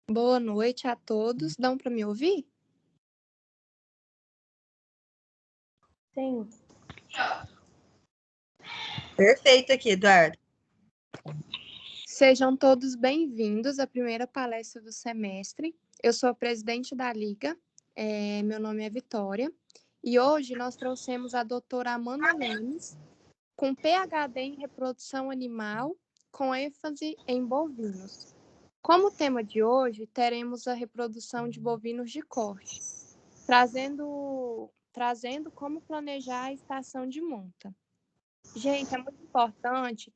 Boa noite a todos. Dão para me ouvir? Sim. Perfeito aqui, Eduardo. Sejam todos bem-vindos à primeira palestra do semestre. Eu sou a presidente da Liga, meu nome é Vitória, e hoje nós trouxemos a doutora Amanda Lemes, com PhD em reprodução animal, com ênfase em bovinos. Como tema de hoje, teremos a reprodução de bovinos de corte, trazendo como planejar a estação de monta. Gente, é muito importante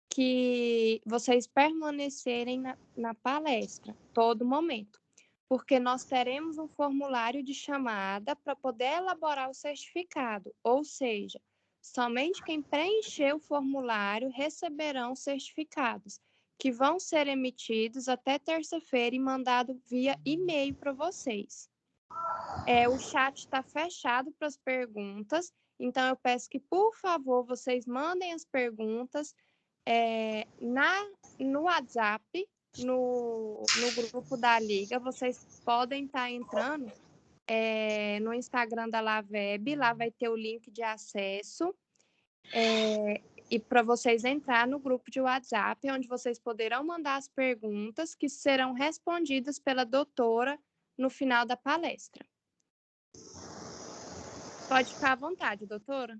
que vocês permanecerem na palestra, todo momento, porque nós teremos um formulário de chamada para poder elaborar o certificado, ou seja, somente quem preencher o formulário receberão certificados, que vão ser emitidos até terça-feira e mandado via e-mail para vocês. O chat está fechado para as perguntas, então eu peço que, por favor, vocês mandem as perguntas no WhatsApp, no grupo da Liga. Vocês podem estar entrando no Instagram da Laveb, lá vai ter o link de acesso, e para vocês entrar no grupo de WhatsApp, onde vocês poderão mandar as perguntas que serão respondidas pela doutora no final da palestra. Pode ficar à vontade, doutora.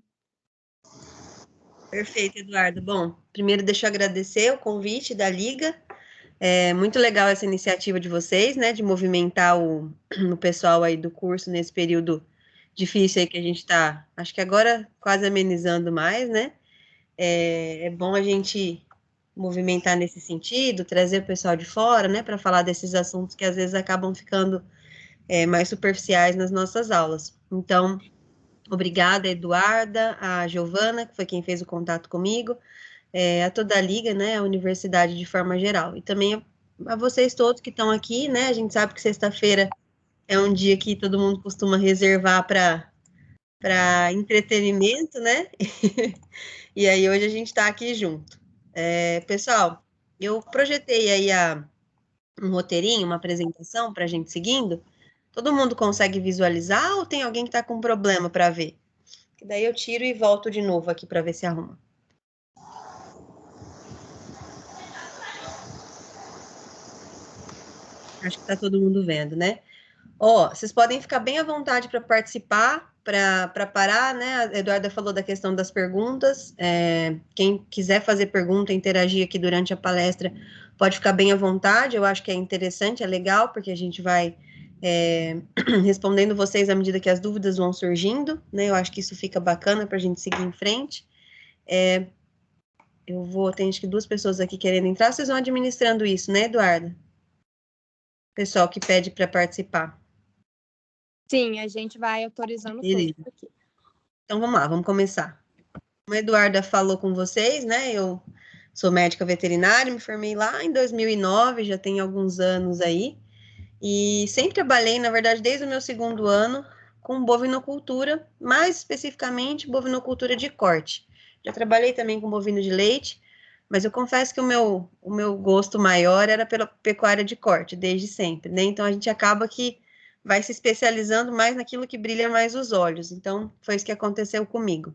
Perfeito, Eduardo. Bom, primeiro deixa eu agradecer o convite da Liga. É muito legal essa iniciativa de vocês, né, de movimentar o pessoal aí do curso nesse período difícil aí que a gente está, acho que agora quase amenizando mais, né? É bom a gente movimentar nesse sentido, trazer o pessoal de fora, né, para falar desses assuntos que às vezes acabam ficando mais superficiais nas nossas aulas. Então, obrigada, Eduarda, a Giovana, que foi quem fez o contato comigo, a toda a Liga, né, a Universidade de forma geral, e também a vocês todos que estão aqui, né, a gente sabe que sexta-feira é um dia que todo mundo costuma reservar para entretenimento, né, e aí hoje a gente está aqui junto. Pessoal, eu projetei aí um roteirinho, uma apresentação para a gente seguindo. Todo mundo consegue visualizar ou tem alguém que está com problema para ver? Que daí eu tiro e volto de novo aqui para ver se arruma. Acho que está todo mundo vendo, né? Vocês podem ficar bem à vontade para participar, para parar, né? A Eduarda falou da questão das perguntas. Quem quiser fazer pergunta, interagir aqui durante a palestra, pode ficar bem à vontade. Eu acho que é interessante, é legal, porque a gente vai respondendo vocês à medida que as dúvidas vão surgindo, né? Eu acho que isso fica bacana para a gente seguir em frente. Tem acho que 2 pessoas aqui querendo entrar, vocês vão administrando isso, né, Eduarda? Pessoal que pede para participar. Sim, a gente vai autorizando Beleza. todos aqui. Então, vamos lá, vamos começar. Como a Eduarda falou com vocês, né, eu sou médica veterinária, me formei lá em 2009, já tem alguns anos aí, e sempre trabalhei, na verdade, desde o meu 2º ano, com bovinocultura, mais especificamente bovinocultura de corte. Já trabalhei também com bovino de leite, mas eu confesso que o meu gosto maior era pela pecuária de corte, desde sempre, né? Então, a gente acaba que vai se especializando mais naquilo que brilha mais os olhos. Então, foi isso que aconteceu comigo.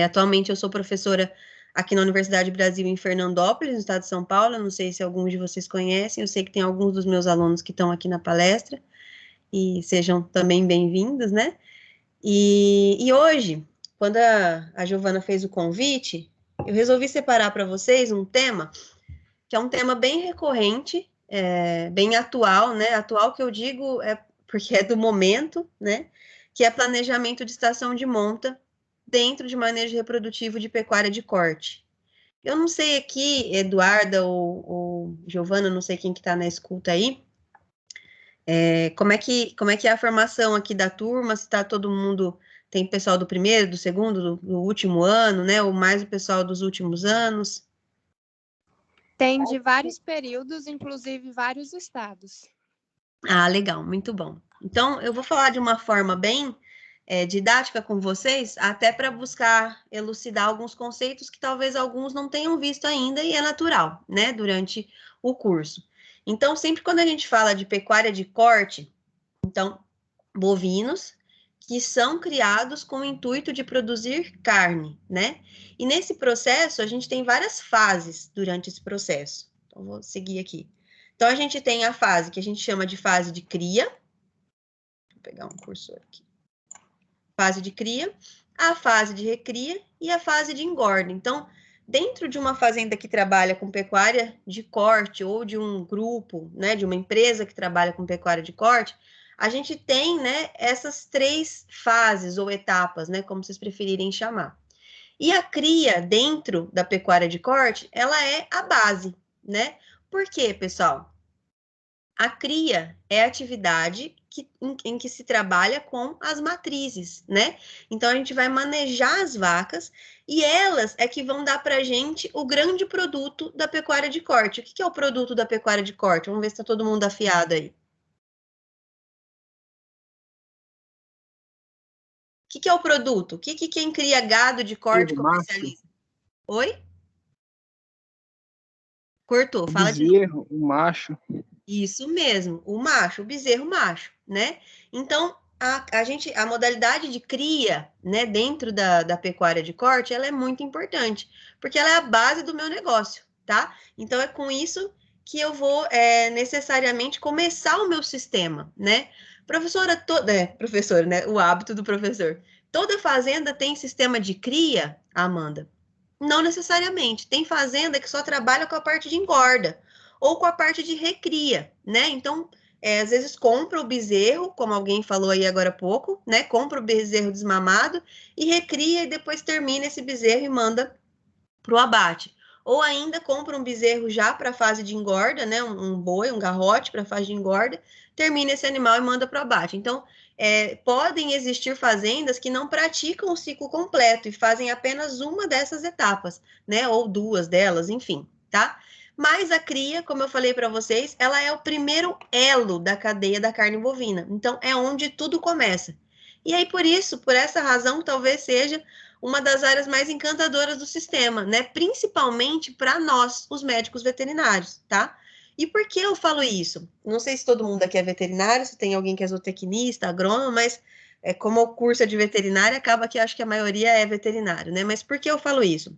Atualmente, eu sou professora aqui na Universidade Brasil, em Fernandópolis, no estado de São Paulo. Eu não sei se alguns de vocês conhecem, eu sei que tem alguns dos meus alunos que estão aqui na palestra, e sejam também bem-vindos, né? E hoje, quando a Giovana fez o convite, eu resolvi separar para vocês um tema, que é um tema bem recorrente, bem atual, né? Atual que eu digo porque é do momento, né? Que é planejamento de estação de monta dentro de manejo reprodutivo de pecuária de corte. Eu não sei aqui, Eduarda ou Giovana, não sei quem que está na escuta aí, como é que é a formação aqui da turma, se está todo mundo, tem pessoal do primeiro, do segundo, do último ano, né, ou mais o pessoal dos últimos anos? Tem de vários períodos, inclusive vários estados. Ah, legal, muito bom. Então, eu vou falar de uma forma bem didática com vocês, até para buscar elucidar alguns conceitos que talvez alguns não tenham visto ainda, e é natural, né, durante o curso. Então, sempre quando a gente fala de pecuária de corte, então, bovinos que são criados com o intuito de produzir carne, né? E nesse processo, a gente tem várias fases durante esse processo. Então, vou seguir aqui. Então, a gente tem a fase que a gente chama de fase de cria. Vou pegar um cursor aqui. Fase de cria, a fase de recria e a fase de engorda. Então, dentro de uma fazenda que trabalha com pecuária de corte ou de um grupo, né, de uma empresa que trabalha com pecuária de corte, a gente tem, né, essas 3 fases ou etapas, né, como vocês preferirem chamar. E a cria dentro da pecuária de corte, ela é a base, né? Por quê, pessoal? A cria é a atividade em que se trabalha com as matrizes, né? Então, a gente vai manejar as vacas e elas é que vão dar para a gente o grande produto da pecuária de corte. O que é o produto da pecuária de corte? Vamos ver se está todo mundo afiado aí. O que é o produto? O que quem cria gado de corte comercializa? Oi? Cortou, fala de novo. Bezerro, o macho. Isso mesmo, o macho, o bezerro macho, né? Então, a modalidade de cria, né, dentro da pecuária de corte, ela é muito importante, porque ela é a base do meu negócio, tá? Então, é com isso que eu vou necessariamente começar o meu sistema, né? Professora, né? O hábito do professor. Toda fazenda tem sistema de cria, Amanda? Não necessariamente. Tem fazenda que só trabalha com a parte de engorda ou com a parte de recria, né? Então, às vezes compra o bezerro, como alguém falou aí agora há pouco, né? Compra o bezerro desmamado e recria e depois termina esse bezerro e manda para o abate. Ou ainda compra um bezerro já para a fase de engorda, né? Um boi, um garrote para a fase de engorda, termina esse animal e manda para o abate. Então, podem existir fazendas que não praticam o ciclo completo e fazem apenas uma dessas etapas, né? Ou 2 delas, enfim, tá? Mas a cria, como eu falei para vocês, ela é o primeiro elo da cadeia da carne bovina. Então, é onde tudo começa. E aí, por essa razão, talvez seja uma das áreas mais encantadoras do sistema, né? Principalmente para nós, os médicos veterinários, tá? E por que eu falo isso? Não sei se todo mundo aqui é veterinário, se tem alguém que é zootecnista, agrônomo, mas como o curso é de veterinária, acaba que acho que a maioria é veterinário, né? Mas por que eu falo isso?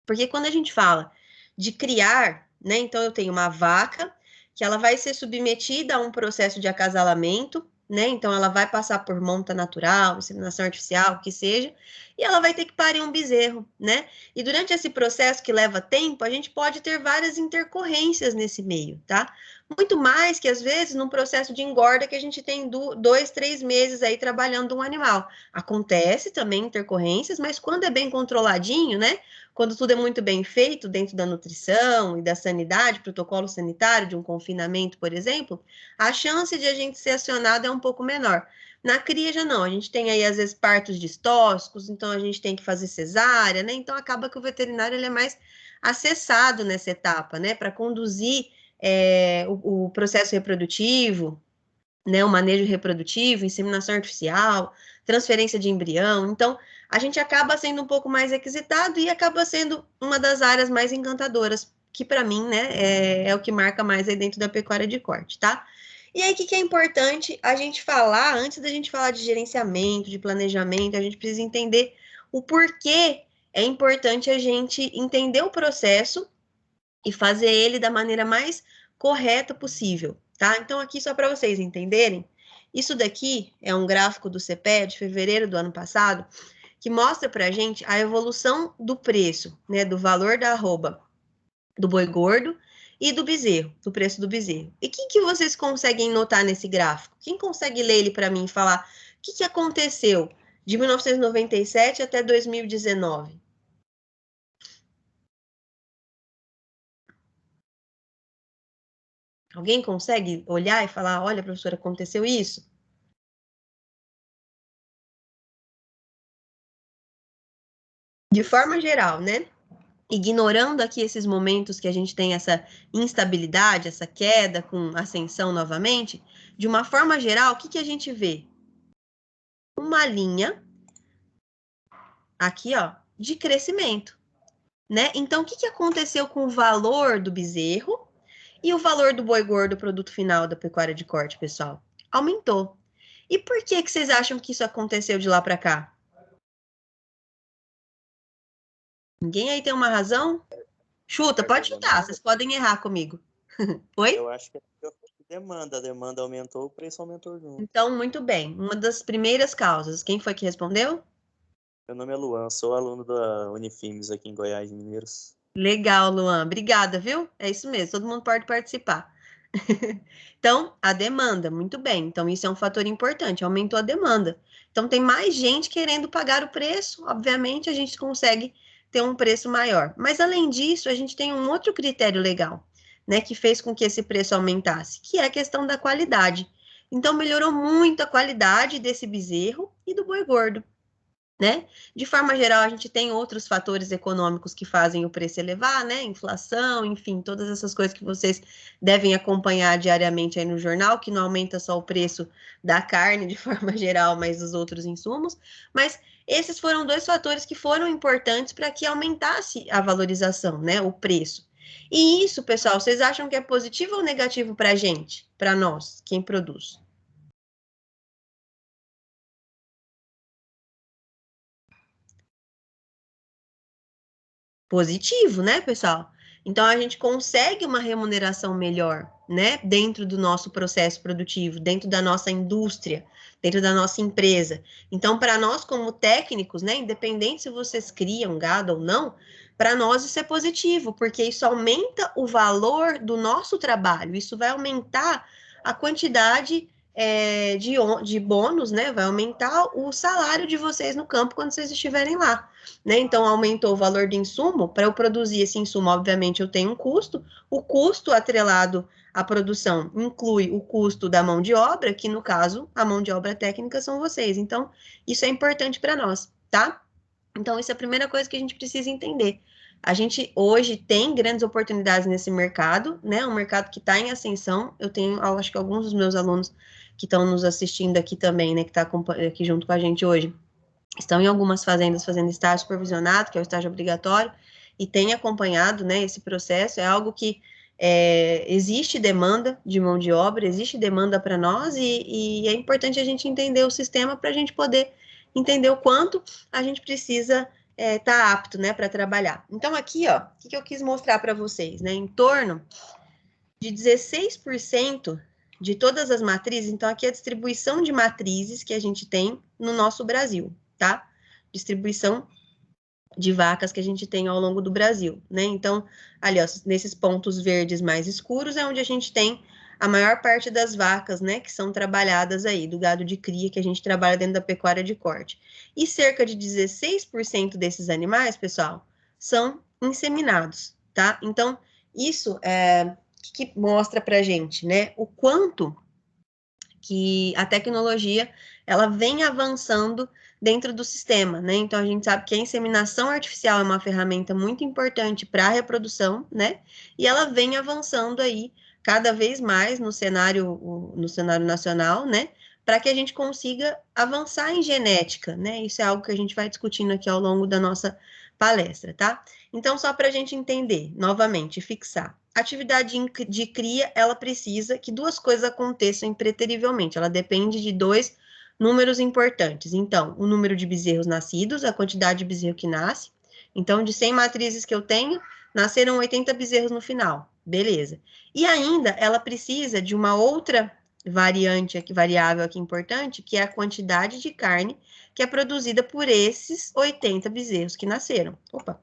Porque quando a gente fala de criar, né? Então eu tenho uma vaca que ela vai ser submetida a um processo de acasalamento, né? Então ela vai passar por monta natural, inseminação artificial, o que seja, e ela vai ter que parir um bezerro, né? E durante esse processo que leva tempo, a gente pode ter várias intercorrências nesse meio, tá? Muito mais que às vezes num processo de engorda que a gente tem 2, 3 meses aí trabalhando um animal. Acontece também intercorrências, mas quando é bem controladinho, né? Quando tudo é muito bem feito dentro da nutrição e da sanidade, protocolo sanitário, de um confinamento, por exemplo, a chance de a gente ser acionado é um pouco menor. Na cria já não, a gente tem aí às vezes partos distóxicos, então a gente tem que fazer cesárea, né? Então acaba que o veterinário ele é mais acessado nessa etapa, né? Para conduzir o processo reprodutivo, né? O manejo reprodutivo, inseminação artificial, transferência de embrião. Então, a gente acaba sendo um pouco mais requisitado e acaba sendo uma das áreas mais encantadoras, que para mim, né, é o que marca mais aí dentro da pecuária de corte, tá? E aí, o que é importante a gente falar, antes da gente falar de gerenciamento, de planejamento, a gente precisa entender o porquê é importante a gente entender o processo e fazer ele da maneira mais correta possível, tá? Então, aqui só para vocês entenderem, isso daqui é um gráfico do CPE de fevereiro do ano passado, que mostra para a gente a evolução do preço, né, do valor da arroba do boi gordo e do bezerro, do preço do bezerro. E o que vocês conseguem notar nesse gráfico? Quem consegue ler ele para mim e falar o que aconteceu de 1997 até 2019? Alguém consegue olhar e falar, olha, professora, aconteceu isso? De forma geral, né? Ignorando aqui esses momentos que a gente tem essa instabilidade, essa queda com ascensão novamente, de uma forma geral, o que a gente vê? Uma linha aqui, ó, de crescimento, né? Então, o que aconteceu com o valor do bezerro E o valor do boi gordo, produto final da pecuária de corte, pessoal, aumentou. E por que vocês acham que isso aconteceu de lá para cá? Ninguém aí tem uma razão? Chuta, pode chutar, vocês podem errar comigo. Oi? Eu acho que é demanda. A demanda aumentou, o preço aumentou junto. Então, muito bem. Uma das primeiras causas, quem foi que respondeu? Meu nome é Luan, sou aluno da Unifimes aqui em Goiás, Mineiros. Legal, Luan. Obrigada, viu? É isso mesmo, todo mundo pode participar. Então, a demanda, muito bem. Então, isso é um fator importante, aumentou a demanda. Então, tem mais gente querendo pagar o preço, obviamente, a gente consegue ter um preço maior. Mas, além disso, a gente tem um outro critério legal, né, que fez com que esse preço aumentasse, que é a questão da qualidade. Então, melhorou muito a qualidade desse bezerro e do boi gordo. Né? De forma geral, a gente tem outros fatores econômicos que fazem o preço elevar, né? Inflação, enfim, todas essas coisas que vocês devem acompanhar diariamente aí no jornal, que não aumenta só o preço da carne de forma geral, mas dos outros insumos. Mas esses foram dois fatores que foram importantes para que aumentasse a valorização, né? O preço. E isso, pessoal, vocês acham que é positivo ou negativo para a gente, para nós, quem produz? Positivo, né, pessoal? Então a gente consegue uma remuneração melhor, né, dentro do nosso processo produtivo, dentro da nossa indústria, dentro da nossa empresa. Então, para nós como técnicos, né, independente se vocês criam gado ou não, para nós isso é positivo, porque isso aumenta o valor do nosso trabalho, isso vai aumentar a quantidade de bônus, né? Vai aumentar o salário de vocês no campo quando vocês estiverem lá. Né? Então, aumentou o valor do insumo. Para eu produzir esse insumo, obviamente, eu tenho um custo. O custo atrelado à produção inclui o custo da mão de obra, que no caso, a mão de obra técnica são vocês. Então, isso é importante para nós, tá? Então, isso é a primeira coisa que a gente precisa entender. A gente hoje tem grandes oportunidades nesse mercado, né? Um mercado que está em ascensão. Eu tenho, acho que alguns dos meus alunos que estão nos assistindo aqui também, né? Que está aqui junto com a gente hoje, estão em algumas fazendas fazendo estágio supervisionado, que é o estágio obrigatório, e têm acompanhado, né, esse processo. É algo que existe demanda de mão de obra, existe demanda para nós, e é importante a gente entender o sistema para a gente poder entender o quanto a gente precisa estar apto, né, para trabalhar. Então, aqui, ó, o que eu quis mostrar para vocês, né, em torno de 16% de todas as matrizes, então aqui é a distribuição de matrizes que a gente tem no nosso Brasil, tá? Distribuição de vacas que a gente tem ao longo do Brasil, né? Então, ali, ó, nesses pontos verdes mais escuros é onde a gente tem a maior parte das vacas, né, que são trabalhadas aí, do gado de cria que a gente trabalha dentro da pecuária de corte. E cerca de 16% desses animais, pessoal, são inseminados, tá? Então, isso que mostra pra gente, né, o quanto que a tecnologia ela vem avançando dentro do sistema, né? Então a gente sabe que a inseminação artificial é uma ferramenta muito importante para a reprodução, né? E ela vem avançando aí cada vez mais no cenário nacional, né? Para que a gente consiga avançar em genética, né? Isso é algo que a gente vai discutindo aqui ao longo da nossa palestra, tá? Então, só para a gente entender, novamente, fixar. A atividade de cria, ela precisa que duas coisas aconteçam impreterivelmente. Ela depende de dois números importantes. Então, o número de bezerros nascidos, a quantidade de bezerro que nasce. Então, de 100 matrizes que eu tenho, nasceram 80 bezerros no final. Beleza. E ainda, ela precisa de uma outra variável aqui importante, que é a quantidade de carne que é produzida por esses 80 bezerros que nasceram. Opa!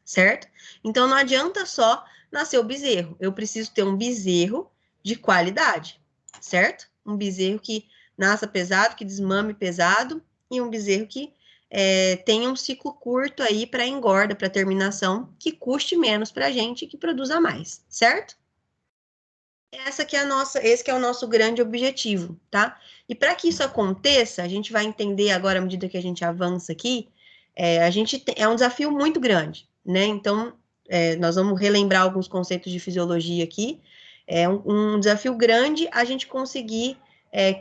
Certo? Então, não adianta só nascer o bezerro. Eu preciso ter um bezerro de qualidade, certo? Um bezerro que nasça pesado, que desmame pesado, e um bezerro que tenha um ciclo curto aí para engorda, para terminação, que custe menos para a gente e que produza mais, certo? Esse que é o nosso grande objetivo, tá? E para que isso aconteça, a gente vai entender agora, à medida que a gente avança aqui, é um desafio muito grande, né? Então, nós vamos relembrar alguns conceitos de fisiologia aqui. É um desafio grande a gente conseguir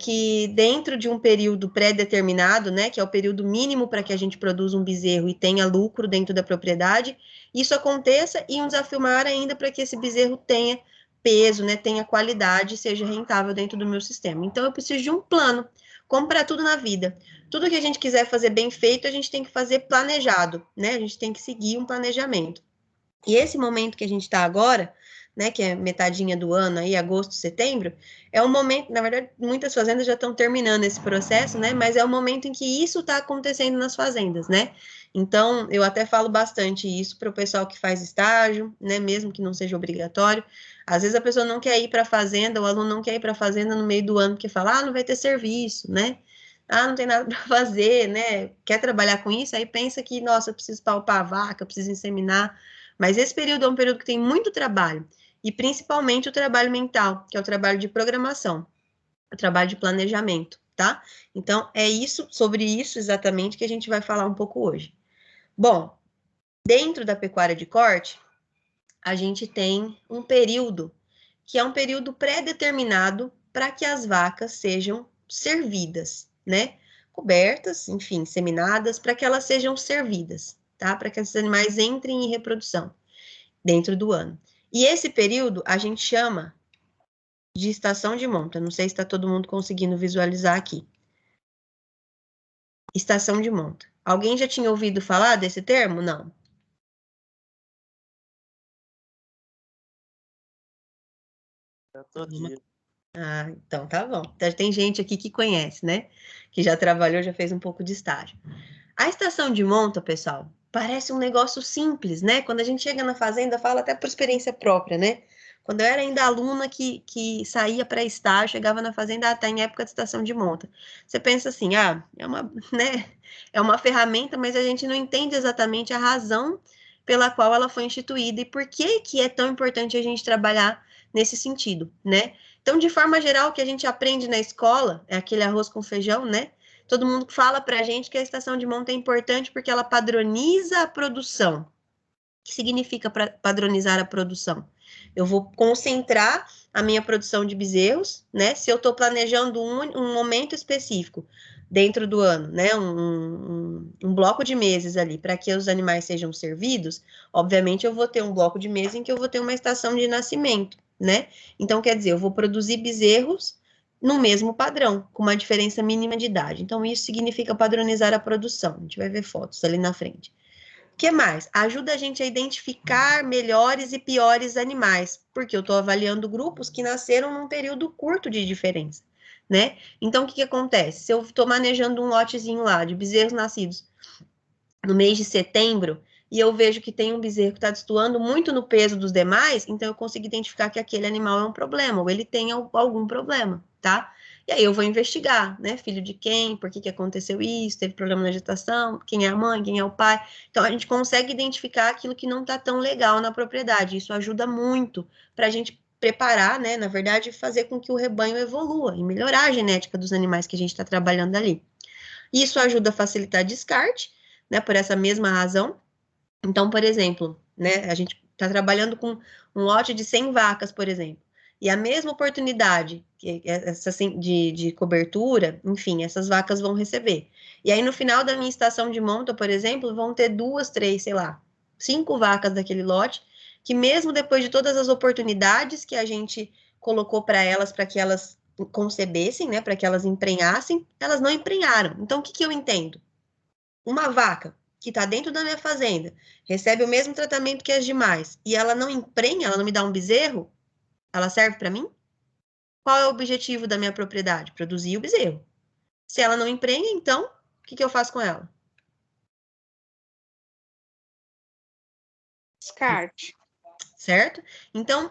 que dentro de um período pré-determinado, né, que é o período mínimo para que a gente produza um bezerro e tenha lucro dentro da propriedade, isso aconteça, e um desafio maior ainda para que esse bezerro tenha peso, né, tenha qualidade, seja rentável dentro do meu sistema. Então, eu preciso de um plano, como para tudo na vida. Tudo que a gente quiser fazer bem feito, a gente tem que fazer planejado, né? A gente tem que seguir um planejamento. E esse momento que a gente está agora, né, que é metadinha do ano, aí, agosto, setembro, é um momento, na verdade, muitas fazendas já estão terminando esse processo, né, mas é o momento em que isso está acontecendo nas fazendas, né. Então, eu até falo bastante isso para o pessoal que faz estágio, né, mesmo que não seja obrigatório. Às vezes a pessoa não quer ir para a fazenda, o aluno não quer ir para a fazenda no meio do ano, porque fala, não vai ter serviço, né, não tem nada para fazer, né, quer trabalhar com isso, aí pensa que, nossa, eu preciso palpar a vaca, eu preciso inseminar. Mas esse período é um período que tem muito trabalho, e principalmente o trabalho mental, que é o trabalho de programação, o trabalho de planejamento, tá? Então, é isso, sobre isso exatamente que a gente vai falar um pouco hoje. Bom, dentro da pecuária de corte, a gente tem um período, que é um período pré-determinado para que as vacas sejam servidas, né? Cobertas, enfim, inseminadas, para que elas sejam servidas, tá? Para que esses animais entrem em reprodução dentro do ano. E esse período a gente chama de estação de monta. Não sei se está todo mundo conseguindo visualizar aqui. Estação de monta. Alguém já tinha ouvido falar desse termo? Não. Todo dia. Então tá bom. Então, tem gente aqui que conhece, né? Que já trabalhou, já fez um pouco de estágio. A estação de monta, pessoal, parece um negócio simples, né? Quando a gente chega na fazenda, fala até por experiência própria, né? Quando eu era ainda aluna que saía para estágio, chegava na fazenda, tá em época de estação de monta. Você pensa assim, é uma, né? É uma ferramenta, mas a gente não entende exatamente a razão pela qual ela foi instituída e por que é tão importante a gente trabalhar nesse sentido, né? Então, de forma geral, o que a gente aprende na escola é aquele arroz com feijão, né? Todo mundo fala para a gente que a estação de monta é importante porque ela padroniza a produção. O que significa padronizar a produção? Eu vou concentrar a minha produção de bezerros, né? Se eu estou planejando um momento específico dentro do ano, né? Um bloco de meses ali para que os animais sejam servidos, obviamente eu vou ter um bloco de meses em que eu vou ter uma estação de nascimento, né? Então, quer dizer, eu vou produzir bezerros no mesmo padrão, com uma diferença mínima de idade. Então, isso significa padronizar a produção. A gente vai ver fotos ali na frente. O que mais? Ajuda a gente a identificar melhores e piores animais, porque eu estou avaliando grupos que nasceram num período curto de diferença, né? Então, o que acontece? Se eu estou manejando um lotezinho lá de bezerros nascidos no mês de setembro, e eu vejo que tem um bezerro que está destoando muito no peso dos demais, então eu consigo identificar que aquele animal é um problema, ou ele tem algum problema, tá? E aí eu vou investigar, né? Filho de quem, por que aconteceu isso, teve problema na gestação, quem é a mãe, quem é o pai. Então a gente consegue identificar aquilo que não está tão legal na propriedade. Isso ajuda muito para a gente preparar, né? Na verdade, fazer com que o rebanho evolua e melhorar a genética dos animais que a gente está trabalhando ali. Isso ajuda a facilitar descarte, né? Por essa mesma razão. Então, por exemplo, né, a gente está trabalhando com um lote de 100 vacas, por exemplo, e a mesma oportunidade essa, de cobertura, enfim, essas vacas vão receber. E aí, no final da minha estação de monta, por exemplo, vão ter 2, 3, sei lá, 5 vacas daquele lote, que mesmo depois de todas as oportunidades que a gente colocou para que elas concebessem, né, para que elas emprenhassem, elas não emprenharam. Então, o que eu entendo? Uma vaca que está dentro da minha fazenda, recebe o mesmo tratamento que as demais, e ela não emprenha, ela não me dá um bezerro, ela serve para mim? Qual é o objetivo da minha propriedade? Produzir o bezerro. Se ela não emprenha, então, o que eu faço com ela? Descarte. Certo? Então,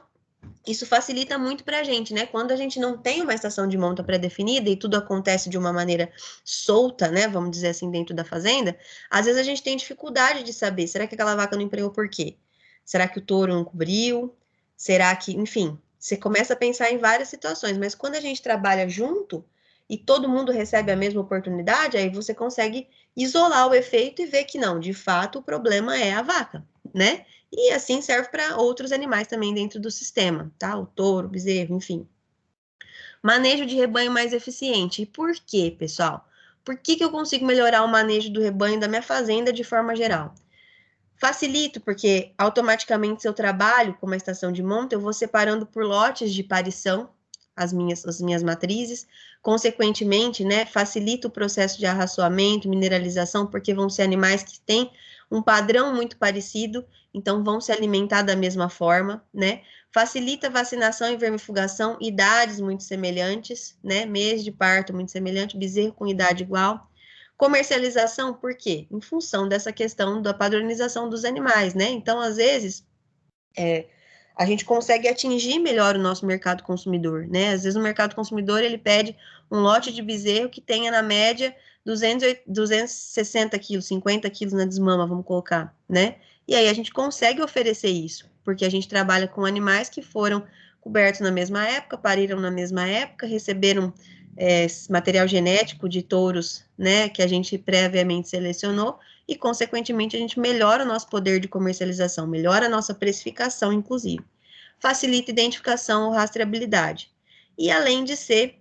isso facilita muito para a gente, né? Quando a gente não tem uma estação de monta pré-definida e tudo acontece de uma maneira solta, né? Vamos dizer assim, dentro da fazenda, às vezes a gente tem dificuldade de saber, será que aquela vaca não emprenhou por quê? Será que o touro não cobriu? Será que, enfim, você começa a pensar em várias situações, mas quando a gente trabalha junto e todo mundo recebe a mesma oportunidade, aí você consegue isolar o efeito e ver que não, de fato, o problema é a vaca, né? E assim serve para outros animais também dentro do sistema, tá? O touro, o bezerro, enfim. Manejo de rebanho mais eficiente. E por quê, pessoal? Por que eu consigo melhorar o manejo do rebanho da minha fazenda de forma geral? Facilito, porque automaticamente se eu trabalho com uma estação de monta, eu vou separando por lotes de parição as minhas matrizes. Consequentemente, né, facilita o processo de arraçoamento, mineralização, porque vão ser animais que têm um padrão muito parecido, então vão se alimentar da mesma forma, né? Facilita a vacinação e vermifugação, idades muito semelhantes, né? Mês de parto muito semelhante, bezerro com idade igual. Comercialização, por quê? Em função dessa questão da padronização dos animais, né? Então, às vezes, a gente consegue atingir melhor o nosso mercado consumidor, né? Às vezes o mercado consumidor, ele pede um lote de bezerro que tenha, na média, 260 quilos, 50 quilos na desmama, vamos colocar, né? E aí a gente consegue oferecer isso, porque a gente trabalha com animais que foram cobertos na mesma época, pariram na mesma época, receberam material genético de touros, né, que a gente previamente selecionou, e, consequentemente, a gente melhora o nosso poder de comercialização, melhora a nossa precificação, inclusive. Facilita a identificação ou rastreabilidade. E, além de ser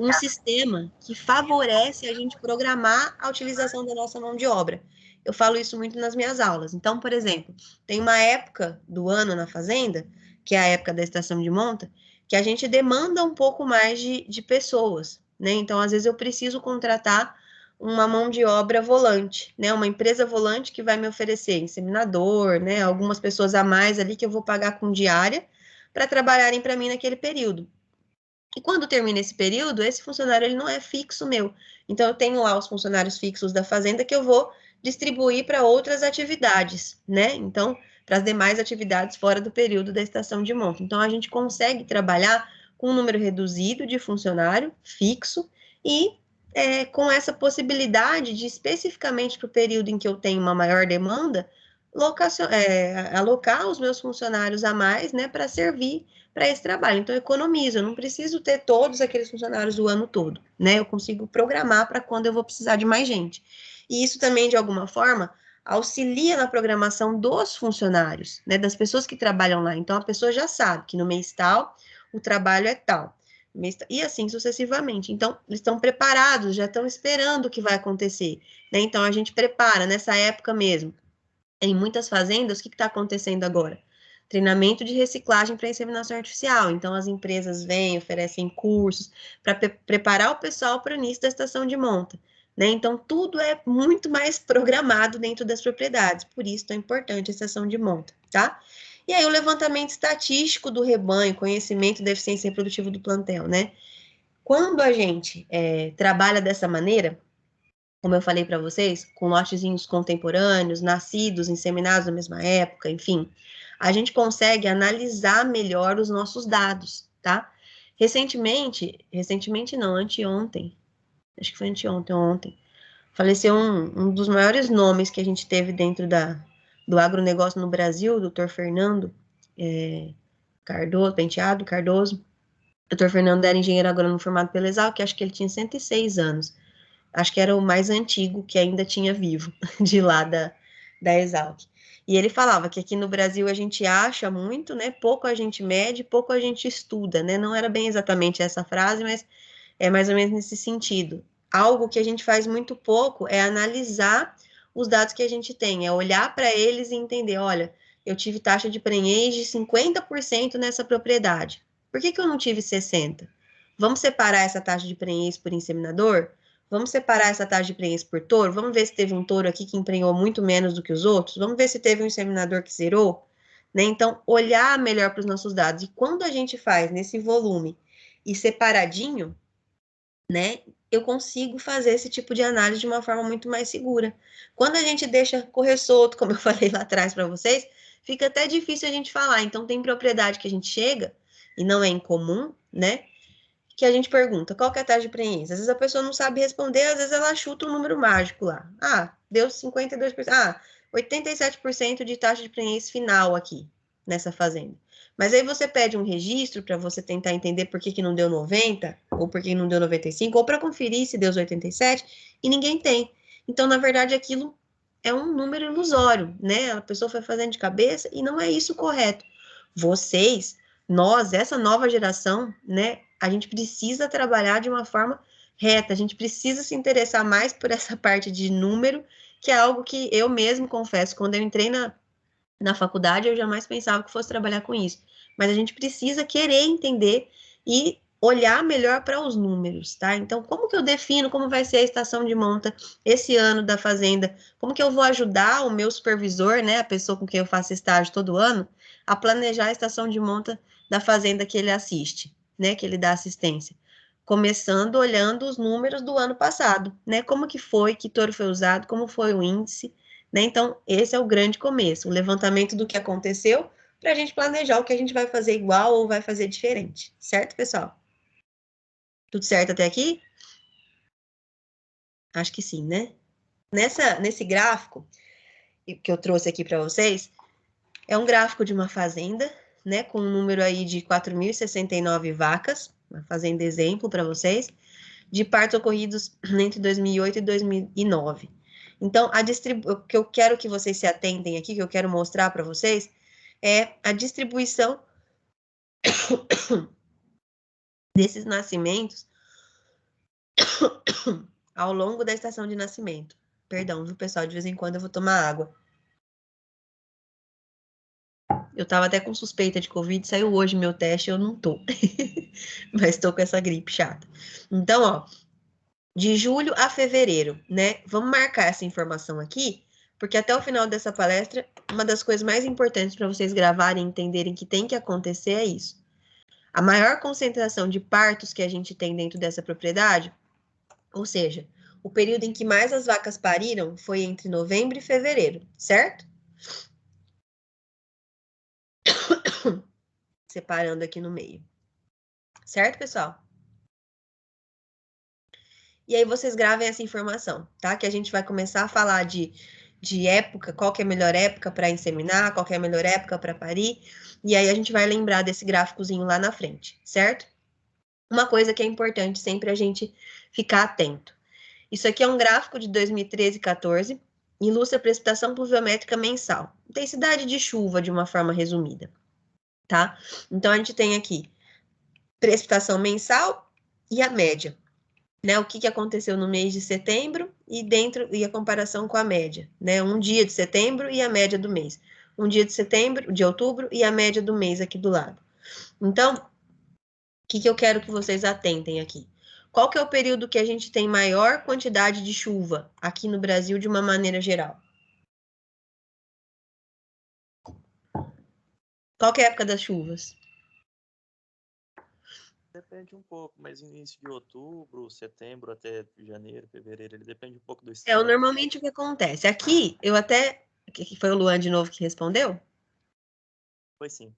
um sistema que favorece a gente programar a utilização da nossa mão de obra. Eu falo isso muito nas minhas aulas. Então, por exemplo, tem uma época do ano na fazenda, que é a época da estação de monta, que a gente demanda um pouco mais de pessoas, né? Então, às vezes, eu preciso contratar uma mão de obra volante, né? Uma empresa volante que vai me oferecer inseminador, né? Algumas pessoas a mais ali que eu vou pagar com diária para trabalharem para mim naquele período. E quando termina esse período, esse funcionário ele não é fixo meu. Então, eu tenho lá os funcionários fixos da fazenda que eu vou distribuir para outras atividades, né? Então, para as demais atividades fora do período da estação de monta. Então, a gente consegue trabalhar com um número reduzido de funcionário fixo e com essa possibilidade de, especificamente para o período em que eu tenho uma maior demanda, alocar os meus funcionários a mais, né, para servir para esse trabalho. Então, eu economizo, eu não preciso ter todos aqueles funcionários o ano todo, né? Eu consigo programar para quando eu vou precisar de mais gente. E isso também, de alguma forma, auxilia na programação dos funcionários, né? Das pessoas que trabalham lá. Então, a pessoa já sabe que no mês tal, o trabalho é tal. E assim sucessivamente. Então, eles estão preparados, já estão esperando o que vai acontecer, né? Então, a gente prepara nessa época mesmo. Em muitas fazendas, o que está acontecendo agora? Treinamento de reciclagem para inseminação artificial. Então, as empresas vêm, oferecem cursos para preparar o pessoal para o início da estação de monta, né? Então, tudo é muito mais programado dentro das propriedades. Por isso, é importante a estação de monta, tá? E aí, o levantamento estatístico do rebanho, conhecimento da eficiência reprodutiva do plantel, né? Quando a gente trabalha dessa maneira, como eu falei para vocês, com lotezinhos contemporâneos, nascidos, inseminados na mesma época, enfim, a gente consegue analisar melhor os nossos dados, tá? Recentemente não, anteontem, acho que foi anteontem, ontem, faleceu um dos maiores nomes que a gente teve dentro do agronegócio no Brasil, o Dr. Fernando Penteado Cardoso. O Dr. Fernando era engenheiro agrônomo formado pela Exalc, que acho que ele tinha 106 anos. Acho que era o mais antigo que ainda tinha vivo, de lá da Exalc. E ele falava que aqui no Brasil a gente acha muito, né? Pouco a gente mede, pouco a gente estuda, né? Não era bem exatamente essa frase, mas é mais ou menos nesse sentido. Algo que a gente faz muito pouco é analisar os dados que a gente tem, é olhar para eles e entender, olha, eu tive taxa de prenhez de 50% nessa propriedade. Por que eu não tive 60%? Vamos separar essa taxa de prenhez por inseminador? Vamos separar essa taxa de prenhez por touro? Vamos ver se teve um touro aqui que emprenhou muito menos do que os outros? Vamos ver se teve um inseminador que zerou? Né? Então, olhar melhor para os nossos dados. E quando a gente faz nesse volume e separadinho, né, eu consigo fazer esse tipo de análise de uma forma muito mais segura. Quando a gente deixa correr solto, como eu falei lá atrás para vocês, fica até difícil a gente falar. Então, tem propriedade que a gente chega, e não é incomum, né, que a gente pergunta, qual que é a taxa de prenhez? Às vezes a pessoa não sabe responder, às vezes ela chuta um número mágico lá. Ah, deu 52%. Ah, 87% de taxa de prenhez final aqui, nessa fazenda. Mas aí você pede um registro para você tentar entender por que não deu 90, ou por que não deu 95, ou para conferir se deu 87, e ninguém tem. Então, na verdade, aquilo é um número ilusório, né? A pessoa foi fazendo de cabeça e não é isso correto. Vocês, nós, essa nova geração, né? A gente precisa trabalhar de uma forma reta, a gente precisa se interessar mais por essa parte de número, que é algo que eu mesmo confesso, quando eu entrei na faculdade, eu jamais pensava que fosse trabalhar com isso. Mas a gente precisa querer entender e olhar melhor para os números, tá? Então, como que eu defino como vai ser a estação de monta esse ano da fazenda? Como que eu vou ajudar o meu supervisor, né, a pessoa com quem eu faço estágio todo ano, a planejar a estação de monta da fazenda que ele assiste, né, que ele dá assistência? Começando olhando os números do ano passado, né? Como que foi, que touro foi usado, como foi o índice, né? Então, esse é o grande começo, o levantamento do que aconteceu para a gente planejar o que a gente vai fazer igual ou vai fazer diferente, certo, pessoal? Tudo certo até aqui? Acho que sim, né? Nesse gráfico que eu trouxe aqui para vocês, é um gráfico de uma fazenda, né? Com um número aí de 4.069 vacas, uma fazenda exemplo para vocês, de partos ocorridos entre 2008 e 2009. Então, o que eu quero que vocês se atentem aqui, que eu quero mostrar para vocês, é a distribuição desses nascimentos ao longo da estação de nascimento. Perdão, viu, pessoal? De vez em quando eu vou tomar água. Eu tava até com suspeita de Covid, saiu hoje meu teste, eu não tô. Mas tô com essa gripe chata. Então, ó, de julho a fevereiro, né? Vamos marcar essa informação aqui, porque até o final dessa palestra, uma das coisas mais importantes para vocês gravarem e entenderem que tem que acontecer é isso. A maior concentração de partos que a gente tem dentro dessa propriedade, ou seja, o período em que mais as vacas pariram foi entre novembro e fevereiro, certo? Separando aqui no meio. Certo, pessoal? E aí vocês gravem essa informação, tá? Que a gente vai começar a falar de época, qual que é a melhor época para inseminar, qual que é a melhor época para parir. E aí a gente vai lembrar desse gráficozinho lá na frente, certo? Uma coisa que é importante sempre a gente ficar atento. Isso aqui é um gráfico de 2013 e 14, ilustra a precipitação pluviométrica mensal. Intensidade de chuva, de uma forma resumida, tá? Então, a gente tem aqui precipitação mensal e a média, né? O que aconteceu no mês de setembro e a comparação com a média, né? Um dia de setembro e a média do mês. Um dia de setembro, de outubro e a média do mês aqui do lado. Então, o que eu quero que vocês atentem aqui? Qual que é o período que a gente tem maior quantidade de chuva aqui no Brasil de uma maneira geral? Qual que é a época das chuvas? Depende um pouco, mas início de outubro, setembro até janeiro, fevereiro, ele depende um pouco do estado. Normalmente o que acontece? Aqui, eu até... Que foi o Luan de novo que respondeu? Foi sim.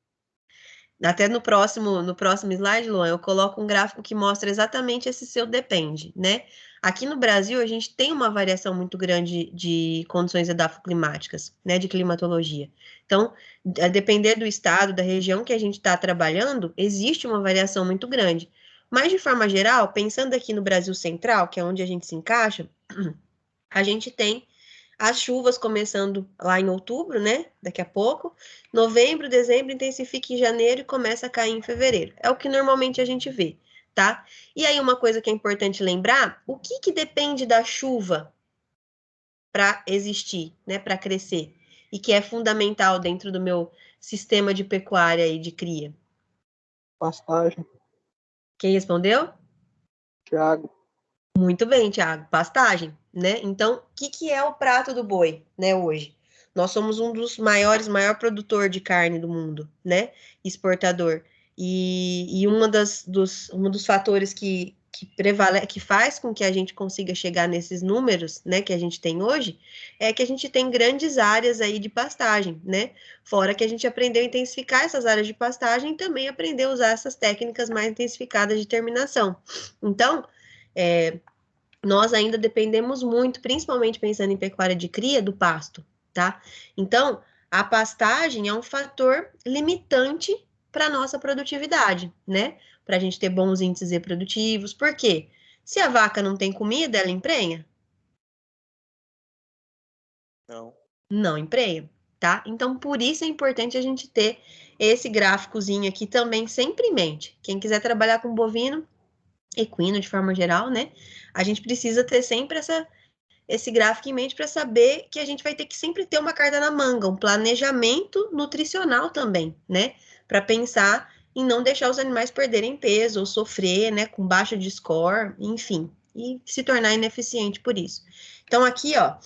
Até no próximo slide, Luan, eu coloco um gráfico que mostra exatamente esse seu depende, né? Aqui no Brasil, a gente tem uma variação muito grande de condições edafoclimáticas, né? De climatologia. Então, a depender do estado, da região que a gente está trabalhando, existe uma variação muito grande. Mas, de forma geral, pensando aqui no Brasil Central, que é onde a gente se encaixa, a gente tem as chuvas começando lá em outubro, né? Daqui a pouco. Novembro, dezembro, intensifica em janeiro e começa a cair em fevereiro. É o que normalmente a gente vê, tá? E aí, uma coisa que é importante lembrar: o que depende da chuva para existir, né? Para crescer? E que é fundamental dentro do meu sistema de pecuária e de cria? Pastagem. Quem respondeu? Thiago. Muito bem, Thiago. Pastagem, né? Então, o que é o prato do boi, né, hoje? Nós somos um dos maior produtor de carne do mundo, né? Exportador. E um dos fatores que faz com que a gente consiga chegar nesses números, né, que a gente tem hoje, é que a gente tem grandes áreas aí de pastagem, né? Fora que a gente aprendeu a intensificar essas áreas de pastagem e também aprendeu a usar essas técnicas mais intensificadas de terminação. Então, nós ainda dependemos muito, principalmente pensando em pecuária de cria, do pasto, tá? Então, a pastagem é um fator limitante para a nossa produtividade, né? Para a gente ter bons índices reprodutivos. Por quê? Se a vaca não tem comida, ela emprenha? Não. Não emprenha, tá? Então, por isso é importante a gente ter esse gráficozinho aqui também sempre em mente. Quem quiser trabalhar com bovino, equino de forma geral, né? A gente precisa ter sempre esse gráfico em mente para saber que a gente vai ter que sempre ter uma carta na manga, um planejamento nutricional também, né? Para pensar em não deixar os animais perderem peso ou sofrer, né, com baixa de score, enfim, e se tornar ineficiente por isso. Então, aqui, ó,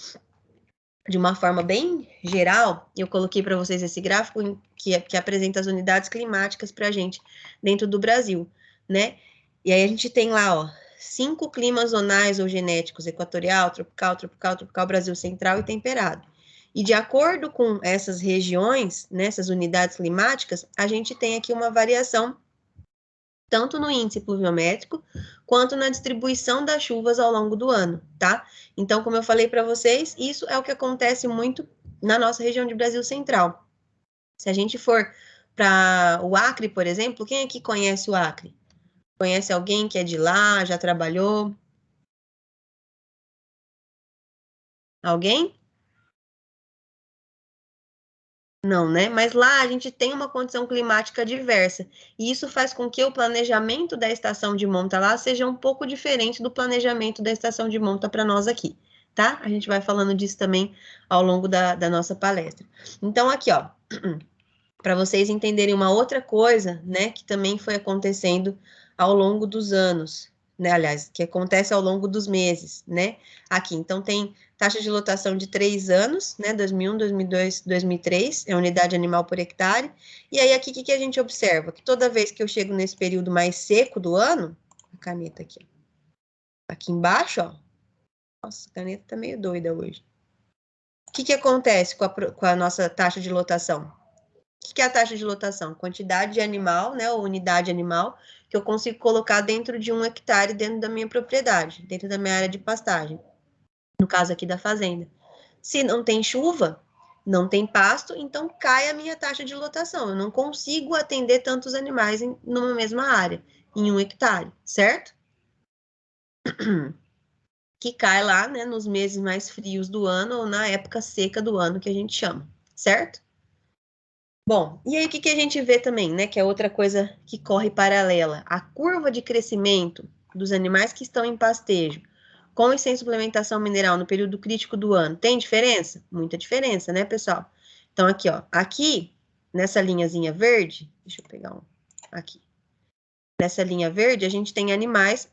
de uma forma bem geral, eu coloquei para vocês esse gráfico que apresenta as unidades climáticas para a gente dentro do Brasil, né? E aí a gente tem lá, ó, 5 climas zonais ou genéticos: equatorial, tropical, tropical, tropical, Brasil central e temperado. E de acordo com essas regiões, nessas unidades climáticas, a gente tem aqui uma variação tanto no índice pluviométrico, quanto na distribuição das chuvas ao longo do ano, tá? Então, como eu falei para vocês, isso é o que acontece muito na nossa região de Brasil Central. Se a gente for para o Acre, por exemplo, quem aqui conhece o Acre? Conhece alguém que é de lá, já trabalhou? Alguém? Não, né? Mas lá a gente tem uma condição climática diversa, e isso faz com que o planejamento da estação de monta lá seja um pouco diferente do planejamento da estação de monta para nós aqui, tá? A gente vai falando disso também ao longo da nossa palestra. Então, aqui, ó, para vocês entenderem uma outra coisa, né, que também foi acontecendo ao longo dos anos, né, aliás, que acontece ao longo dos meses, né, aqui. Então, tem taxa de lotação de 3 anos, né, 2001, 2002, 2003, é unidade animal por hectare. E aí, aqui, o que a gente observa? Que toda vez que eu chego nesse período mais seco do ano, a caneta aqui, ó, aqui embaixo, ó, nossa, a caneta tá meio doida hoje. O que acontece com a nossa taxa de lotação? O que é a taxa de lotação? Quantidade de animal, né, ou unidade animal, que eu consigo colocar dentro de 1 hectare dentro da minha propriedade, dentro da minha área de pastagem. No caso aqui da fazenda. Se não tem chuva, não tem pasto, então cai a minha taxa de lotação. Eu não consigo atender tantos animais numa mesma área, em 1 hectare, certo? Que cai lá, né, nos meses mais frios do ano ou na época seca do ano que a gente chama, certo? Bom, e aí o que a gente vê também, né, que é outra coisa que corre paralela, a curva de crescimento dos animais que estão em pastejo, com e sem suplementação mineral no período crítico do ano, tem diferença? Muita diferença, né, pessoal? Então, aqui, ó, aqui, nessa linhazinha verde, deixa eu pegar um, aqui. Nessa linha verde, a gente tem animais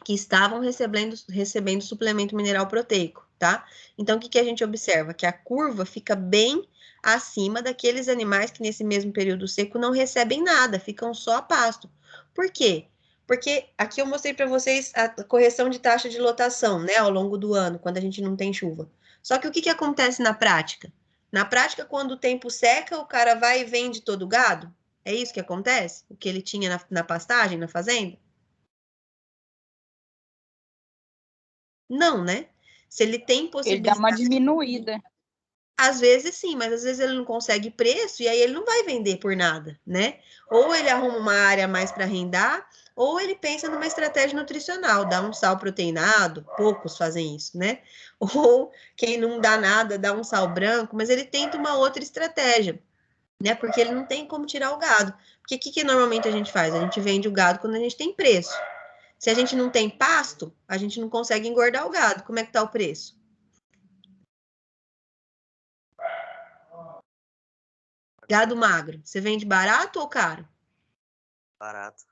que estavam recebendo suplemento mineral proteico, tá? Então, o que a gente observa? Que a curva fica bem acima daqueles animais que nesse mesmo período seco não recebem nada, ficam só a pasto. Por quê? Porque aqui eu mostrei para vocês a correção de taxa de lotação, né, ao longo do ano, quando a gente não tem chuva. Só que o que acontece na prática? Na prática, quando o tempo seca, o cara vai e vende todo o gado? É isso que acontece? O que ele tinha na pastagem, na fazenda? Não, né? Se ele tem possibilidade... Ele dá uma diminuída. Às vezes sim, mas às vezes ele não consegue preço e aí ele não vai vender por nada, né? Ou ele arruma uma área mais para arrendar, ou ele pensa numa estratégia nutricional, dá um sal proteinado, poucos fazem isso, né? Ou quem não dá nada, dá um sal branco, mas ele tenta uma outra estratégia, né? Porque ele não tem como tirar o gado. Porque o que normalmente a gente faz? A gente vende o gado quando a gente tem preço. Se a gente não tem pasto, a gente não consegue engordar o gado. Como é que tá o preço? Gado magro, você vende barato ou caro? Barato.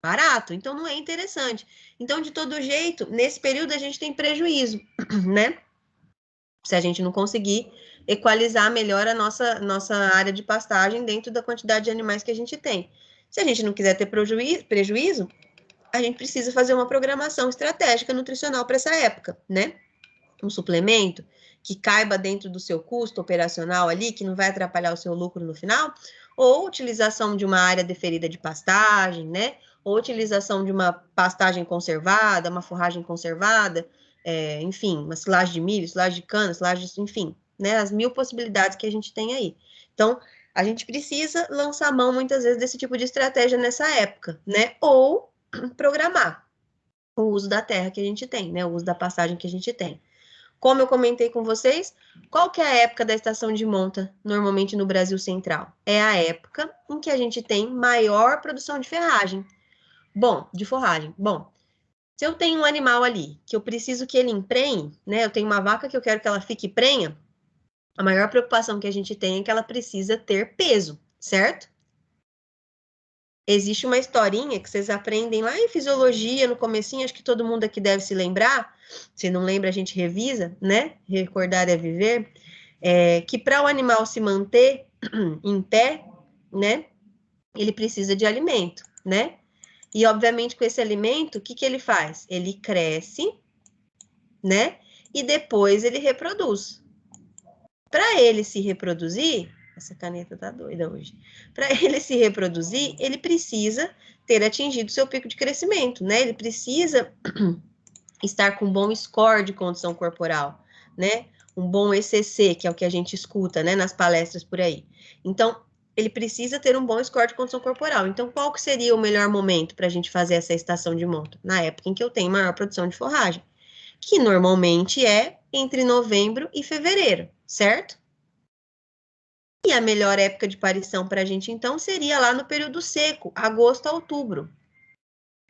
Barato, então não é interessante. Então, de todo jeito, nesse período a gente tem prejuízo, né? Se a gente não conseguir equalizar melhor a nossa área de pastagem dentro da quantidade de animais que a gente tem. Se a gente não quiser ter prejuízo, a gente precisa fazer uma programação estratégica nutricional para essa época, né? Um suplemento que caiba dentro do seu custo operacional ali, que não vai atrapalhar o seu lucro no final, ou utilização de uma área deferida de pastagem, né? Ou utilização de uma pastagem conservada, uma forragem conservada, enfim, uma silagem de milho, silagem de cana, silagem, enfim, né? As 1000 possibilidades que a gente tem aí. Então, a gente precisa lançar mão, muitas vezes, desse tipo de estratégia nessa época, né? Ou programar o uso da terra que a gente tem, né? O uso da pastagem que a gente tem. Como eu comentei com vocês, qual que é a época da estação de monta, normalmente no Brasil Central? É a época em que a gente tem maior produção de ferragem. Bom, de forragem. Bom, Se eu tenho um animal ali, que eu preciso que ele emprenhe, né? Eu tenho uma vaca que eu quero que ela fique prenha, a maior preocupação que a gente tem é que ela precisa ter peso, certo? Existe uma historinha que vocês aprendem lá em fisiologia, no comecinho, acho que todo mundo aqui deve se lembrar. Se não lembra, a gente revisa, né? Recordar é viver. Que para o animal se manter em pé, né? Ele precisa de alimento, né? E, obviamente, com esse alimento, o que ele faz? Ele cresce, né? E depois ele reproduz. Para ele se reproduzir, essa caneta tá doida hoje. Para ele se reproduzir, ele precisa ter atingido seu pico de crescimento, né? Ele precisa estar com um bom score de condição corporal, né? Um bom ECC, que é o que a gente escuta, né, nas palestras por aí. Então, ele precisa ter um bom score de condição corporal. Então, qual que seria o melhor momento para a gente fazer essa estação de monta? Na época em que eu tenho maior produção de forragem, que normalmente é entre novembro e fevereiro, certo? E a melhor época de parição para a gente, então, seria lá no período seco, agosto a outubro.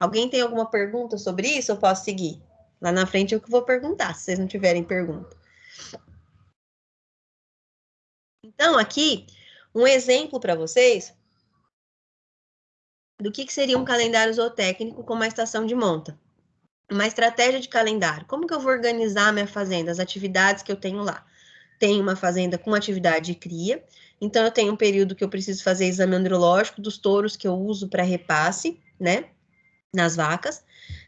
Alguém tem alguma pergunta sobre isso? Eu posso seguir? Lá na frente eu que vou perguntar, se vocês não tiverem pergunta. Então, aqui, um exemplo para vocês do que seria um calendário zootécnico com uma estação de monta. Uma estratégia de calendário. Como que eu vou organizar a minha fazenda, as atividades que eu tenho lá? Tenho uma fazenda com atividade de cria, então eu tenho um período que eu preciso fazer exame andrológico dos touros que eu uso para repasse, né, nas vacas.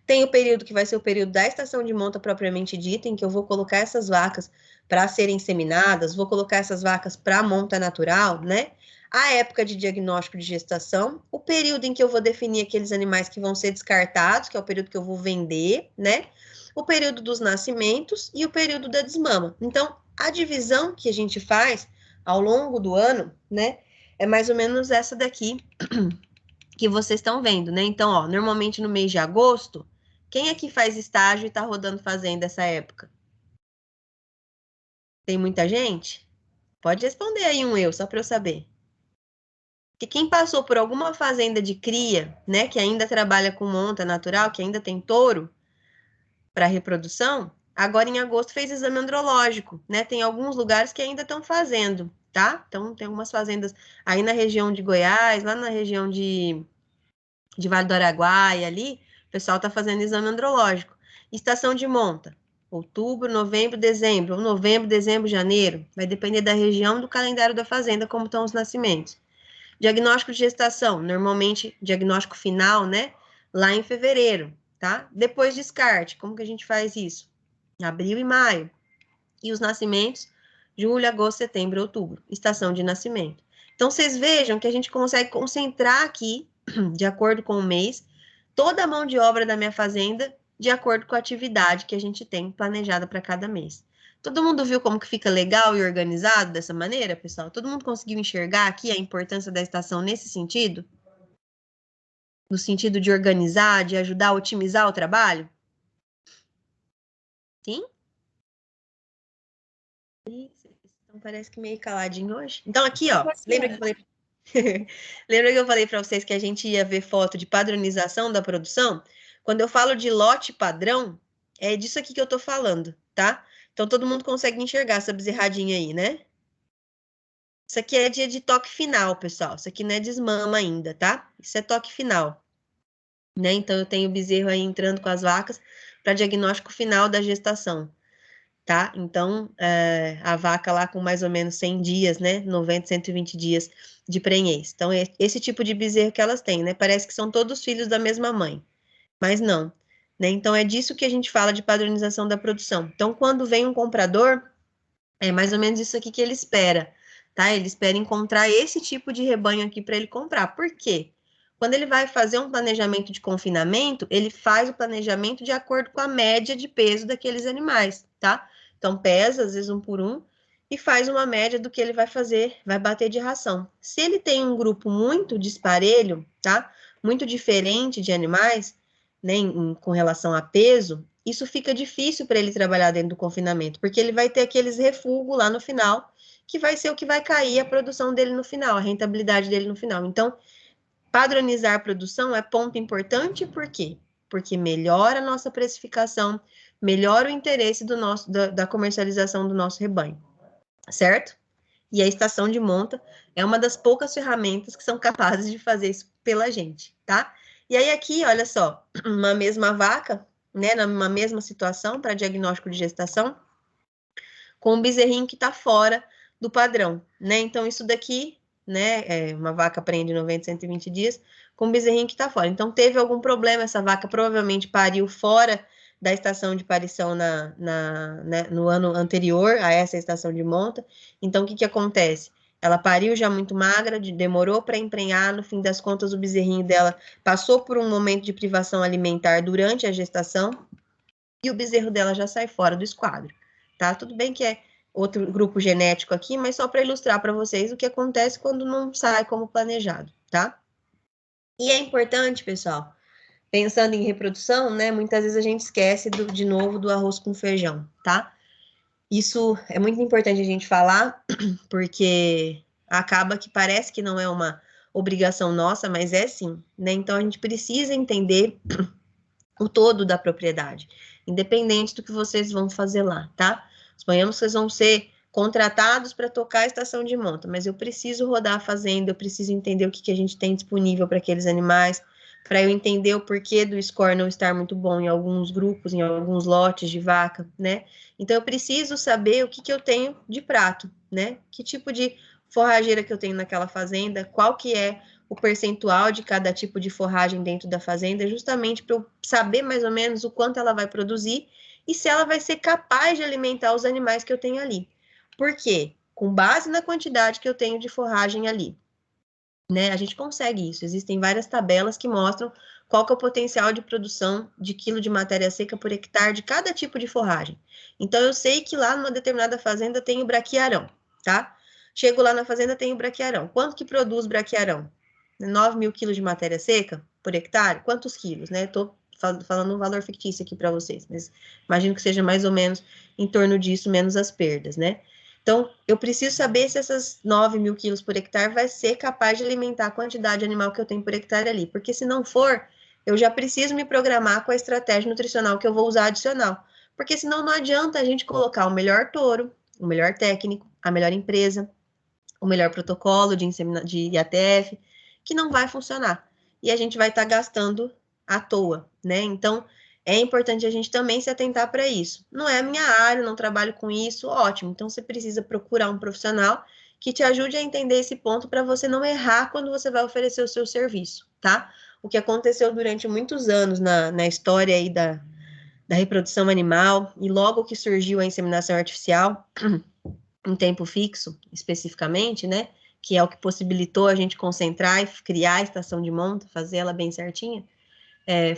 Tem o período que vai ser o período da estação de monta propriamente dita, em que eu vou colocar essas vacas para serem inseminadas, vou colocar essas vacas para monta natural, né? A época de diagnóstico de gestação, o período em que eu vou definir aqueles animais que vão ser descartados, que é o período que eu vou vender, né? O período dos nascimentos e o período da desmama. Então, a divisão que a gente faz ao longo do ano, né, é mais ou menos essa daqui que vocês estão vendo, né? Então, ó, normalmente no mês de agosto, quem aqui faz estágio e tá rodando fazenda essa época? Tem muita gente? Pode responder aí um eu, só para eu saber. Que quem passou por alguma fazenda de cria, né, que ainda trabalha com monta natural, que ainda tem touro para reprodução, agora em agosto fez exame andrológico, né? Tem alguns lugares que ainda estão fazendo, tá? Então, tem algumas fazendas aí na região de Goiás, lá na região de Vale do Araguaia ali, o pessoal está fazendo exame andrológico. Estação de monta, outubro, novembro, dezembro, ou novembro, dezembro, janeiro, vai depender da região do calendário da fazenda, como estão os nascimentos. Diagnóstico de gestação, normalmente diagnóstico final, né, lá em fevereiro, tá? Depois descarte, como que a gente faz isso? Abril e maio. E os nascimentos, julho, agosto, setembro, outubro, estação de nascimento. Então, vocês vejam que a gente consegue concentrar aqui, de acordo com o mês, toda a mão de obra da minha fazenda, de acordo com a atividade que a gente tem planejada para cada mês. Todo mundo viu como que fica legal e organizado dessa maneira, pessoal? Todo mundo conseguiu enxergar aqui a importância da estação nesse sentido? No sentido de organizar, de ajudar a otimizar o trabalho? Sim? Então parece que meio caladinho hoje. Então aqui, ó, lembra que eu falei... lembra que eu falei para vocês que a gente ia ver foto de padronização da produção? Quando eu falo de lote padrão, é disso aqui que eu tô falando, tá? Então todo mundo consegue enxergar essa bezerradinha aí, né? Isso aqui é dia de toque final, pessoal. Isso aqui não é desmama ainda, tá? Isso é toque final, né? Então eu tenho o bezerro aí entrando com as vacas para diagnóstico final da gestação, tá? Então, a vaca lá com mais ou menos 100 dias, né? 90, 120 dias de prenhez. Então, é esse tipo de bezerro que elas têm, né? Parece que são todos filhos da mesma mãe, mas não, né? Então, é disso que a gente fala de padronização da produção. Então, quando vem um comprador, é mais ou menos isso aqui que ele espera, tá? Ele espera encontrar esse tipo de rebanho aqui para ele comprar. Por quê? Quando ele vai fazer um planejamento de confinamento, ele faz o planejamento de acordo com a média de peso daqueles animais, tá? Então, pesa, às vezes, um por um, e faz uma média do que ele vai fazer, vai bater de ração. Se ele tem um grupo muito disparelho, tá? Muito diferente de animais, né, com relação a peso, isso fica difícil para ele trabalhar dentro do confinamento, porque ele vai ter aqueles refugos lá no final, que vai ser o que vai cair a produção dele no final, a rentabilidade dele no final. Então, padronizar a produção é ponto importante, por quê? porque melhora a nossa precificação, melhora o interesse da comercialização do nosso rebanho, certo? E a estação de monta é uma das poucas ferramentas que são capazes de fazer isso pela gente, tá? E aí aqui, olha só, uma mesma vaca, né, numa mesma situação para diagnóstico de gestação, com um bezerrinho que está fora do padrão, né? Então, isso daqui, né, uma vaca prende 90, 120 dias, com um bezerrinho que está fora. Então, teve algum problema, essa vaca provavelmente pariu fora da estação de parição né, no ano anterior a essa estação de monta. Então, o que acontece? Ela pariu já muito magra, demorou para emprenhar, no fim das contas, o bezerrinho dela passou por um momento de privação alimentar durante a gestação, e o bezerro dela já sai fora do esquadro, tá? Tudo bem que é outro grupo genético aqui, mas só para ilustrar para vocês o que acontece quando não sai como planejado, tá? E é importante, pessoal, pensando em reprodução, né? Muitas vezes a gente esquece de novo do arroz com feijão, tá? Isso é muito importante a gente falar, porque acaba que parece que não é uma obrigação nossa, mas é sim, né? Então a gente precisa entender o todo da propriedade, independente do que vocês vão fazer lá, tá? Suponhamos que vocês vão ser contratados para tocar a estação de monta, mas eu preciso rodar a fazenda, eu preciso entender o que a gente tem disponível para aqueles animais, para eu entender o porquê do score não estar muito bom em alguns grupos, em alguns lotes de vaca, né? Então, eu preciso saber o que eu tenho de prato, né? Que tipo de forrageira que eu tenho naquela fazenda, qual que é o percentual de cada tipo de forragem dentro da fazenda, justamente para eu saber mais ou menos o quanto ela vai produzir e se ela vai ser capaz de alimentar os animais que eu tenho ali. Por quê? Com base na quantidade que eu tenho de forragem ali, né? A gente consegue isso. Existem várias tabelas que mostram qual que é o potencial de produção de quilo de matéria seca por hectare de cada tipo de forragem. Então, eu sei que lá numa determinada fazenda tem o braquiarão, tá? Chego lá na fazenda, tem o braquiarão. Quanto que produz braquiarão? 9.000 quilos de matéria seca por hectare? Quantos quilos, né? Estou falando um valor fictício aqui para vocês, mas imagino que seja mais ou menos em torno disso, menos as perdas, né? Então, eu preciso saber se essas 9.000 quilos por hectare vai ser capaz de alimentar a quantidade de animal que eu tenho por hectare ali, porque se não for, eu já preciso me programar com a estratégia nutricional que eu vou usar adicional, porque senão não adianta a gente colocar o melhor touro, o melhor técnico, a melhor empresa, o melhor protocolo de IATF, que não vai funcionar. E a gente vai estar gastando à toa, né? Então, é importante a gente também se atentar para isso. Não é a minha área, não trabalho com isso, ótimo. Então, você precisa procurar um profissional que te ajude a entender esse ponto para você não errar quando você vai oferecer o seu serviço, tá? O que aconteceu durante muitos anos na história aí da reprodução animal, e logo que surgiu a inseminação artificial, em tempo fixo, especificamente, né? Que é o que possibilitou a gente concentrar e criar a estação de monta, fazer ela bem certinha,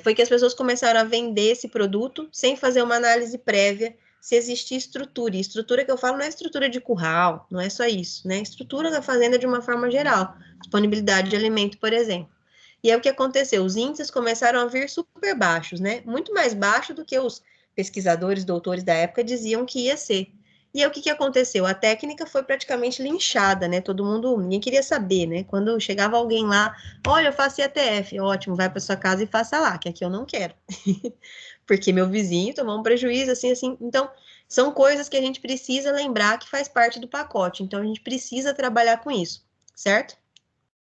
foi que as pessoas começaram a vender esse produto sem fazer uma análise prévia se existia estrutura. E estrutura que eu falo não é estrutura de curral, não é só isso, né? Estrutura da fazenda de uma forma geral, disponibilidade de alimento, por exemplo. E é o que aconteceu, os índices começaram a vir super baixos, né? Muito mais baixo do que os pesquisadores, doutores da época diziam que ia ser. E é o que aconteceu? A técnica foi praticamente linchada, né? Todo mundo, ninguém queria saber, né? Quando chegava alguém lá, olha, eu faço IATF, ótimo, vai para sua casa e faça lá, que aqui eu não quero. Porque meu vizinho tomou um prejuízo, assim. Então, são coisas que a gente precisa lembrar que faz parte do pacote. Então, a gente precisa trabalhar com isso, certo?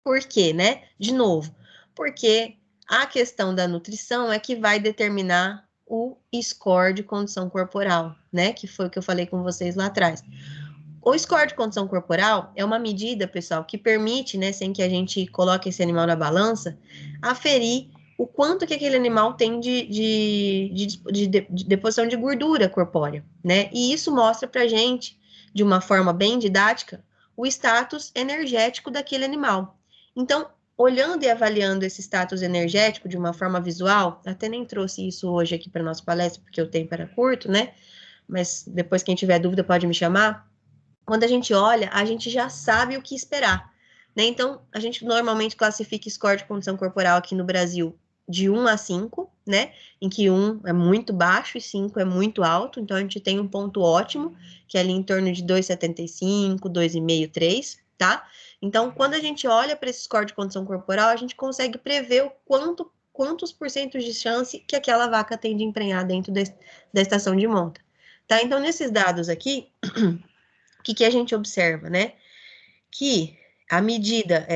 Por quê, né? De novo, porque a questão da nutrição é que vai determinar o score de condição corporal, né? Que foi o que eu falei com vocês lá atrás. O score de condição corporal é uma medida, pessoal, que permite, né, sem que a gente coloque esse animal na balança, aferir o quanto que aquele animal tem de deposição de gordura corpórea, né? E isso mostra pra gente, de uma forma bem didática, o status energético daquele animal. Então, olhando e avaliando esse status energético de uma forma visual, até nem trouxe isso hoje aqui para nossa palestra, porque o tempo era curto, né? Mas depois, quem tiver dúvida, pode me chamar. Quando a gente olha, a gente já sabe o que esperar, né? Então, a gente normalmente classifica score de condição corporal aqui no Brasil de 1 a 5, né? Em que 1 é muito baixo e 5 é muito alto. Então, a gente tem um ponto ótimo, que é ali em torno de 2,75, 2,5, 3, tá? Então, quando a gente olha para esse score de condição corporal, a gente consegue prever quantos por cento de chance que aquela vaca tem de emprenhar dentro da estação de monta, tá? Então, nesses dados aqui, o que a gente observa, né? Que a medida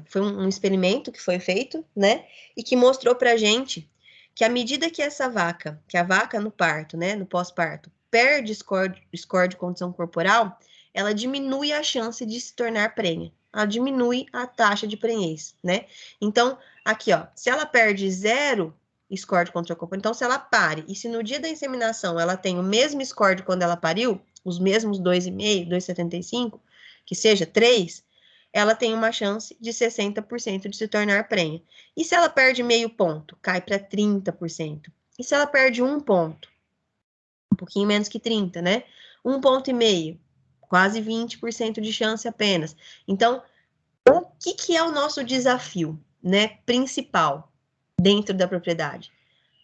foi um experimento que foi feito, né? E que mostrou pra gente que à medida que a vaca no parto, né, no pós-parto, perde score de condição corporal, ela diminui a chance de se tornar prenha. Ela diminui a taxa de prenhez, né? Então, aqui, ó, se ela perde 0 score de condição corporal, então se ela pare, e se no dia da inseminação ela tem o mesmo score de quando ela pariu, os mesmos 2,5, 2,75, que seja 3, ela tem uma chance de 60% de se tornar prenha. E se ela perde meio ponto, cai para 30%. E se ela perde 1 ponto, um pouquinho menos que 30, né? 1,5 ponto, quase 20% de chance apenas. Então, o que é o nosso desafio, né, principal dentro da propriedade?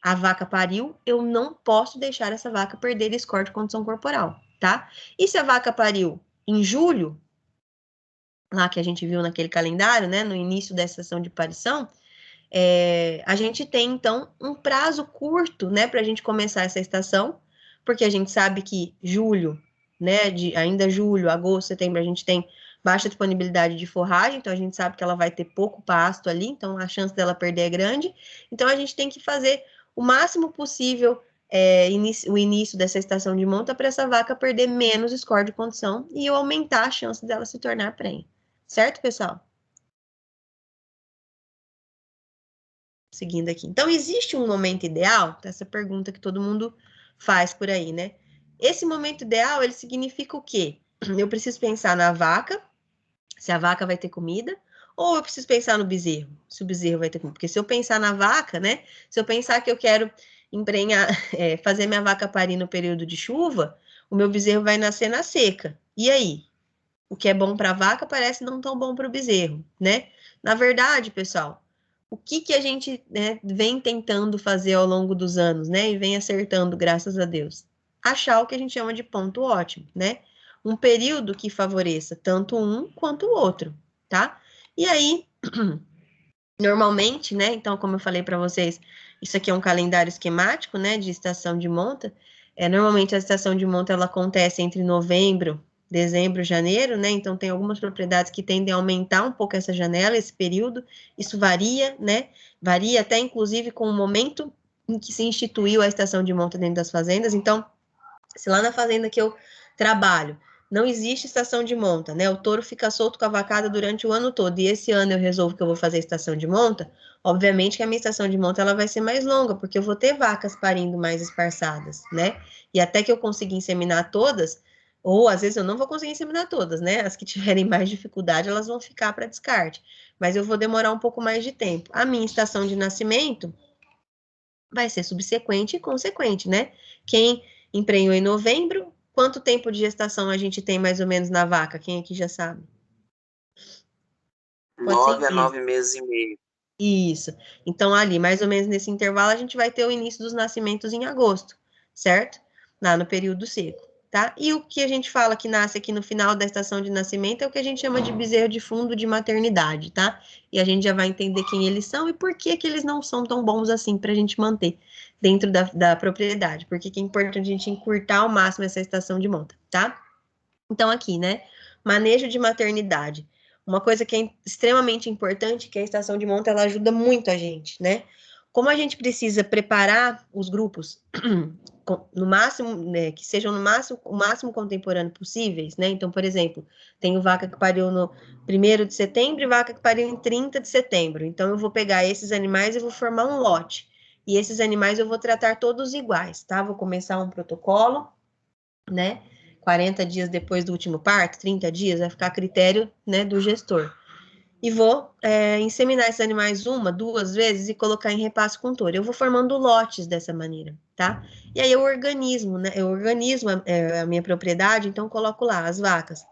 A vaca pariu, eu não posso deixar essa vaca perder score de condição corporal, tá? E se a vaca pariu em julho, lá que a gente viu naquele calendário, né, no início da estação de parição, a gente tem, então, um prazo curto, né, para a gente começar essa estação, porque a gente sabe que julho, né, ainda julho, agosto, setembro, a gente tem baixa disponibilidade de forragem, então a gente sabe que ela vai ter pouco pasto ali, então a chance dela perder é grande, então a gente tem que fazer o máximo possível o início dessa estação de monta para essa vaca perder menos score de condição e eu aumentar a chance dela se tornar prenha. Certo, pessoal? Seguindo aqui. Então, existe um momento ideal? Essa pergunta que todo mundo faz por aí, né? Esse momento ideal, ele significa o quê? Eu preciso pensar na vaca, se a vaca vai ter comida, ou eu preciso pensar no bezerro, se o bezerro vai ter comida. Porque se eu pensar na vaca, né? Se eu pensar que eu quero emprenhar, fazer minha vaca parir no período de chuva, o meu bezerro vai nascer na seca. E aí? O que é bom para a vaca parece não tão bom para o bezerro, né? Na verdade, pessoal, o que a gente, né, vem tentando fazer ao longo dos anos, né? E vem acertando, graças a Deus. Achar o que a gente chama de ponto ótimo, né? Um período que favoreça tanto um quanto o outro, tá? E aí, normalmente, né? Então, como eu falei para vocês, isso aqui é um calendário esquemático, né? De estação de monta. Normalmente a estação de monta ela acontece entre novembro, dezembro, janeiro, né? Então tem algumas propriedades que tendem a aumentar um pouco essa janela, esse período. Isso varia, né? Varia até inclusive com o momento em que se instituiu a estação de monta dentro das fazendas. Então, se lá na fazenda que eu trabalho não existe estação de monta, né? O touro fica solto com a vacada durante o ano todo. E esse ano eu resolvo que eu vou fazer estação de monta. Obviamente que a minha estação de monta ela vai ser mais longa, porque eu vou ter vacas parindo mais esparçadas, né? E até que eu consiga inseminar todas, ou às vezes eu não vou conseguir inseminar todas, né? As que tiverem mais dificuldade, elas vão ficar para descarte. Mas eu vou demorar um pouco mais de tempo. A minha estação de nascimento vai ser subsequente e consequente, né? Quem emprenhou em novembro, quanto tempo de gestação a gente tem mais ou menos na vaca? Quem aqui já sabe? 9 a 9 meses e meio. Isso. Então, ali, mais ou menos nesse intervalo, a gente vai ter o início dos nascimentos em agosto, certo? Lá no período seco, tá? E o que a gente fala que nasce aqui no final da estação de nascimento é o que a gente chama de bezerro de fundo de maternidade, tá? E a gente já vai entender quem eles são e por que eles não são tão bons assim para a gente manter dentro da propriedade. Porque que é importante a gente encurtar ao máximo essa estação de monta, tá? Então, aqui, né? Manejo de maternidade. Uma coisa que é extremamente importante, que a estação de monta, ela ajuda muito a gente, né? Como a gente precisa preparar os grupos no máximo, né, que sejam o máximo contemporâneo possíveis, né? Então, por exemplo, tenho vaca que pariu no 1º de setembro e vaca que pariu em 30 de setembro. Então, eu vou pegar esses animais e vou formar um lote. E esses animais eu vou tratar todos iguais, tá? Vou começar um protocolo, né? 40 dias depois do último parto, 30 dias, vai ficar a critério, né, do gestor. E vou inseminar esses animais 1, 2 vezes e colocar em repasse com touro. Eu vou formando lotes dessa maneira, tá? E aí eu organizo, né? Eu organizo a minha propriedade, então coloco lá as vacas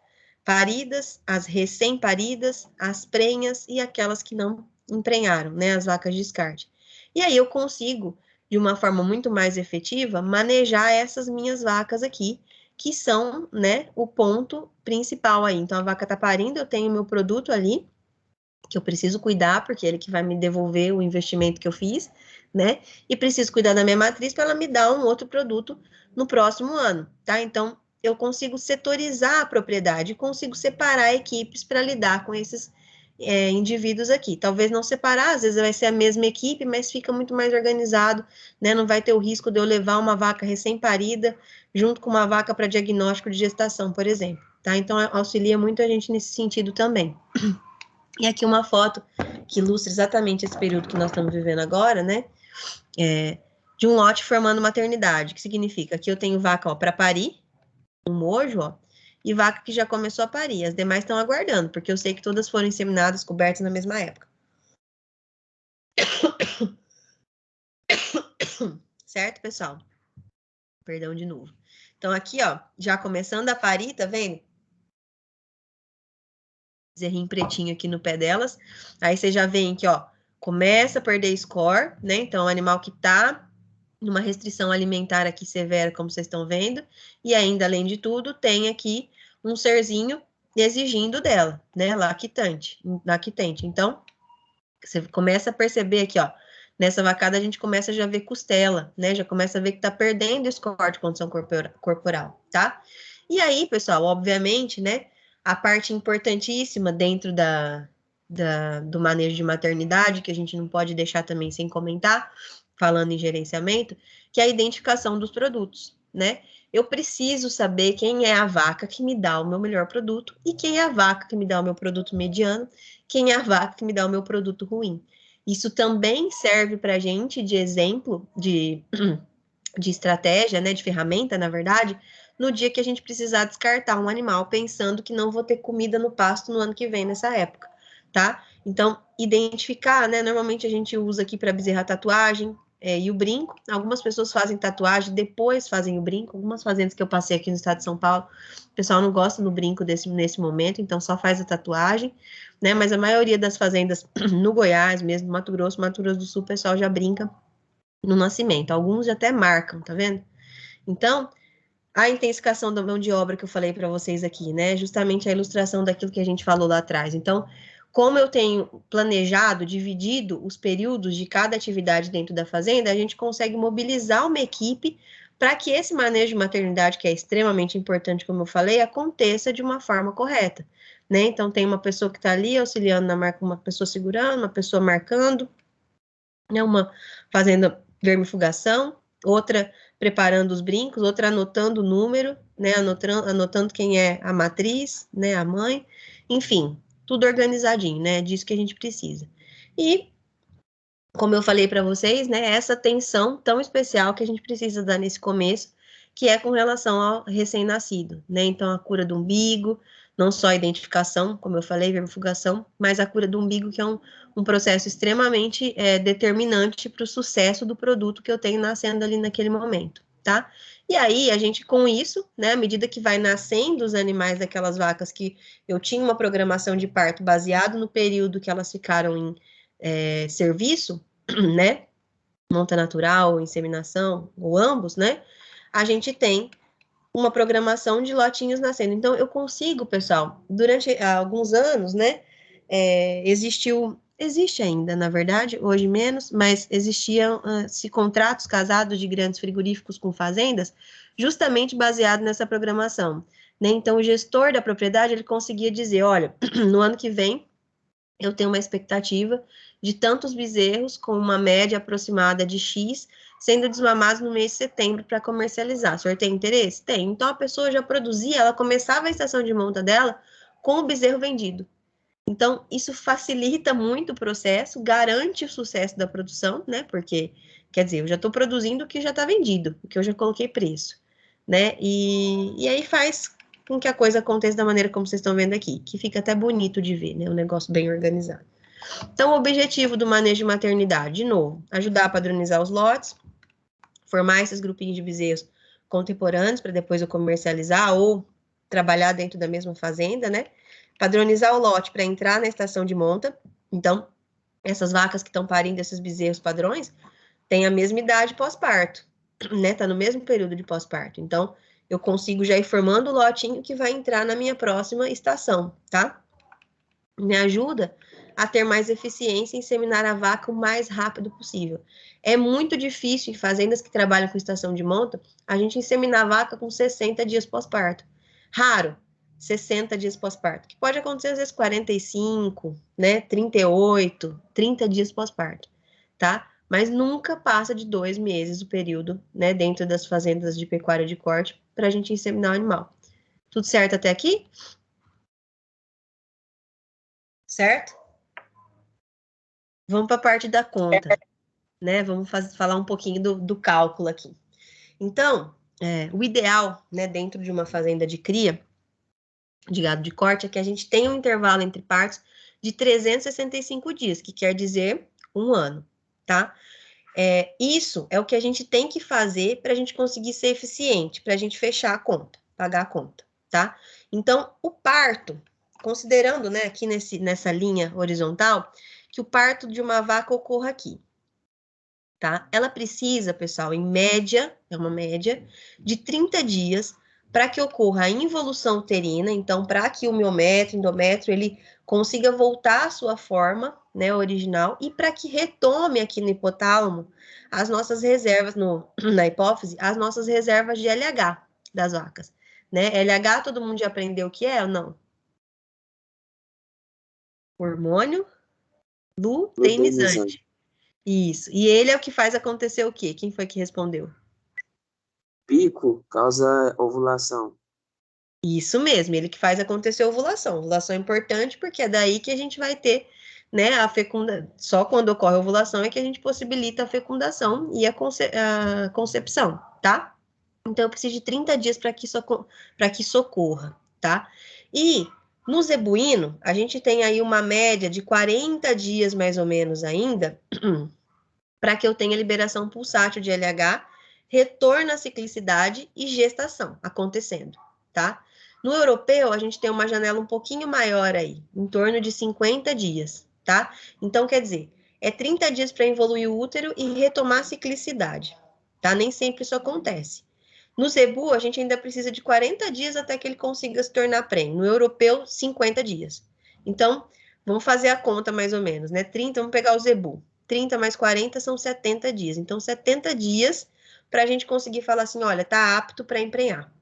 paridas, as recém-paridas, as prenhas e aquelas que não emprenharam, né? As vacas de descarte. E aí eu consigo, de uma forma muito mais efetiva, manejar essas minhas vacas aqui, que são, né, o ponto principal aí. Então, a vaca tá parindo, eu tenho meu produto ali, que eu preciso cuidar, porque ele que vai me devolver o investimento que eu fiz, né? E preciso cuidar da minha matriz para ela me dar um outro produto no próximo ano, tá? Então, eu consigo setorizar a propriedade, consigo separar equipes para lidar com esses indivíduos aqui. Talvez não separar, às vezes vai ser a mesma equipe, mas fica muito mais organizado, né? Não vai ter o risco de eu levar uma vaca recém-parida junto com uma vaca para diagnóstico de gestação, por exemplo, tá? Então, auxilia muito a gente nesse sentido também. E aqui uma foto que ilustra exatamente esse período que nós estamos vivendo agora, né? De um lote formando maternidade, que significa que eu tenho vaca, ó, para parir, um mojo, ó, e vaca que já começou a parir. As demais estão aguardando, porque eu sei que todas foram inseminadas, cobertas na mesma época. Certo, pessoal? Perdão de novo. Então, aqui, ó, já começando a parir, tá vendo? Zerrinho pretinho aqui no pé delas. Aí você já vem que, ó, começa a perder score, né? Então, o animal que tá numa restrição alimentar aqui severa, como vocês estão vendo, e ainda, além de tudo, tem aqui um serzinho exigindo dela, né? Lactante. Então, você começa a perceber aqui, ó, nessa vacada a gente começa a já ver costela, né? Já começa a ver que tá perdendo score de condição corporal, tá? E aí, pessoal, obviamente, né? A parte importantíssima dentro do manejo de maternidade, que a gente não pode deixar também sem comentar, falando em gerenciamento, que é a identificação dos produtos, né? Eu preciso saber quem é a vaca que me dá o meu melhor produto e quem é a vaca que me dá o meu produto mediano, quem é a vaca que me dá o meu produto ruim. Isso também serve para a gente de exemplo, de estratégia, né, de ferramenta, na verdade, no dia que a gente precisar descartar um animal, pensando que não vou ter comida no pasto no ano que vem, nessa época, tá? Então, identificar, né, normalmente a gente usa aqui para bezerra tatuagem e o brinco. Algumas pessoas fazem tatuagem, depois fazem o brinco. Algumas fazendas que eu passei aqui no estado de São Paulo, o pessoal não gosta do brinco nesse momento, então só faz a tatuagem, né? Mas a maioria das fazendas no Goiás mesmo, Mato Grosso do Sul, o pessoal já brinca no nascimento. Alguns já até marcam, tá vendo? Então, a intensificação da mão de obra que eu falei para vocês aqui, né? Justamente a ilustração daquilo que a gente falou lá atrás. Então, como eu tenho planejado, dividido os períodos de cada atividade dentro da fazenda, a gente consegue mobilizar uma equipe para que esse manejo de maternidade, que é extremamente importante, como eu falei, aconteça de uma forma correta, né? Então, tem uma pessoa que está ali auxiliando na marca, uma pessoa segurando, uma pessoa marcando, né? Uma fazendo vermifugação, outra preparando os brincos, outra anotando o número, né? Anotando quem é a matriz, né? A mãe, enfim, tudo organizadinho, né? Disso que a gente precisa. E, como eu falei para vocês, né? Essa atenção tão especial que a gente precisa dar nesse começo, que é com relação ao recém-nascido, né? Então, a cura do umbigo, não só a identificação, como eu falei, vermifugação, mas a cura do umbigo, que é um processo extremamente determinante para o sucesso do produto que eu tenho nascendo ali naquele momento, tá? E aí, a gente, com isso, né, à medida que vai nascendo os animais daquelas vacas que eu tinha uma programação de parto baseado no período que elas ficaram em serviço, né, monta natural, inseminação, ou ambos, né, a gente tem uma programação de lotinhos nascendo. Então, eu consigo, pessoal, durante alguns anos, né, existe ainda, na verdade, hoje menos, mas existiam-se contratos casados de grandes frigoríficos com fazendas, justamente baseado nessa programação, né? Então, o gestor da propriedade, ele conseguia dizer, olha, no ano que vem, eu tenho uma expectativa de tantos bezerros com uma média aproximada de X sendo desmamados no mês de setembro para comercializar. O senhor tem interesse? Tem. Então, a pessoa já produzia, ela começava a estação de monta dela com o bezerro vendido. Então, isso facilita muito o processo, garante o sucesso da produção, né? Porque, quer dizer, eu já estou produzindo o que já está vendido, o que eu já coloquei preço, né? E aí faz com que a coisa aconteça da maneira como vocês estão vendo aqui, que fica até bonito de ver, né? Um negócio bem organizado. Então, o objetivo do manejo de maternidade, de novo, ajudar a padronizar os lotes, formar esses grupinhos de bezerros contemporâneos para depois eu comercializar ou trabalhar dentro da mesma fazenda, né? Padronizar o lote para entrar na estação de monta. Então, essas vacas que estão parindo, esses bezerros padrões, têm a mesma idade pós-parto, né? Tá no mesmo período de pós-parto. Então, eu consigo já ir formando o lotinho que vai entrar na minha próxima estação, tá? Me ajuda a ter mais eficiência em inseminar a vaca o mais rápido possível. É muito difícil em fazendas que trabalham com estação de monta, a gente inseminar a vaca com 60 dias pós-parto. Raro, 60 dias pós-parto, que pode acontecer às vezes 45, né, 38, 30 dias pós-parto, tá? Mas nunca passa de 2 meses o período, né, dentro das fazendas de pecuária de corte, para a gente inseminar o animal. Tudo certo até aqui? Certo? Vamos para a parte da conta, né? Vamos falar um pouquinho do cálculo aqui. Então, o ideal, né, dentro de uma fazenda de cria, de gado de corte, é que a gente tenha um intervalo entre partos de 365 dias, que quer dizer 1 ano, tá? Isso é o que a gente tem que fazer para a gente conseguir ser eficiente, para a gente fechar a conta, pagar a conta, tá? Então, o parto, considerando, né, aqui nessa linha horizontal, que o parto de uma vaca ocorra aqui, tá? Ela precisa, pessoal, em média, é uma média, de 30 dias para que ocorra a involução uterina, então, para que o miométrio, endométrio, ele consiga voltar à sua forma, né, original, e para que retome aqui no hipotálamo as nossas reservas, na hipófise, as nossas reservas de LH das vacas, né? LH, todo mundo já aprendeu o que é ou não? Hormônio luteinizante. Isso. E ele é o que faz acontecer o quê? Quem foi que respondeu? Pico causa ovulação. Isso mesmo, ele que faz acontecer a ovulação. Ovulação é importante porque é daí que a gente vai ter, né, a fecundação. Só quando ocorre a ovulação é que a gente possibilita a fecundação e a concepção, tá? Então, eu preciso de 30 dias para que isso ocorra, tá? E no zebuíno, a gente tem aí uma média de 40 dias, mais ou menos, ainda, para que eu tenha liberação pulsátil de LH, retorno à ciclicidade e gestação acontecendo, tá? No europeu, a gente tem uma janela um pouquinho maior aí, em torno de 50 dias, tá? Então, quer dizer, é 30 dias para evoluir o útero e retomar a ciclicidade, tá? Nem sempre isso acontece. No zebu, a gente ainda precisa de 40 dias até que ele consiga se tornar prenhe. No europeu, 50 dias. Então, vamos fazer a conta mais ou menos, né? 30, vamos pegar o zebu. 30 mais 40 são 70 dias. Então, 70 dias para a gente conseguir falar assim, olha, tá apto para emprenhar,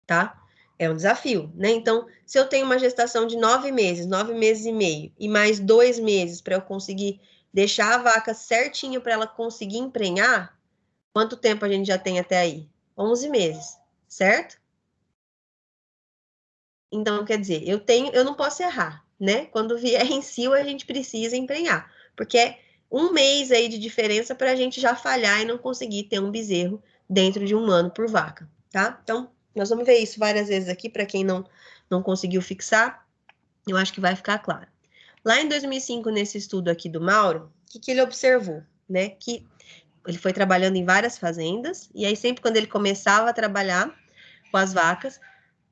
tá? É um desafio, né? Então, se eu tenho uma gestação de 9 meses e meio, e mais 2 meses para eu conseguir deixar a vaca certinho para ela conseguir emprenhar, quanto tempo a gente já tem até aí? 11 meses, certo? Então, quer dizer, eu não posso errar, né? Quando vier em cio, a gente precisa emprenhar, porque é 1 mês aí de diferença para a gente já falhar e não conseguir ter um bezerro dentro de 1 ano por vaca, tá? Então, nós vamos ver isso várias vezes aqui, para quem não conseguiu fixar, eu acho que vai ficar claro. Lá em 2005, nesse estudo aqui do Mauro, o que ele observou, né? Que ele foi trabalhando em várias fazendas, e aí sempre quando ele começava a trabalhar com as vacas,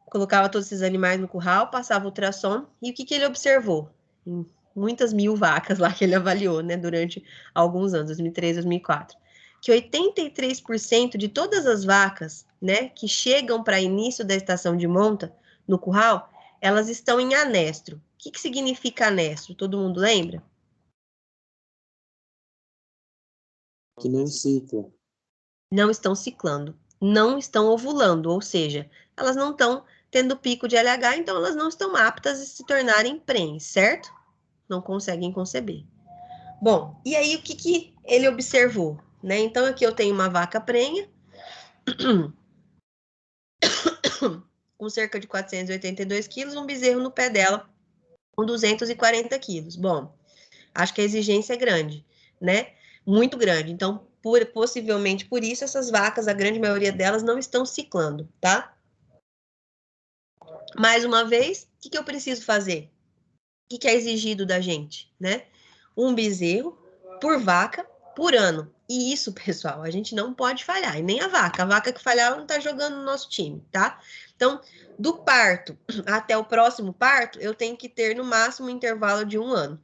colocava todos esses animais no curral, passava o ultrassom, e o que ele observou? Em muitas mil vacas lá que ele avaliou, né, durante alguns anos, 2003, 2004, que 83% de todas as vacas, né, que chegam para início da estação de monta no curral, elas estão em anestro. O que significa anestro? Todo mundo lembra? Que não cicla. Não estão ciclando, não estão ovulando, ou seja, elas não estão tendo pico de LH, então elas não estão aptas a se tornarem prenhes, certo? Não conseguem conceber. Bom, e aí o que ele observou, né? Então aqui eu tenho uma vaca prenha com cerca de 482 quilos, um bezerro no pé dela com 240 quilos. Bom, acho que a exigência é grande, né? Muito grande. Então, possivelmente por isso, essas vacas, a grande maioria delas, não estão ciclando, tá? Mais uma vez, o que eu preciso fazer? O que é exigido da gente, né? Um bezerro por vaca por ano. E isso, pessoal, a gente não pode falhar. E nem a vaca. A vaca que falhar, ela não tá jogando no nosso time, tá? Então, do parto até o próximo parto, eu tenho que ter no máximo um intervalo de 1 ano.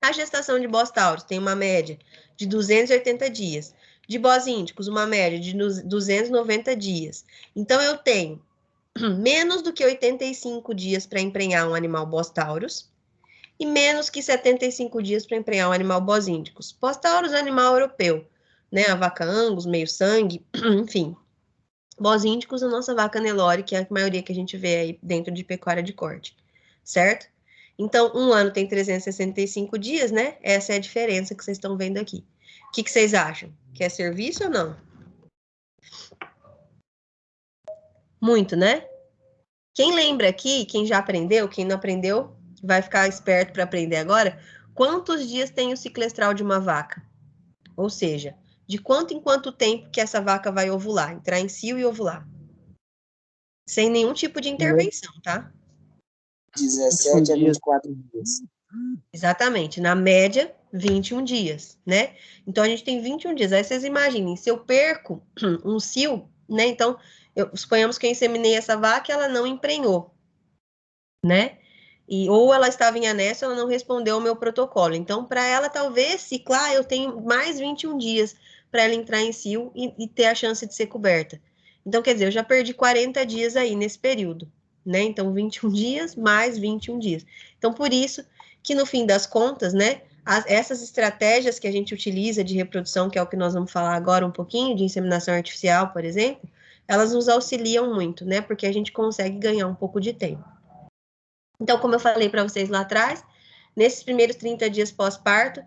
A gestação de bós tauros tem uma média de 280 dias. De bós índicos, uma média de 290 dias. Então, eu tenho menos do que 85 dias para emprenhar um animal bós taurus e menos que 75 dias para emprenhar o animal bosíndicos. Bos-taurus é animal europeu, né? A vaca Angus, meio sangue, enfim. Bosíndicos, a nossa vaca Nelore, que é a maioria que a gente vê aí dentro de pecuária de corte, certo? Então, um ano tem 365 dias, né? Essa é a diferença que vocês estão vendo aqui. O que vocês acham? Quer serviço ou não? Muito, né? Quem lembra aqui, quem já aprendeu, quem não aprendeu, vai ficar esperto para aprender agora, quantos dias tem o ciclo estral de uma vaca? Ou seja, de quanto em quanto tempo que essa vaca vai ovular, entrar em cio e ovular? Sem nenhum tipo de intervenção, tá? 17 a 24 dias. Exatamente, na média, 21 dias, né? Então, a gente tem 21 dias. Aí, vocês imaginem, se eu perco um cio, né? Então, suponhamos que eu inseminei essa vaca e ela não emprenhou, né? Ou ela estava em anexo, ela não respondeu ao meu protocolo. Então, para ela, talvez, ciclar, eu tenho mais 21 dias para ela entrar em cio e ter a chance de ser coberta. Então, quer dizer, eu já perdi 40 dias aí nesse período, né? Então, 21 dias mais 21 dias. Então, por isso que, no fim das contas, né, essas estratégias que a gente utiliza de reprodução, que é o que nós vamos falar agora um pouquinho, de inseminação artificial, por exemplo, elas nos auxiliam muito, né? Porque a gente consegue ganhar um pouco de tempo. Então, como eu falei para vocês lá atrás, nesses primeiros 30 dias pós-parto,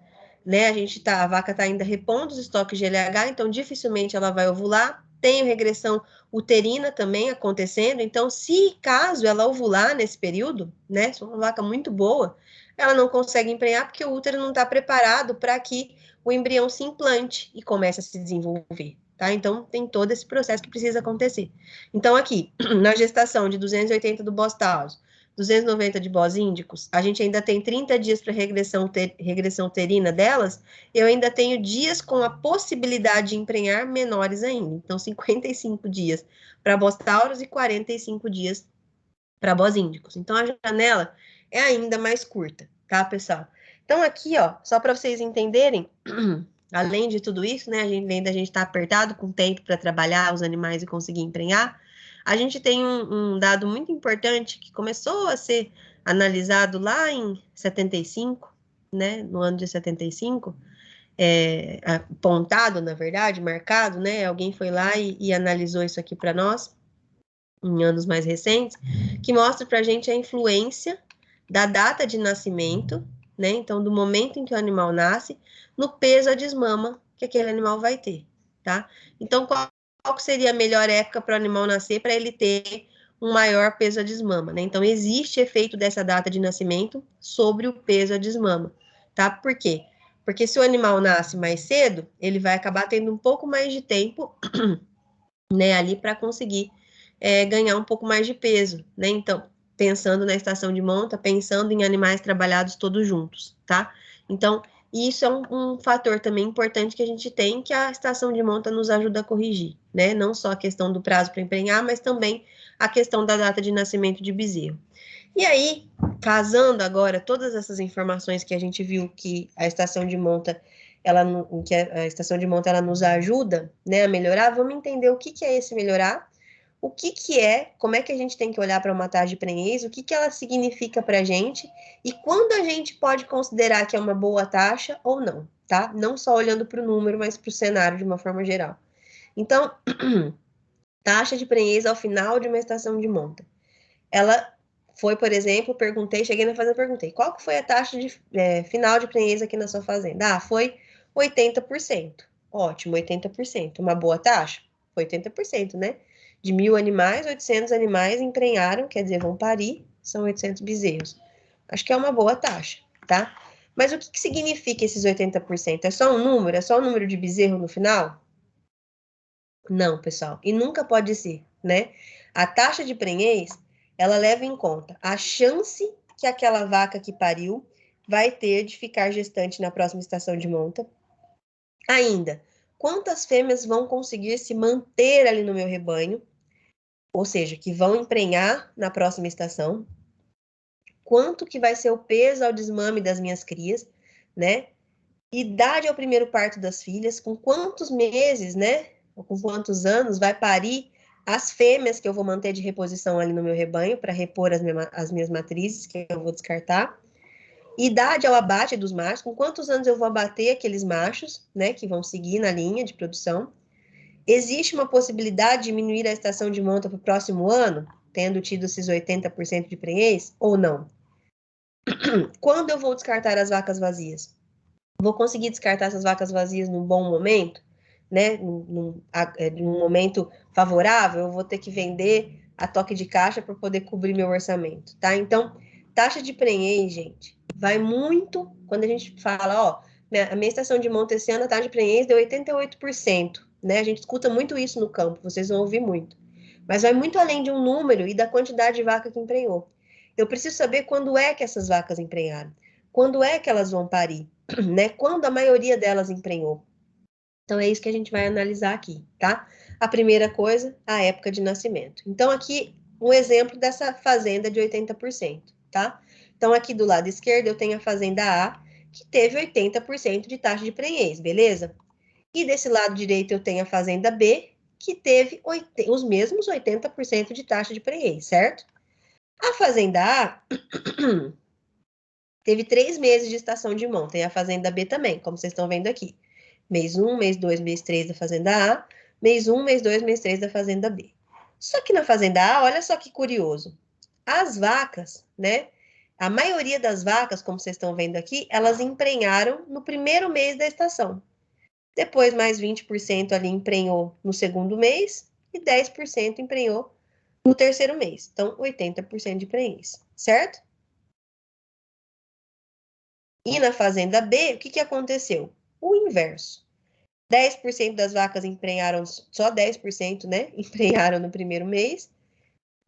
né, a vaca está ainda repondo os estoques de LH, então dificilmente ela vai ovular. Tem regressão uterina também acontecendo, então se caso ela ovular nesse período, né, se for uma vaca muito boa, ela não consegue emprenhar porque o útero não está preparado para que o embrião se implante e comece a se desenvolver, tá? Então tem todo esse processo que precisa acontecer. Então aqui, na gestação de 280 do Bos-taurus, 290 de bosíndicos, a gente ainda tem 30 dias para regressão uterina delas, eu ainda tenho dias com a possibilidade de emprenhar menores ainda. Então, 55 dias para bos-taurus e 45 dias para bosíndicos. Então, a janela é ainda mais curta, tá, pessoal? Então, aqui, ó, só para vocês entenderem, além de tudo isso, né, além da gente estar apertado com tempo para trabalhar os animais e conseguir emprenhar, a gente tem um dado muito importante que começou a ser analisado lá em 75, né, no ano de 75, apontado, na verdade, marcado, né, alguém foi lá e analisou isso aqui para nós, em anos mais recentes, que mostra para a gente a influência da data de nascimento, né, então do momento em que o animal nasce, no peso a desmama que aquele animal vai ter, tá? Então, qual seria a melhor época para o animal nascer para ele ter um maior peso a desmama, né? Então, existe efeito dessa data de nascimento sobre o peso a desmama, tá? Por quê? Porque se o animal nasce mais cedo, ele vai acabar tendo um pouco mais de tempo, né, ali para conseguir ganhar um pouco mais de peso, né? Então, pensando na estação de monta, pensando em animais trabalhados todos juntos, tá? Então, isso é um fator também importante que a gente tem, que a estação de monta nos ajuda a corrigir, né? Não só a questão do prazo para emprenhar, mas também a questão da data de nascimento de bezerro. E aí, casando agora todas essas informações que a gente viu que a estação de monta, ela nos ajuda, né, a melhorar, vamos entender o que é esse melhorar, o que é, como é que a gente tem que olhar para uma taxa de prenhez, o que ela significa para a gente, e quando a gente pode considerar que é uma boa taxa ou não, tá? Não só olhando para o número, mas para o cenário de uma forma geral. Então, taxa de prenhez ao final de uma estação de monta. Ela foi, por exemplo, cheguei na fazenda e perguntei, qual que foi a taxa de final de prenhez aqui na sua fazenda? Ah, foi 80%. Ótimo, 80%. Uma boa taxa? Foi 80%, né? De 1.000 animais, 800 animais emprenharam, quer dizer, vão parir, são 800 bezerros. Acho que é uma boa taxa, tá? Mas o que significa esses 80%? É só um número? É só o número de bezerro no final? Não, pessoal. E nunca pode ser, né? A taxa de prenhez, ela leva em conta a chance que aquela vaca que pariu vai ter de ficar gestante na próxima estação de monta. Ainda, quantas fêmeas vão conseguir se manter ali no meu rebanho, ou seja, que vão emprenhar na próxima estação, quanto que vai ser o peso ao desmame das minhas crias, né? Idade ao primeiro parto das filhas, com quantos meses, né? Ou com quantos anos vai parir as fêmeas que eu vou manter de reposição ali no meu rebanho para repor as minhas matrizes que eu vou descartar. Idade ao abate dos machos, com quantos anos eu vou abater aqueles machos, né, que vão seguir na linha de produção. Existe uma possibilidade de diminuir a estação de monta para o próximo ano, tendo tido esses 80% de prenhez, ou não? Quando eu vou descartar as vacas vazias? Vou conseguir descartar essas vacas vazias num bom momento, né? Num momento favorável, eu vou ter que vender a toque de caixa para poder cobrir meu orçamento, tá? Então, taxa de prenhez, gente, vai muito quando a gente fala, ó, a minha estação de monta esse ano, a taxa de prenhez deu 88%, né? A gente escuta muito isso no campo, vocês vão ouvir muito. Mas vai muito além de um número e da quantidade de vaca que emprenhou. Eu preciso saber quando é que essas vacas emprenharam, quando é que elas vão parir, né? Quando a maioria delas emprenhou. Então, é isso que a gente vai analisar aqui, tá? A primeira coisa, a época de nascimento. Então, aqui, um exemplo dessa fazenda de 80%, tá? Então, aqui do lado esquerdo, eu tenho a fazenda A, que teve 80% de taxa de prenhez, beleza? E desse lado direito, eu tenho a fazenda B, que teve os mesmos 80% de taxa de prenhez, certo? A fazenda A teve 3 meses de estação de monta, e a fazenda B também, como vocês estão vendo aqui. Mês 1, mês 2, mês 3 da fazenda A, mês 1, mês 2, mês 3 da fazenda B. Só que na fazenda A, olha só que curioso. As vacas, né? A maioria das vacas, como vocês estão vendo aqui, elas emprenharam no primeiro mês da estação. Depois, mais 20% ali emprenhou no segundo mês e 10% emprenhou no terceiro mês. Então, 80% de prenhez, certo? E na fazenda B, o que, que aconteceu? O inverso. 10% das vacas emprenharam, só 10%, né? Emprenharam no primeiro mês,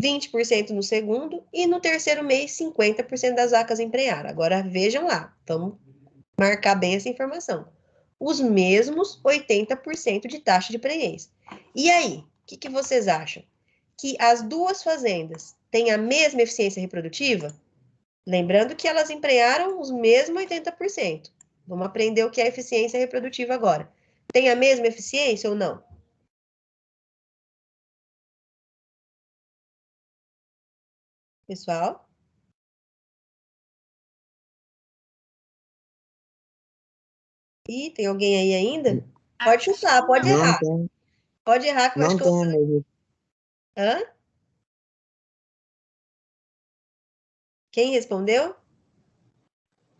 20% no segundo, e no terceiro mês, 50% das vacas emprenharam. Agora, vejam lá, vamos marcar bem essa informação. Os mesmos 80% de taxa de prenhez. E aí, o que, que vocês acham? Que as duas fazendas têm a mesma eficiência reprodutiva? Lembrando que elas emprenharam os mesmos 80%. Vamos aprender o que é eficiência reprodutiva agora. Tem a mesma eficiência ou não? Pessoal? Ih, tem alguém aí ainda? Pode chutar, pode Não errar. tem, Pode errar que eu acho não que eu... tem mesmo. Hã? Quem respondeu?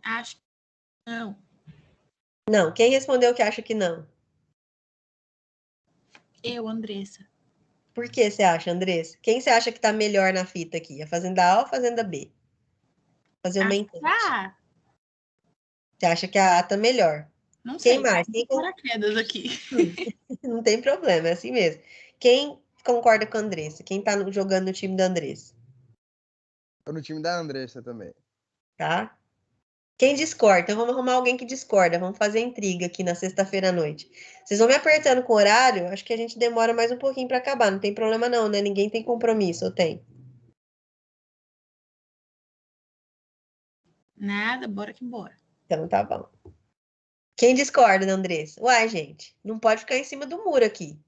Acho que não. Não. Quem respondeu que acha que não? Eu, Andressa. Por que você acha, Andressa? Quem você acha que tá melhor na fita aqui? A fazenda A ou a fazenda B? Fazer uma enquete. Ah, Você acha que a A tá melhor? não Quem sei. mais? Tem paraquedas aqui. Não tem problema, é assim mesmo. Quem concorda com a Andressa? Quem tá jogando no time da Andressa? Tô no time da Andressa também. Tá? Quem discorda? Então vamos arrumar alguém que discorda. Vamos fazer intriga aqui na sexta-feira à noite. Vocês vão me apertando com o horário? Acho que a gente demora mais um pouquinho para acabar. Não tem problema não, né? Ninguém tem compromisso, ou tem? Nada, bora que bora. Então tá bom. Quem discorda, né, Andressa? Uai, gente, não pode ficar em cima do muro aqui.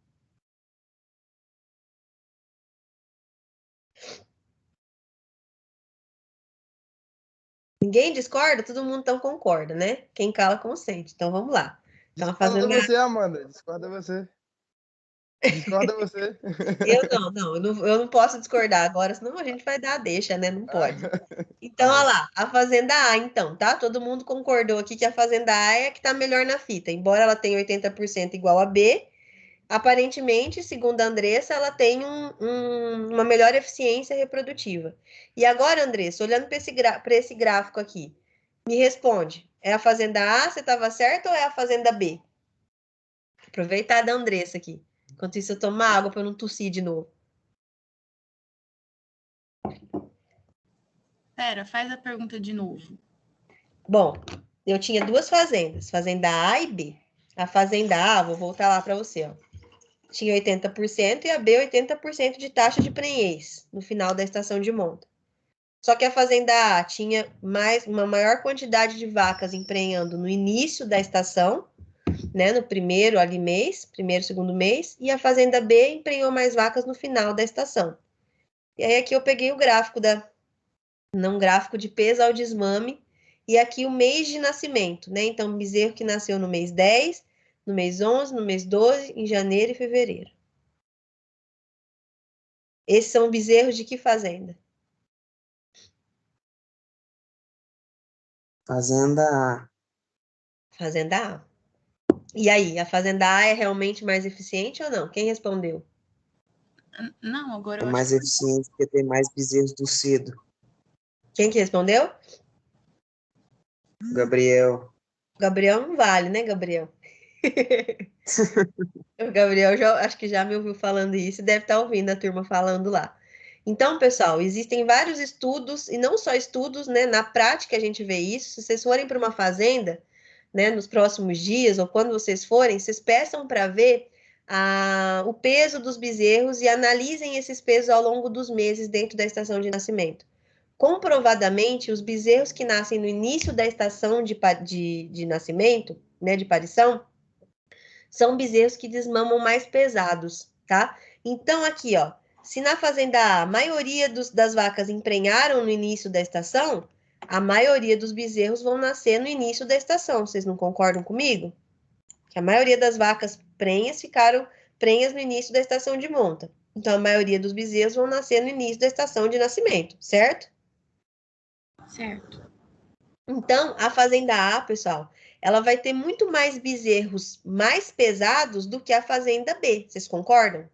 Ninguém discorda? Todo mundo então concorda, né? Quem cala consente. Então vamos lá. Então, Discorda você, Amanda. Discorda você. Discorda você. Eu não posso discordar agora, senão a gente vai dar a deixa, né? Não pode. Então, olha lá, a Fazenda A, então, tá? Todo mundo concordou aqui que a Fazenda A é a que tá melhor na fita. Embora ela tenha 80% igual a B, aparentemente, segundo a Andressa, ela tem uma melhor eficiência reprodutiva. E agora, Andressa, olhando para esse gráfico aqui, me responde, é a Fazenda A, você estava certo, ou é a Fazenda B? Aproveitar da Andressa aqui. Enquanto isso, eu tomo água para eu não tossir de novo. Pera, faz a pergunta de novo. Bom, eu tinha duas fazendas, Fazenda A e B. A Fazenda A, vou voltar lá para você, ó. Tinha 80% e a B 80% de taxa de prenhez no final da estação de monta. Só que a Fazenda A tinha uma maior quantidade de vacas emprenhando no início da estação, né, no primeiro ali mês, primeiro, segundo mês, e a Fazenda B emprenhou mais vacas no final da estação. E aí aqui eu peguei o gráfico um gráfico de peso ao desmame e aqui o mês de nascimento, né? Então, bezerro que nasceu no mês 10, no mês 11, no mês 12, em janeiro e fevereiro. Esses são bezerros de que fazenda? Fazenda A. Fazenda A. E aí, a fazenda A é realmente mais eficiente ou não? Quem respondeu? Não, agora É eu acho mais eficiente porque tem mais bezerros do cedo. Quem que respondeu? Gabriel. Gabriel não vale, né, Gabriel? O Gabriel acho que já me ouviu falando isso e deve estar ouvindo a turma falando lá. Então, pessoal, existem vários estudos, e não só estudos, né? Na prática a gente vê isso. Se vocês forem para uma fazenda, né, nos próximos dias, ou quando vocês forem, vocês peçam para ver o peso dos bezerros e analisem esses pesos ao longo dos meses dentro da estação de nascimento. Comprovadamente, os bezerros que nascem no início da estação de nascimento, né, de parição, são bezerros que desmamam mais pesados, tá? Então, aqui, ó, se na fazenda A, a maioria das vacas emprenharam no início da estação, a maioria dos bezerros vão nascer no início da estação. Vocês não concordam comigo? Que a maioria das vacas prenhas ficaram prenhas no início da estação de monta. Então, a maioria dos bezerros vão nascer no início da estação de nascimento, certo? certo. Então, a fazenda A, pessoal, ela vai ter muito mais bezerros mais pesados do que a fazenda B. Vocês concordam?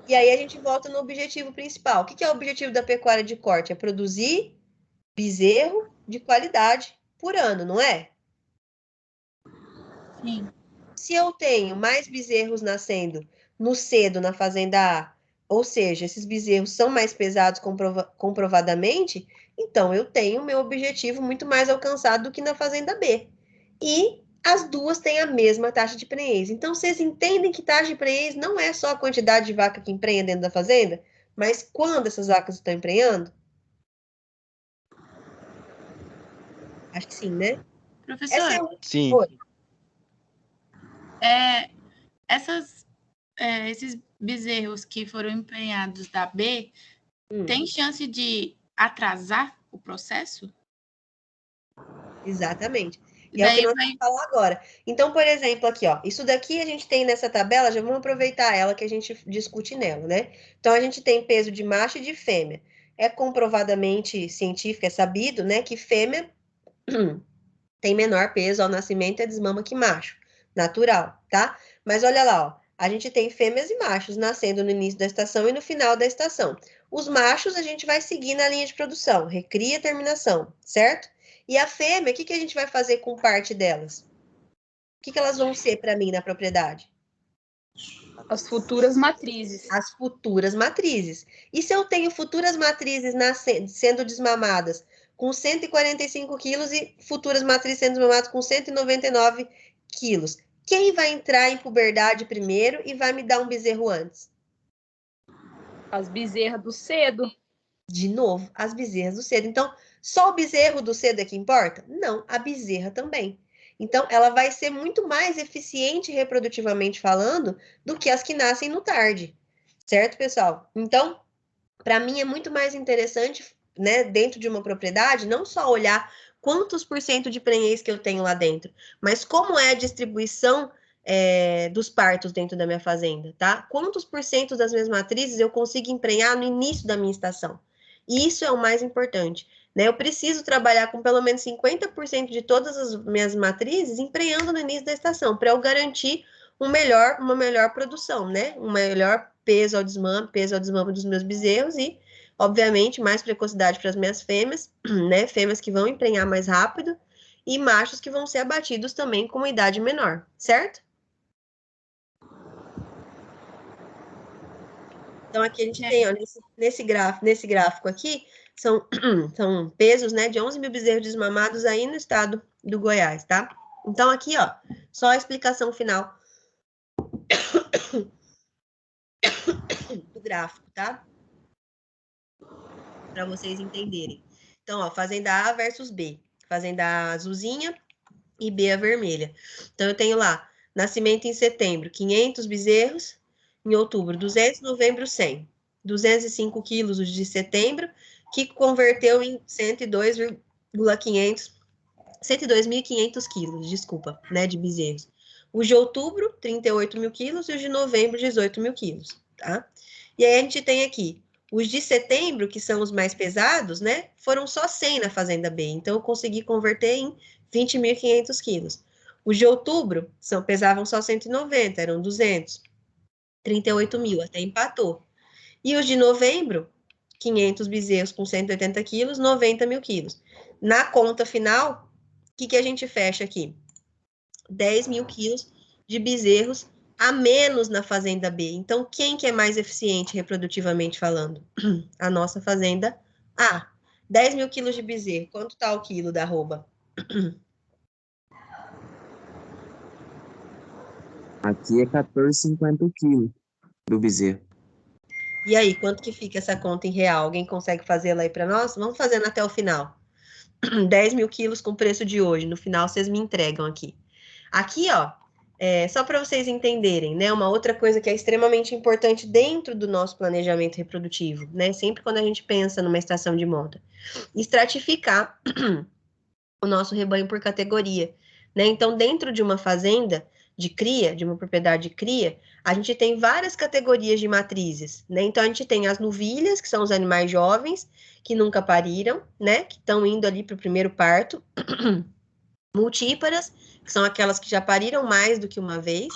E aí a gente volta no objetivo principal. O que é o objetivo da pecuária de corte? É produzir bezerro de qualidade por ano, não é? Sim. Se eu tenho mais bezerros nascendo no cedo na fazenda A, ou seja, esses bezerros são mais pesados comprovadamente, então eu tenho meu objetivo muito mais alcançado do que na fazenda B. E as duas têm a mesma taxa de prenhez. Então, vocês entendem que taxa de prenhez não é só a quantidade de vaca que emprenha dentro da fazenda, mas quando essas vacas estão emprenhando? Acho que sim, né? Professor, Sim. Oi. Esses bezerros que foram emprenhados da B, tem chance de atrasar o processo? Exatamente. E E é o que daí nós vai... vamos falar agora. Então, por exemplo, aqui, ó, isso daqui a gente tem nessa tabela, já vamos aproveitar ela que a gente discute nela, né? Então, a gente tem peso de macho e de fêmea. É comprovadamente científico, é sabido, né, que fêmea tem menor peso ao nascimento e desmama que macho. Natural, tá? Mas olha lá, ó, a gente tem fêmeas e machos nascendo no início da estação e no final da estação. Os machos a gente vai seguir na linha de produção, recria e terminação, certo? E a fêmea, o que a gente vai fazer com parte delas? O que elas vão ser para mim na propriedade? As futuras matrizes. As futuras matrizes. E se eu tenho futuras matrizes sendo desmamadas com 145 quilos e futuras matrizes sendo desmamadas com 199 quilos, quem vai entrar em puberdade primeiro e vai me dar um bezerro antes? As bezerras do cedo. De novo, as bezerras do cedo. Então, só o bezerro do cedo é que importa? Não, a bezerra também. Então, ela vai ser muito mais eficiente reprodutivamente falando do que as que nascem no tarde. Certo, pessoal? Então, para mim é muito mais interessante, né, dentro de uma propriedade, não só olhar quantos por cento de prenhez que eu tenho lá dentro, mas como é a distribuição dos partos dentro da minha fazenda, tá? Quantos por cento das minhas matrizes eu consigo emprenhar no início da minha estação? E isso é o mais importante, né? Eu preciso trabalhar com pelo menos 50% de todas as minhas matrizes emprenhando no início da estação, para eu garantir uma melhor produção, né? Um melhor peso ao desmame dos meus bezerros e, obviamente, mais precocidade para as minhas fêmeas, né? Fêmeas que vão emprenhar mais rápido e machos que vão ser abatidos também com uma idade menor, certo? Então, aqui a gente tem, ó, nesse gráfico aqui, são pesos, né, de 11 mil bezerros desmamados aí no estado do Goiás, tá? Então, aqui, ó, só a explicação final do gráfico, tá? Para vocês entenderem. Então, ó, fazenda A versus B. Fazenda A azulzinha e B a vermelha. Então, eu tenho lá, nascimento em setembro, 500 bezerros. Em outubro, 200, novembro, 100. 205 quilos os de setembro que converteu em 102.500 quilos, desculpa, né, de bezerros. O de outubro, 38 mil quilos, e o de novembro, 18 mil quilos, tá? E aí a gente tem aqui os de setembro, que são os mais pesados, né? Foram só 100 na Fazenda B, então eu consegui converter em 20.500 quilos. Os de outubro pesavam só 190, eram 200. 38 mil, até empatou. E os de novembro, 500 bezerros com 180 quilos, 90 mil quilos. Na conta final, o que a gente fecha aqui? 10 mil quilos de bezerros a menos na Fazenda B. Então, quem que é mais eficiente reprodutivamente falando? A nossa Fazenda A. 10 mil quilos de bezerro. Quanto tá o quilo da arroba? Aqui é 14,50 o quilo do bezerro. E aí, quanto que fica essa conta em real? Alguém consegue fazê-la aí para nós? Vamos fazendo até o final. 10 mil quilos com o preço de hoje. No final, vocês me entregam aqui. Aqui, ó, só para vocês entenderem, né? Uma outra coisa que é extremamente importante dentro do nosso planejamento reprodutivo, né? Sempre quando a gente pensa numa estação de monta, estratificar o nosso rebanho por categoria, né? Então, dentro de uma fazenda de cria, de uma propriedade de cria, a gente tem várias categorias de matrizes, né? Então, a gente tem as novilhas, que são os animais jovens, que nunca pariram, né? Que estão indo ali para o primeiro parto. Multíparas, que são aquelas que já pariram mais do que uma vez.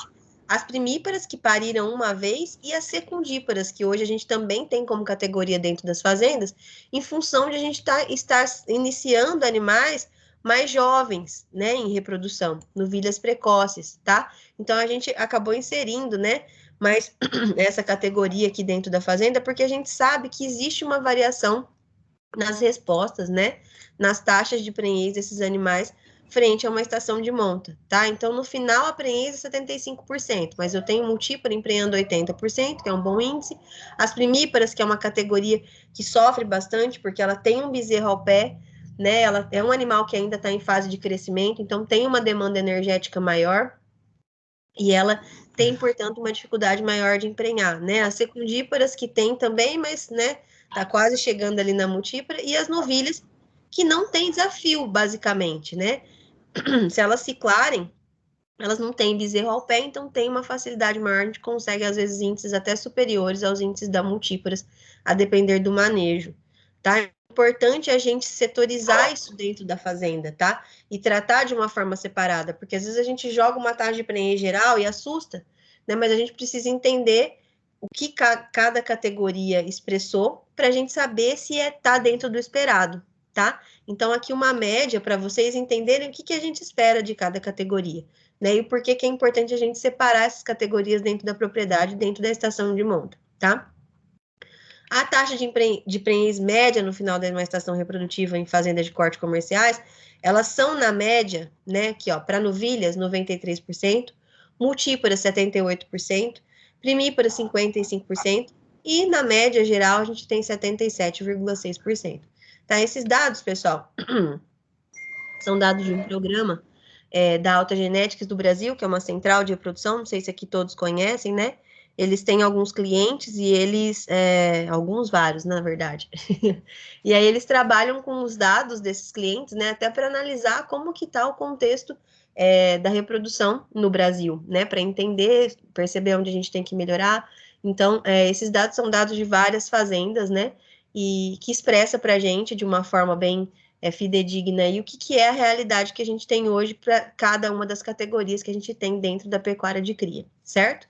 As primíparas, que pariram uma vez. E as secundíparas, que hoje a gente também tem como categoria dentro das fazendas, em função de a gente estar iniciando animais mais jovens, né, em reprodução, novilhas precoces, tá? Então, a gente acabou inserindo, né, mais essa categoria aqui dentro da fazenda, porque a gente sabe que existe uma variação nas respostas, né, nas taxas de prenhez desses animais frente a uma estação de monta, tá? Então, no final, a prenhez é 75%, mas eu tenho multípara emprenhando 80%, que é um bom índice. As primíparas, que é uma categoria que sofre bastante, porque ela tem um bezerro ao pé, né? Ela é um animal que ainda está em fase de crescimento, então tem uma demanda energética maior, e ela tem, portanto, uma dificuldade maior de emprenhar, né? As secundíparas, que tem também, mas, né, tá quase chegando ali na multípara, e as novilhas, que não tem desafio, basicamente, né? Se elas ciclarem, elas não têm bezerro ao pé, então tem uma facilidade maior, a gente consegue, às vezes, índices até superiores aos índices da multíparas, a depender do manejo, tá? É importante a gente setorizar isso dentro da fazenda, tá? E tratar de uma forma separada, porque às vezes a gente joga uma taxa de prenhez geral e assusta, né? Mas a gente precisa entender o que cada categoria expressou, para a gente saber se tá dentro do esperado, tá? Então, aqui uma média para vocês entenderem o que a gente espera de cada categoria, né? E por que é importante a gente separar essas categorias dentro da propriedade, dentro da estação de monta, tá? A taxa de prenhez média no final de uma estação reprodutiva em fazendas de corte comerciais, elas são, na média, né, aqui, ó, para novilhas, 93%, multíparas, 78%, primíparas, 55%, e na média geral a gente tem 77,6%. Tá? Esses dados, pessoal, são dados de um programa da Alta Genetics do Brasil, que é uma central de reprodução, não sei se aqui todos conhecem, né? Eles têm alguns clientes e eles, vários, na verdade. E aí eles trabalham com os dados desses clientes, né? Até para analisar como que está o contexto da reprodução no Brasil, né? Para entender, perceber onde a gente tem que melhorar. Então, esses dados são dados de várias fazendas, né? E que expressa para a gente de uma forma bem fidedigna aí o que é a realidade que a gente tem hoje para cada uma das categorias que a gente tem dentro da pecuária de cria, certo?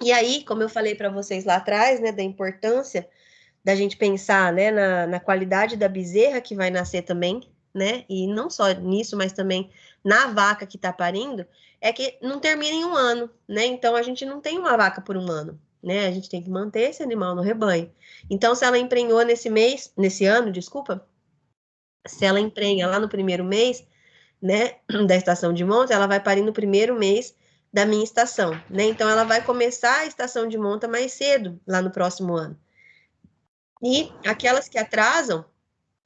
E aí, como eu falei para vocês lá atrás, né, da importância da gente pensar, né, na qualidade da bezerra que vai nascer também, né, e não só nisso, mas também na vaca que está parindo, é que não termina em um ano, né, então a gente não tem uma vaca por um ano, né, a gente tem que manter esse animal no rebanho. Então, se ela emprenhou nesse ano, se ela emprenha lá no primeiro mês, né, da estação de monta, ela vai parir no primeiro mês da minha estação, né? Então, ela vai começar a estação de monta mais cedo, lá no próximo ano. E aquelas que atrasam,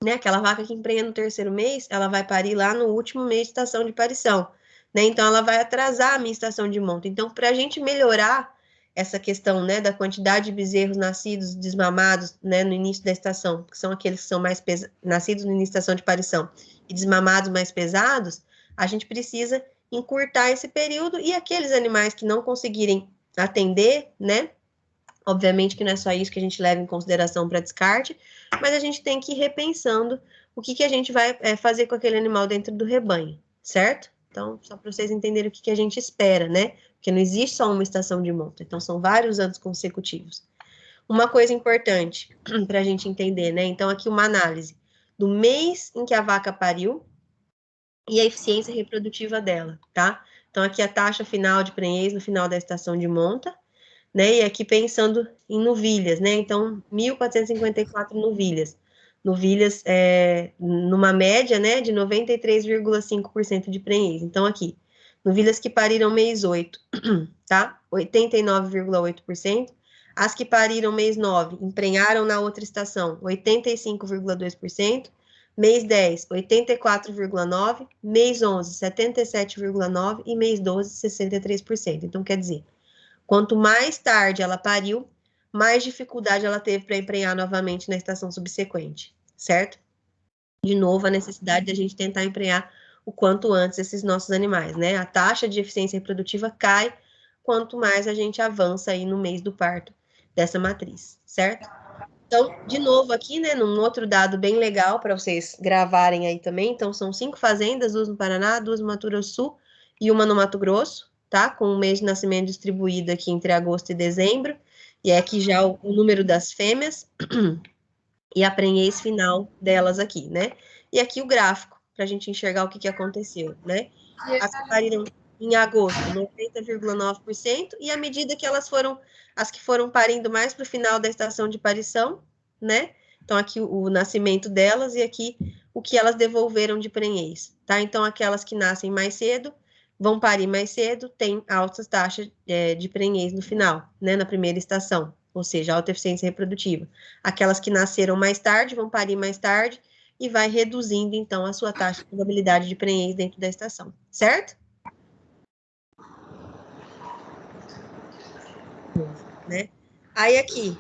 né, aquela vaca que emprenha no terceiro mês, ela vai parir lá no último mês de estação de parição, né? Então, ela vai atrasar a minha estação de monta. Então, para a gente melhorar essa questão, né, da quantidade de bezerros nascidos, desmamados, né, no início da estação, que são aqueles que são mais nascidos no início da estação de parição, e desmamados mais pesados, a gente precisa encurtar esse período, e aqueles animais que não conseguirem atender, né, obviamente que não é só isso que a gente leva em consideração para descarte, mas a gente tem que ir repensando o que a gente vai fazer com aquele animal dentro do rebanho, certo? Então, só para vocês entenderem o que a gente espera, né? Porque não existe só uma estação de monta, então são vários anos consecutivos. Uma coisa importante para a gente entender, né? Então, aqui uma análise do mês em que a vaca pariu e a eficiência reprodutiva dela, tá? Então, aqui a taxa final de prenhez no final da estação de monta, né? E aqui pensando em novilhas, né? Então, 1.454 novilhas. Novilhas numa média, né, de 93,5% de prenhez. Então, aqui, novilhas que pariram mês 8, tá? 89,8%. As que pariram mês 9, emprenharam na outra estação, 85,2%. Mês 10, 84,9%. Mês 11, 77,9%. E mês 12, 63%. Então, quer dizer, quanto mais tarde ela pariu, mais dificuldade ela teve para emprenhar novamente na estação subsequente, certo? De novo, a necessidade de a gente tentar emprenhar o quanto antes esses nossos animais, né? A taxa de eficiência reprodutiva cai quanto mais a gente avança aí no mês do parto dessa matriz, certo? Então, de novo aqui, né, num outro dado bem legal para vocês gravarem aí também. Então, são 5 fazendas, 2 no Paraná, 2 no Mato Grosso do Sul e uma no Mato Grosso, tá? Com o mês de nascimento distribuído aqui entre agosto e dezembro. E aqui já o número das fêmeas e a prenhez final delas aqui, né? E aqui o gráfico, para a gente enxergar o que aconteceu, né? As que pariram em agosto, 90,9%, e à medida que elas foram, as que foram parindo mais para o final da estação de parição, né? Então, aqui o nascimento delas e aqui o que elas devolveram de prenhez, tá? Então, aquelas que nascem mais cedo, vão parir mais cedo, tem altas taxas de prenhez no final, né? Na primeira estação, ou seja, alta eficiência reprodutiva. Aquelas que nasceram mais tarde, vão parir mais tarde, e vai reduzindo, então, a sua taxa de probabilidade de prenhez dentro da estação, certo? Né? Aí aqui,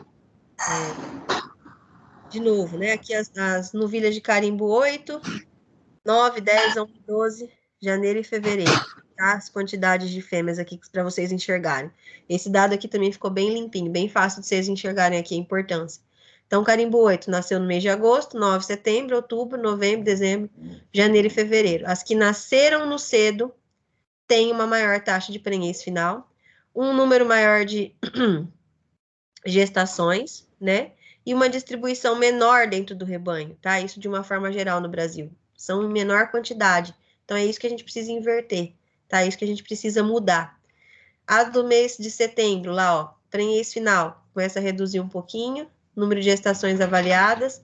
de novo, né? Aqui as novilhas de carimbo 8, 9, 10, 11, 12, janeiro e fevereiro, tá? As quantidades de fêmeas aqui para vocês enxergarem. Esse dado aqui também ficou bem limpinho, bem fácil de vocês enxergarem aqui a importância. Então, carimbo 8 nasceu no mês de agosto, 9, setembro, outubro, novembro, dezembro, janeiro e fevereiro. As que nasceram no cedo têm uma maior taxa de prenhez final, um número maior de gestações, né? E uma distribuição menor dentro do rebanho, tá? Isso de uma forma geral no Brasil. São em menor quantidade. Então, é isso que a gente precisa inverter, tá? É isso que a gente precisa mudar. A do mês de setembro, lá, ó, prenhez final, começa a reduzir um pouquinho, número de gestações avaliadas,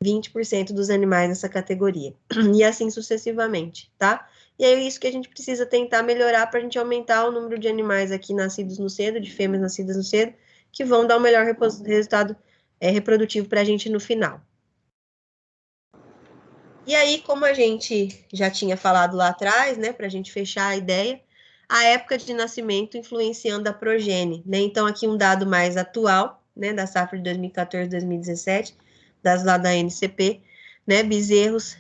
20% dos animais nessa categoria. E assim sucessivamente, tá? E é isso que a gente precisa tentar melhorar para a gente aumentar o número de animais aqui nascidos no cedo, de fêmeas nascidas no cedo, que vão dar o melhor resultado reprodutivo para a gente no final. E aí, como a gente já tinha falado lá atrás, né, para a gente fechar a ideia, a época de nascimento influenciando a progênie, né? Então, aqui um dado mais atual, né, da safra de 2014, 2017, das lá da NCP, né, bezerros,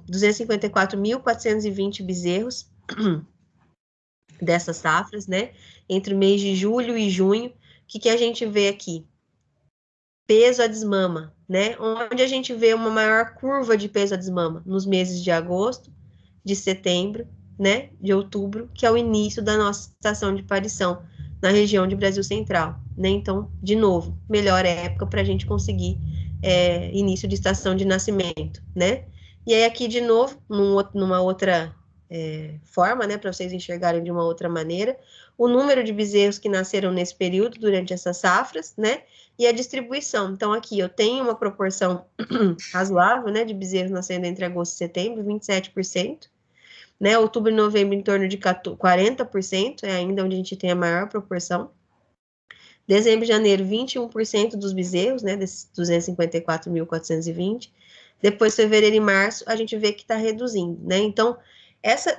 254.420 bezerros dessas safras, né, entre o mês de julho e junho. O que a gente vê aqui? Peso a desmama, né, onde a gente vê uma maior curva de peso a desmama nos meses de agosto, de setembro, né, de outubro, que é o início da nossa estação de parição na região de Brasil Central, né? Então, de novo, melhor época para a gente conseguir início de estação de nascimento, né? E aí aqui de novo, numa outra forma, né, para vocês enxergarem de uma outra maneira, o número de bezerros que nasceram nesse período durante essas safras, né? E a distribuição. Então, aqui eu tenho uma proporção razoável, né, de bezerros nascendo entre agosto e setembro, 27%. Né, outubro e novembro em torno de 40%, é ainda onde a gente tem a maior proporção. Dezembro e janeiro, 21% dos bezerros, né, desses 254.420. Depois, fevereiro e março, a gente vê que está reduzindo, né? Então,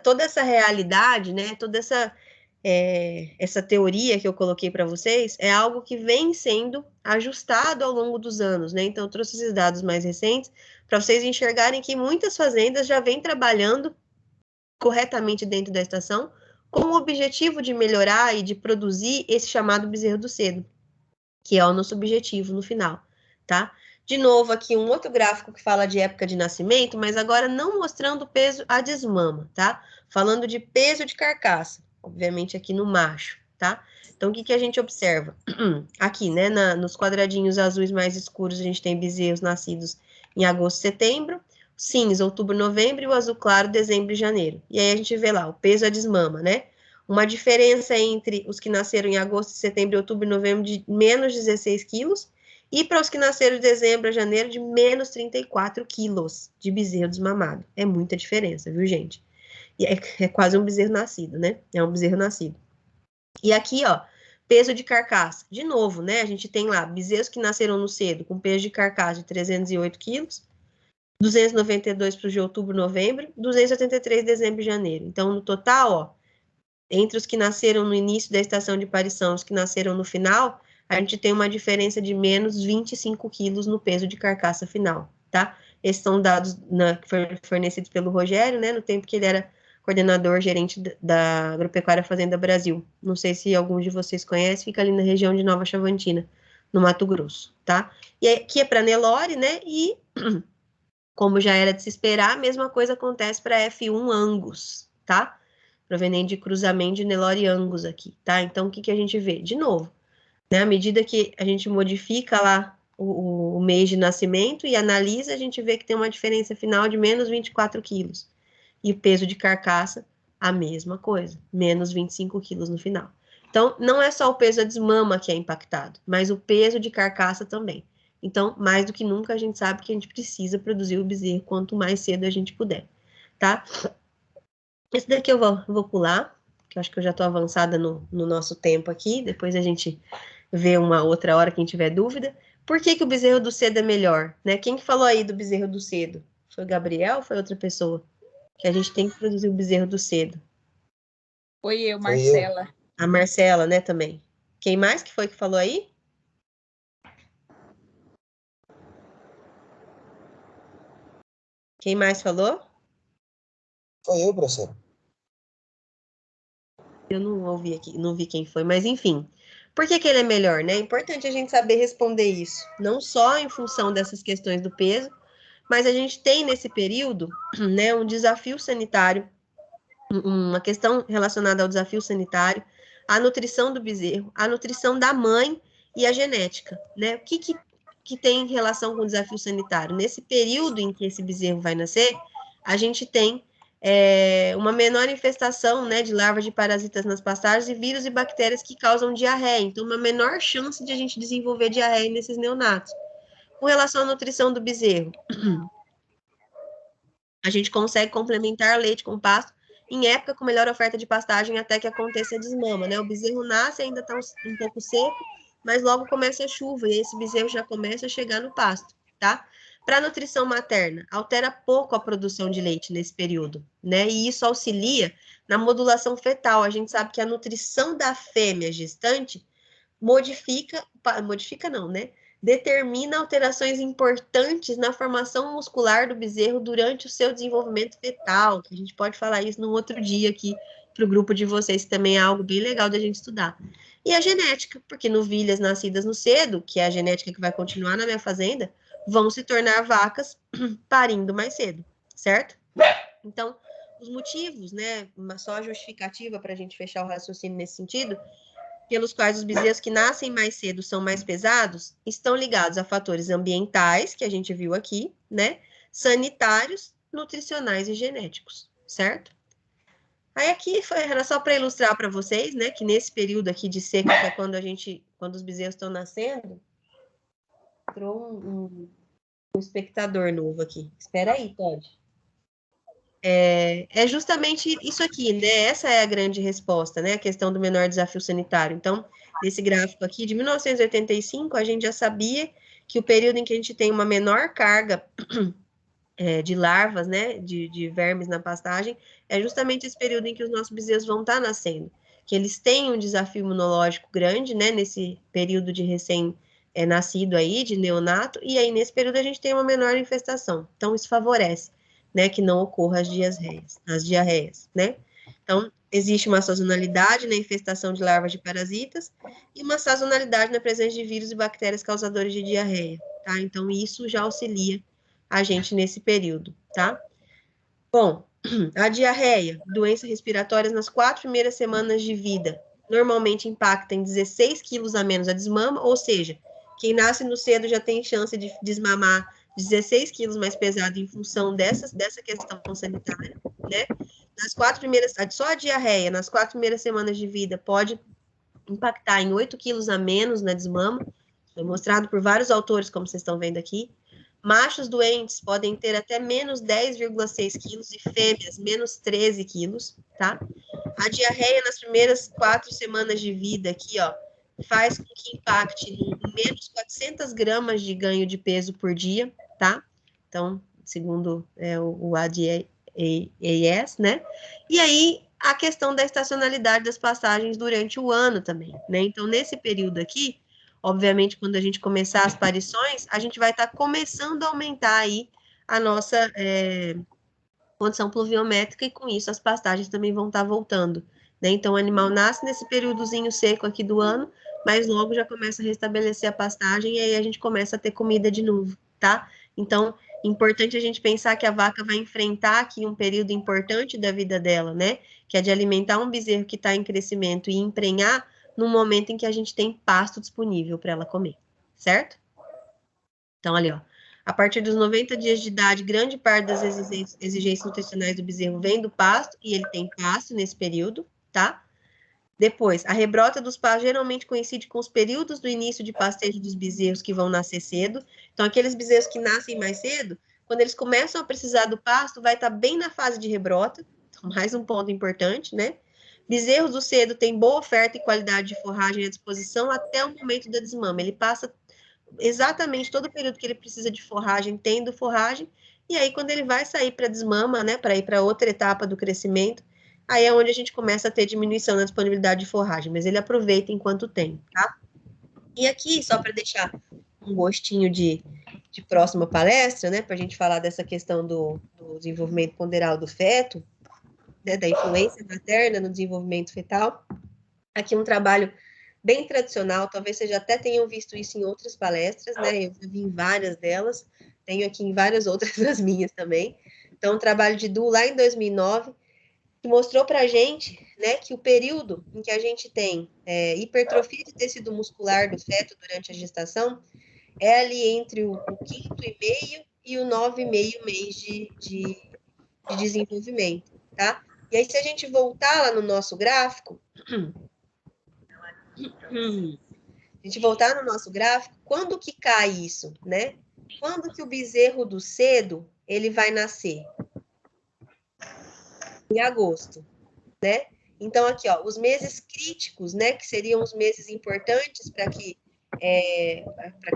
toda essa realidade, né, toda essa teoria que eu coloquei para vocês é algo que vem sendo ajustado ao longo dos anos, né? Então, eu trouxe esses dados mais recentes para vocês enxergarem que muitas fazendas já vêm trabalhando corretamente dentro da estação com o objetivo de melhorar e de produzir esse chamado bezerro do cedo, que é o nosso objetivo no final, tá? De novo, aqui um outro gráfico que fala de época de nascimento, mas agora não mostrando o peso a desmama, tá? Falando de peso de carcaça, obviamente aqui no macho, tá? Então, o que a gente observa? Aqui, né, nos quadradinhos azuis mais escuros, a gente tem bezerros nascidos em agosto e setembro, cinza, outubro, novembro, e o azul claro, dezembro e janeiro. E aí a gente vê lá, o peso a desmama, né? Uma diferença entre os que nasceram em agosto, setembro, outubro e novembro de menos 16 quilos, e para os que nasceram de dezembro a janeiro de menos 34 quilos de bezerro desmamado. É muita diferença, viu, gente? E é quase um bezerro nascido, né? É um bezerro nascido. E aqui, ó, peso de carcaça. De novo, né? A gente tem lá bezerros que nasceram no cedo com peso de carcaça de 308 quilos, 292 para os de outubro, novembro, 283 de dezembro e janeiro. Então, no total, ó, entre os que nasceram no início da estação de parição e os que nasceram no final, a gente tem uma diferença de menos 25 quilos no peso de carcaça final, tá? Esses são dados fornecidos pelo Rogério, né, no tempo que ele era coordenador gerente da Agropecuária Fazenda Brasil. Não sei se alguns de vocês conhecem, fica ali na região de Nova Chavantina, no Mato Grosso, tá? E aqui é para Nelore, né, e como já era de se esperar, a mesma coisa acontece para F1 Angus, tá? Proveniente de cruzamento de Nelore Angus aqui, tá? Então, o que a gente vê? De novo, né? À medida que a gente modifica lá o mês de nascimento e analisa, a gente vê que tem uma diferença final de menos 24 quilos. E o peso de carcaça, a mesma coisa, menos 25 quilos no final. Então, não é só o peso da desmama que é impactado, mas o peso de carcaça também. Então, mais do que nunca, a gente sabe que a gente precisa produzir o bezerro quanto mais cedo a gente puder, tá? Esse daqui eu vou pular, que eu acho que eu já estou avançada no nosso tempo aqui, depois a gente vê uma outra hora, quem tiver dúvida. Por que o bezerro do cedo é melhor, né? Quem que falou aí do bezerro do cedo? Foi o Gabriel ou foi outra pessoa? Que a gente tem que produzir o bezerro do cedo. Foi eu, Marcela. A Marcela, né, também. Quem mais que foi que falou aí? Quem mais falou? Foi eu, professor. Eu não ouvi aqui, não vi quem foi, mas enfim. Por que ele é melhor, né? É importante a gente saber responder isso. Não só em função dessas questões do peso, mas a gente tem nesse período, né, um desafio sanitário, uma questão relacionada ao desafio sanitário, a nutrição do bezerro, a nutrição da mãe e a genética, né? O que tem relação com o desafio sanitário? Nesse período em que esse bezerro vai nascer, a gente tem uma menor infestação, né, de larvas de parasitas nas pastagens e vírus e bactérias que causam diarreia. Então, uma menor chance de a gente desenvolver diarreia nesses neonatos. Com relação à nutrição do bezerro, a gente consegue complementar leite com pasto em época com melhor oferta de pastagem até que aconteça a desmama, né? O bezerro nasce, ainda está um pouco seco, mas logo começa a chuva e esse bezerro já começa a chegar no pasto, tá? Para a nutrição materna, altera pouco a produção de leite nesse período, né? E isso auxilia na modulação fetal. A gente sabe que a nutrição da fêmea gestante modifica não, né? Determina alterações importantes na formação muscular do bezerro durante o seu desenvolvimento fetal, que a gente pode falar isso num outro dia aqui para o grupo de vocês, que também é algo bem legal da gente estudar. E a genética, porque novilhas nascidas no cedo, que é a genética que vai continuar na minha fazenda, vão se tornar vacas parindo mais cedo, certo? Então, os motivos, né, uma só justificativa para a gente fechar o raciocínio nesse sentido, pelos quais os bezerros que nascem mais cedo são mais pesados, estão ligados a fatores ambientais, que a gente viu aqui, né? Sanitários, nutricionais e genéticos, certo? Aí aqui era só para ilustrar para vocês, né, que nesse período aqui de seca, que é quando os bezerros estão nascendo, entrou um espectador novo aqui. Espera aí, Todd. É justamente isso aqui, né? Essa é a grande resposta, né? A questão do menor desafio sanitário. Então, nesse gráfico aqui, de 1985, a gente já sabia que o período em que a gente tem uma menor carga de larvas, né? De vermes na pastagem, é justamente esse período em que os nossos bezerros vão estar nascendo. que eles têm um desafio imunológico grande, né, nesse período de recém-nascido aí, de neonato, e aí nesse período a gente tem uma menor infestação. Então, isso favorece, né, que não ocorra as diarreias, né? Então, existe uma sazonalidade na infestação de larvas de parasitas e uma sazonalidade na presença de vírus e bactérias causadores de diarreia, tá? Então, isso já auxilia a gente nesse período, tá? Bom, a diarreia, doença respiratória nas 4 primeiras semanas de vida, normalmente impacta em 16 quilos a menos a desmama, ou seja, quem nasce no cedo já tem chance de desmamar 16 quilos mais pesado em função dessa questão sanitária, né? Nas 4 primeiras, só a diarreia, nas 4 primeiras semanas de vida, pode impactar em 8 quilos a menos na desmama, foi mostrado por vários autores, como vocês estão vendo aqui. Machos doentes podem ter até menos 10,6 quilos e fêmeas menos 13 quilos, tá? A diarreia nas primeiras 4 semanas de vida aqui, ó, faz com que impacte em menos 400 gramas de ganho de peso por dia, tá? Então, segundo o ADAS, né? E aí, a questão da estacionalidade das passagens durante o ano também, né? Então, nesse período aqui, obviamente, quando a gente começar as parições, a gente vai estar começando a aumentar aí a nossa condição pluviométrica e com isso as pastagens também vão estar voltando, né? Então o animal nasce nesse períodozinho seco aqui do ano, mas logo já começa a restabelecer a pastagem e aí a gente começa a ter comida de novo, tá? Então, importante a gente pensar que a vaca vai enfrentar aqui um período importante da vida dela, né? Que é de alimentar um bezerro que está em crescimento e emprenhar no momento em que a gente tem pasto disponível para ela comer, certo? Então, ali, ó, a partir dos 90 dias de idade, grande parte das exigências nutricionais do bezerro vem do pasto, e ele tem pasto nesse período, tá? Depois, a rebrota dos pastos geralmente coincide com os períodos do início de pastejo dos bezerros que vão nascer cedo. Então, aqueles bezerros que nascem mais cedo, quando eles começam a precisar do pasto, vai estar bem na fase de rebrota. Então, mais um ponto importante, né? Bezerros do cedo têm boa oferta e qualidade de forragem à disposição até o momento da desmama. Ele passa exatamente todo o período que ele precisa de forragem, tendo forragem, e aí quando ele vai sair para desmama, né, para ir para outra etapa do crescimento, aí é onde a gente começa a ter diminuição na disponibilidade de forragem, mas ele aproveita enquanto tem, tá? E aqui, só para deixar um gostinho de próxima palestra, né, para a gente falar dessa questão do desenvolvimento ponderal do feto, né, da influência materna no desenvolvimento fetal, aqui um trabalho bem tradicional, talvez vocês já até tenham visto isso em outras palestras, né? Eu vi em várias delas, tenho aqui em várias outras das minhas também. Então, um trabalho de Du lá em 2009, que mostrou para a gente, né, que o período em que a gente tem hipertrofia de tecido muscular do feto durante a gestação é ali entre o 5º e o 9,5 mês de desenvolvimento, tá? E aí, se a gente voltar lá no nosso gráfico, quando que cai isso, né? Quando que o bezerro do cedo, ele vai nascer? Em agosto, né? Então, aqui, ó, os meses críticos, né, que seriam os meses importantes para que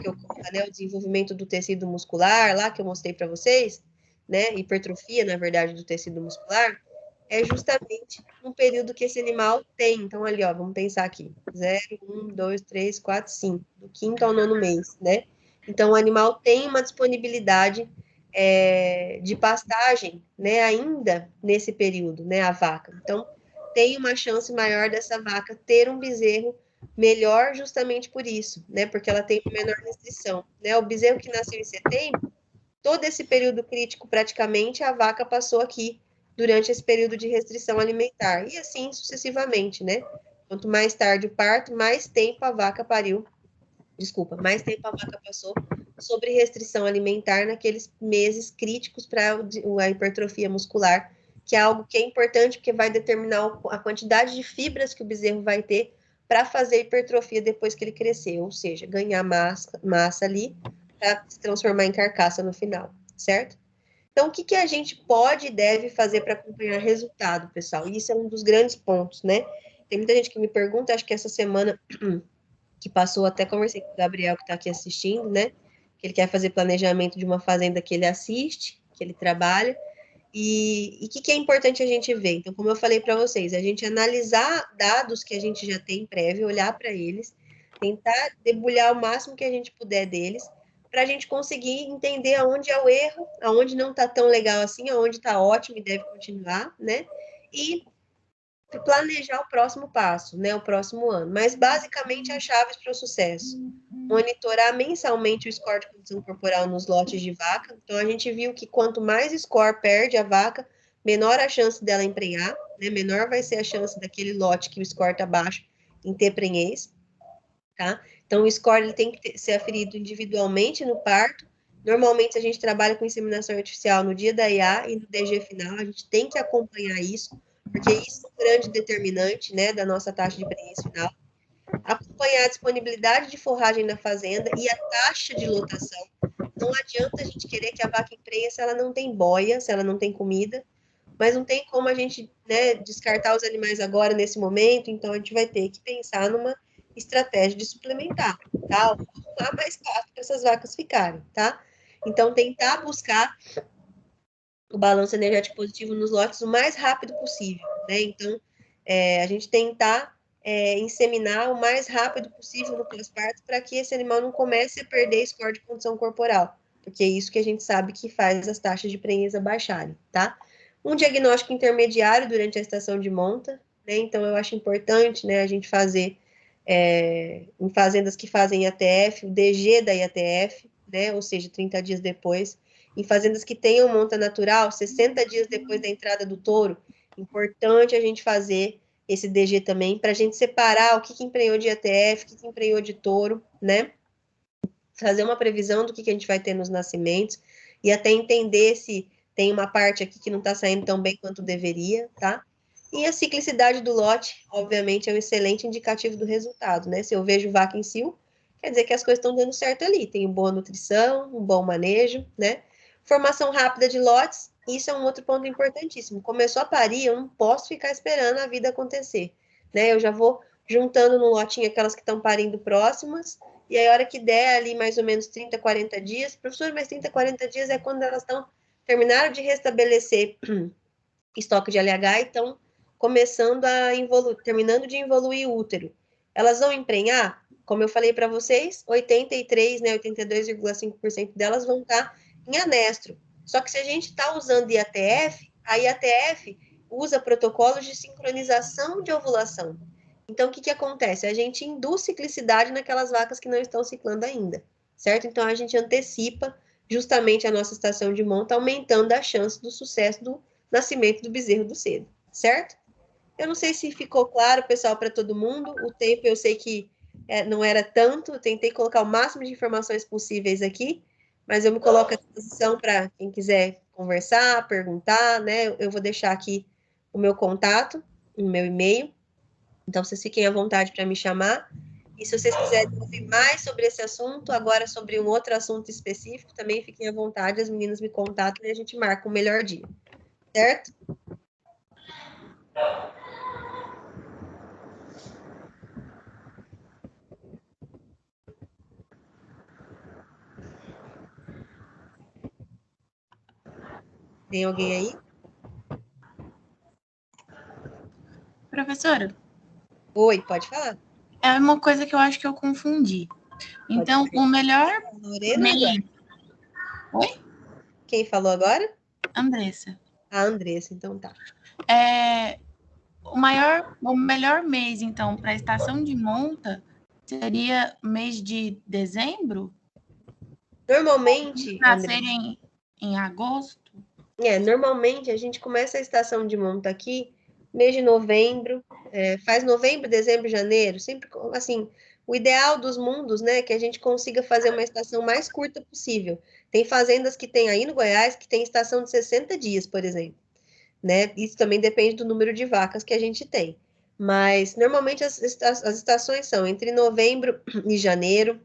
ocorra, né, o desenvolvimento do tecido muscular, lá que eu mostrei para vocês, né, hipertrofia, na verdade, do tecido muscular, é justamente um período que esse animal tem. Então, ali, ó, vamos pensar aqui, 0, 1, 2, 3, 4, 5, do 5º ao 9º mês, né? Então, o animal tem uma disponibilidade de pastagem, né, ainda nesse período, né, a vaca. Então, tem uma chance maior dessa vaca ter um bezerro melhor justamente por isso, né, porque ela tem uma menor restrição, né? O bezerro que nasceu em setembro, todo esse período crítico, praticamente, a vaca passou aqui durante esse período de restrição alimentar, e assim sucessivamente, né? Quanto mais tarde o parto, mais tempo a vaca mais tempo a vaca passou sobre restrição alimentar naqueles meses críticos para a hipertrofia muscular, que é algo que é importante, porque vai determinar a quantidade de fibras que o bezerro vai ter para fazer hipertrofia depois que ele crescer, ou seja, ganhar massa ali para se transformar em carcaça no final, certo? Então, o que a gente pode e deve fazer para acompanhar resultado, pessoal? E isso é um dos grandes pontos, né? Tem muita gente que me pergunta, acho que essa semana que passou, até conversei com o Gabriel, que está aqui assistindo, né? Que ele quer fazer planejamento de uma fazenda que ele assiste, que ele trabalha, E o que é importante a gente ver? Então, como eu falei para vocês, a gente analisar dados que a gente já tem prévio, olhar para eles, tentar debulhar o máximo que a gente puder deles, para a gente conseguir entender aonde é o erro, aonde não está tão legal assim, aonde está ótimo e deve continuar, né? E planejar o próximo passo, né? O próximo ano. Mas, basicamente, as chaves para o sucesso. Monitorar mensalmente o score de condição corporal nos lotes de vaca. Então, a gente viu que quanto mais score perde a vaca, menor a chance dela emprenhar, né? Menor vai ser a chance daquele lote que o score está baixo em ter prenhez, tá? Então, o score ele tem que ser aferido individualmente no parto. Normalmente, a gente trabalha com inseminação artificial no dia da IA e no DG final. A gente tem que acompanhar isso, porque isso é um grande determinante, né, da nossa taxa de prenhez final. Acompanhar a disponibilidade de forragem na fazenda e a taxa de lotação. Não adianta a gente querer que a vaca emprenhe se ela não tem boia, se ela não tem comida, mas não tem como a gente, né, descartar os animais agora, nesse momento, então a gente vai ter que pensar numa estratégia de suplementar, tá? Ou arrumar mais pasto para essas vacas ficarem, tá? Então, tentar buscar o balanço energético positivo nos lotes o mais rápido possível, né? Então, a gente tentar inseminar o mais rápido possível no pós-parto para que esse animal não comece a perder score de condição corporal, porque é isso que a gente sabe que faz as taxas de prenhez baixarem, tá? Um diagnóstico intermediário durante a estação de monta, né? Então, eu acho importante, né, a gente fazer em fazendas que fazem IATF, o DG da IATF, né? Ou seja, 30 dias depois. Em fazendas que tenham monta natural, 60 dias depois da entrada do touro, importante a gente fazer esse DG também, para a gente separar o que emprenhou de IATF, o que emprenhou de touro, né? Fazer uma previsão do que a gente vai ter nos nascimentos, e até entender se tem uma parte aqui que não está saindo tão bem quanto deveria, tá? E a ciclicidade do lote, obviamente, é um excelente indicativo do resultado, né? Se eu vejo vaca em cio, quer dizer que as coisas estão dando certo ali, tem boa nutrição, um bom manejo, né? Formação rápida de lotes, isso é um outro ponto importantíssimo. Começou a parir, eu não posso ficar esperando a vida acontecer, né? Eu já vou juntando no lotinho aquelas que estão parindo próximas, e aí a hora que der ali mais ou menos 30, 40 dias, professor, mas 30, 40 dias é quando elas terminaram de restabelecer estoque de LH e estão começando a evoluir, terminando de evoluir o útero. Elas vão emprenhar? Como eu falei para vocês, 83, né, 82,5% delas vão estar em anestro. Só que se a gente está usando IATF, a IATF usa protocolos de sincronização de ovulação. Então, o que acontece? A gente induz ciclicidade naquelas vacas que não estão ciclando ainda, certo? Então, a gente antecipa justamente a nossa estação de monta, aumentando a chance do sucesso do nascimento do bezerro do cedo, certo? Eu não sei se ficou claro, pessoal, para todo mundo. O tempo eu sei que não era tanto, eu tentei colocar o máximo de informações possíveis aqui, mas eu me coloco à disposição para quem quiser conversar, perguntar, né? Eu vou deixar aqui o meu contato, o meu e-mail, então vocês fiquem à vontade para me chamar. E se vocês quiserem ouvir mais sobre esse assunto, agora sobre um outro assunto específico, também fiquem à vontade, as meninas me contatam e a gente marca o melhor dia. Certo? Tem alguém aí? Professora? Oi, pode falar. É uma coisa que eu acho que eu confundi. Então, o melhor Lorena, agora? Oi? Quem falou agora? Andressa. A Andressa, então tá. O melhor mês, então, para a estação de monta seria mês de dezembro? Normalmente, Nascerem em agosto? Normalmente a gente começa a estação de monta aqui mês de novembro, faz novembro, dezembro, janeiro, sempre assim, o ideal dos mundos, né, é que a gente consiga fazer uma estação mais curta possível. Tem fazendas que tem aí no Goiás que tem estação de 60 dias, por exemplo, né? Isso também depende do número de vacas que a gente tem. Mas normalmente as estações são entre novembro e janeiro,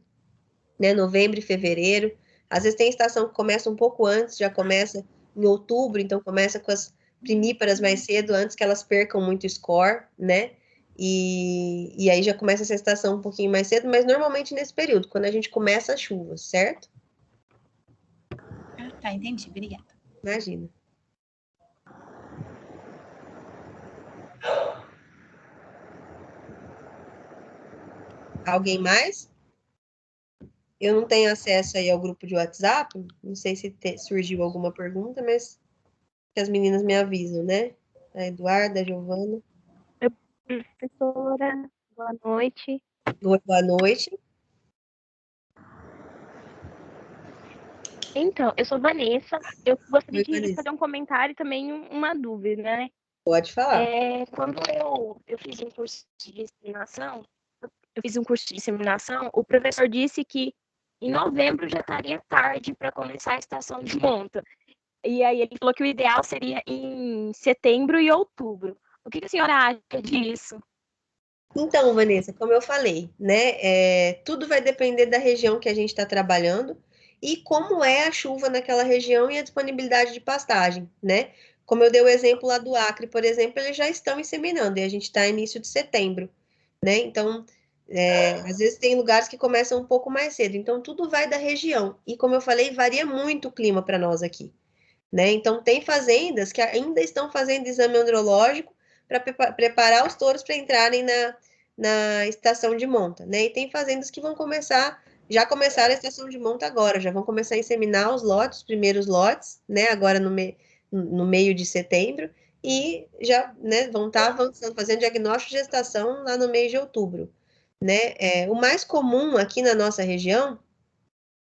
né? Novembro e fevereiro. Às vezes tem estação que começa um pouco antes, já começa em outubro, então começa com as primíparas mais cedo, antes que elas percam muito score, né? E aí já começa essa estação um pouquinho mais cedo, mas normalmente nesse período, quando a gente começa as chuvas, certo? Tá, entendi. Obrigada. Imagina. Alguém mais? Eu não tenho acesso aí ao grupo de WhatsApp, não sei se surgiu alguma pergunta, mas que as meninas me avisam, né? A Eduarda, a Giovana. Professora, boa noite. Boa noite. Então, eu sou Vanessa. Eu gostaria Oi, de Vanessa. fazer um comentário e também uma dúvida, né? Pode falar. Quando eu fiz um curso de disseminação, o professor disse que em novembro já estaria tarde para começar a estação de monta. E aí ele falou que o ideal seria em setembro e outubro. O que a senhora acha disso? Então, Vanessa, como eu falei, né, tudo vai depender da região que a gente está trabalhando e como é a chuva naquela região e a disponibilidade de pastagem, né? Como eu dei o exemplo lá do Acre, por exemplo, eles já estão inseminando e a gente está início de setembro, né? Então, às vezes tem lugares que começam um pouco mais cedo, então tudo vai da região. E como eu falei, varia muito o clima para nós aqui, né? Então, tem fazendas que ainda estão fazendo exame andrológico para preparar os touros para entrarem na estação de monta, né? E tem fazendas que vão já começaram a estação de monta agora, já vão começar a inseminar os primeiros lotes, né? Agora no meio de setembro, e já, né, vão estar avançando, fazendo diagnóstico de gestação lá no mês de outubro, né? O mais comum aqui na nossa região,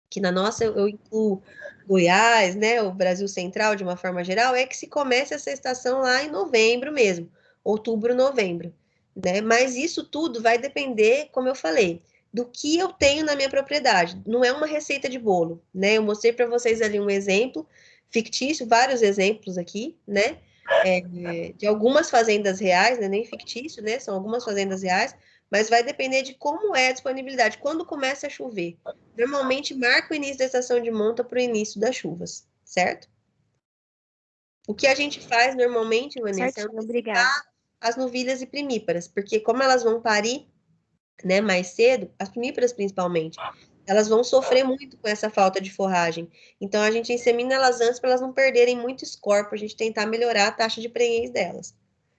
que na nossa eu incluo Goiás, né, o Brasil Central de uma forma geral, é que se comece essa estação lá em novembro mesmo, outubro, novembro, né? Mas isso tudo vai depender, como eu falei, do que eu tenho na minha propriedade. Não é uma receita de bolo, né? Eu mostrei para vocês ali um exemplo fictício, vários exemplos aqui, né? De algumas fazendas reais, né? Nem fictício, né? São algumas fazendas reais, mas vai depender de como é a disponibilidade, quando começa a chover. Normalmente marca o início da estação de monta para o início das chuvas, certo? O que a gente faz normalmente, Vanessa, é antecipar as novilhas e primíparas, porque como elas vão parir, né, mais cedo, as primíparas principalmente, elas vão sofrer muito com essa falta de forragem. Então a gente insemina elas antes para elas não perderem muito escor, para a gente tentar melhorar a taxa de prenhez delas.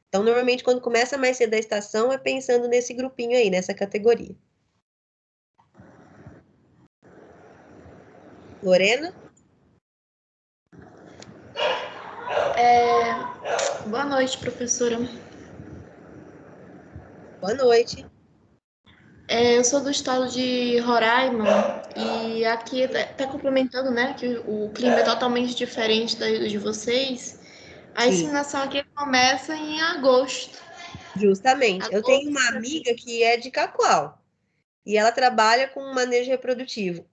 Então, normalmente, quando começa mais cedo a estação, é pensando nesse grupinho aí, nessa categoria. Lorena? Boa noite, professora. Boa noite. Eu sou do estado de Roraima e aqui está complementando, né, que o clima é totalmente diferente de vocês. A Sim. inseminação aqui começa em agosto. Justamente. Eu tenho uma amiga que é de Cacoal e ela trabalha com manejo reprodutivo.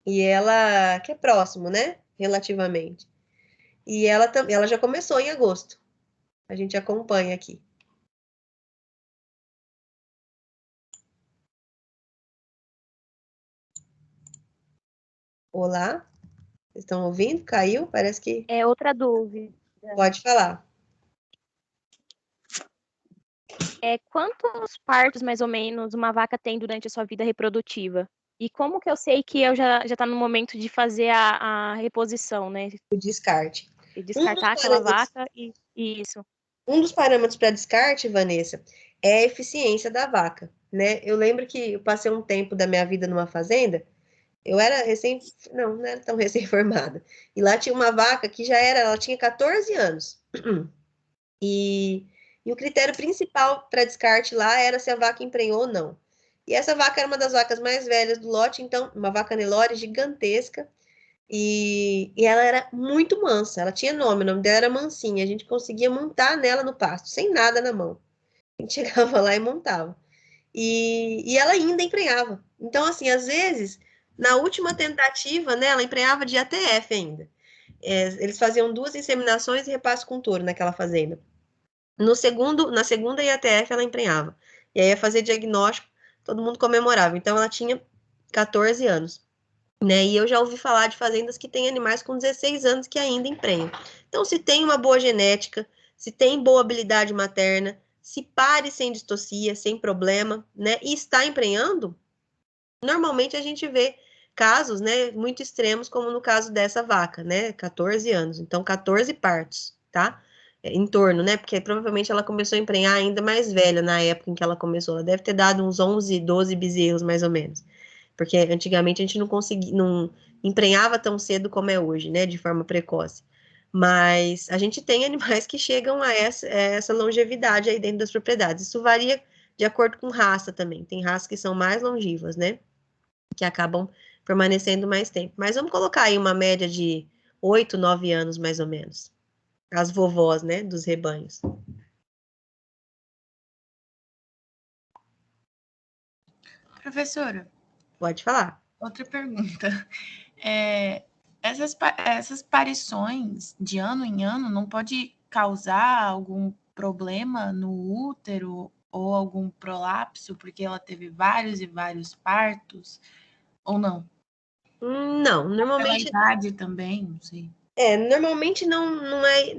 E ela, que é próximo, né? Relativamente. E ela já começou em agosto. A gente acompanha aqui. Olá? Vocês estão ouvindo? Caiu? Parece que... Outra dúvida. Pode falar. Quantos partos, mais ou menos, uma vaca tem durante a sua vida reprodutiva? E como que eu sei que eu já está no momento de fazer a reposição, né? O descarte. E descartar aquela vaca e isso. Um dos parâmetros para descarte, Vanessa, é a eficiência da vaca, né? Eu lembro que eu passei um tempo da minha vida numa fazenda, eu era não era tão recém-formada, e lá tinha uma vaca que ela tinha 14 anos, e o critério principal para descarte lá era se a vaca emprenhou ou não. E essa vaca era uma das vacas mais velhas do lote, então, uma vaca Nelore gigantesca, e ela era muito mansa, ela tinha nome, o nome dela era Mansinha, a gente conseguia montar nela no pasto, sem nada na mão. A gente chegava lá e montava. E ela ainda emprenhava. Então, assim, às vezes, na última tentativa, né, ela emprenhava de ATF ainda. Eles faziam 2 inseminações e repasse com touro naquela fazenda. Na segunda IATF ela emprenhava. E aí ia fazer diagnóstico, todo mundo comemorava. Então, ela tinha 14 anos. Né? E eu já ouvi falar de fazendas que têm animais com 16 anos que ainda emprenham. Então, se tem uma boa genética, se tem boa habilidade materna, se pare sem distocia, sem problema, né? E está emprenhando, normalmente a gente vê casos, né, muito extremos, como no caso dessa vaca, né? 14 anos. Então, 14 partos, tá? em torno, né? Porque provavelmente ela começou a emprenhar ainda mais velha na época em que ela começou. Ela deve ter dado uns 11, 12 bezerros, mais ou menos. Porque antigamente a gente não emprenhava tão cedo como é hoje, né? De forma precoce. Mas a gente tem animais que chegam a essa longevidade aí dentro das propriedades. Isso varia de acordo com raça também. Tem raças que são mais longivas, né? Que acabam permanecendo mais tempo. Mas vamos colocar aí uma média de 8, 9 anos, mais ou menos. As vovós, né, dos rebanhos. Professora, Pode falar. outra pergunta. Essas parições de ano em ano não pode causar algum problema no útero ou algum prolapso, porque ela teve vários e vários partos, ou não? Não, Pela normalmente. idade também, não sei. Normalmente não é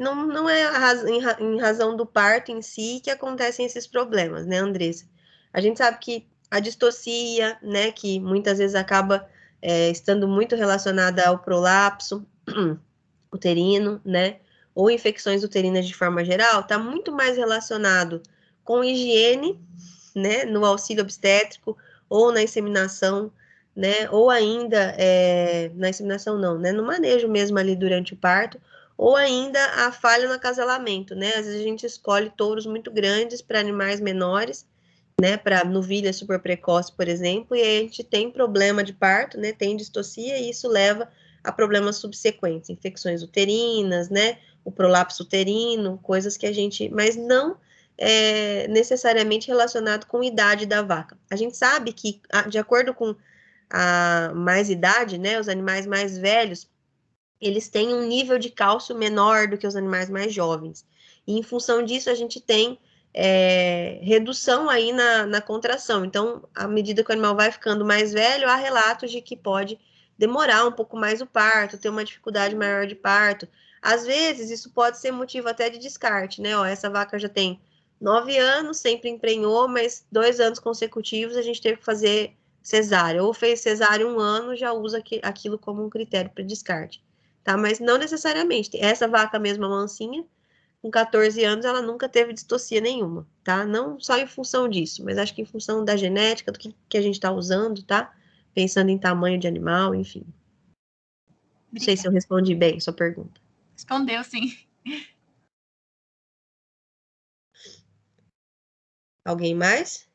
em razão do parto em si que acontecem esses problemas, né, Andressa? A gente sabe que a distocia, né, que muitas vezes acaba estando muito relacionada ao prolapso uterino, né, ou infecções uterinas de forma geral, está muito mais relacionado com higiene, né, no auxílio obstétrico ou na inseminação, né, ou ainda, na inseminação não, né, no manejo mesmo ali durante o parto, ou ainda a falha no acasalamento, né, às vezes a gente escolhe touros muito grandes para animais menores, né, para novilha super precoce, por exemplo, e aí a gente tem problema de parto, né, tem distocia, e isso leva a problemas subsequentes, infecções uterinas, né, o prolapso uterino, coisas que a gente, mas não necessariamente relacionado com a idade da vaca. A gente sabe que, de acordo com a mais idade, né, os animais mais velhos, eles têm um nível de cálcio menor do que os animais mais jovens. E em função disso, a gente tem redução aí na contração. Então, à medida que o animal vai ficando mais velho, há relatos de que pode demorar um pouco mais o parto, ter uma dificuldade maior de parto. Às vezes, isso pode ser motivo até de descarte, né? Ó, essa vaca já tem 9 anos, sempre emprenhou, mas 2 anos consecutivos a gente teve que fazer cesárea. Ou fez cesárea 1 ano, já usa aquilo como um critério para descarte. Tá? Mas não necessariamente. Essa vaca mesmo, a mansinha, com 14 anos, ela nunca teve distocia nenhuma, tá? Não só em função disso, mas acho que em função da genética, do que a gente está usando, tá? Pensando em tamanho de animal, enfim. Não sei se eu respondi bem sua pergunta. Respondeu, sim. Alguém mais?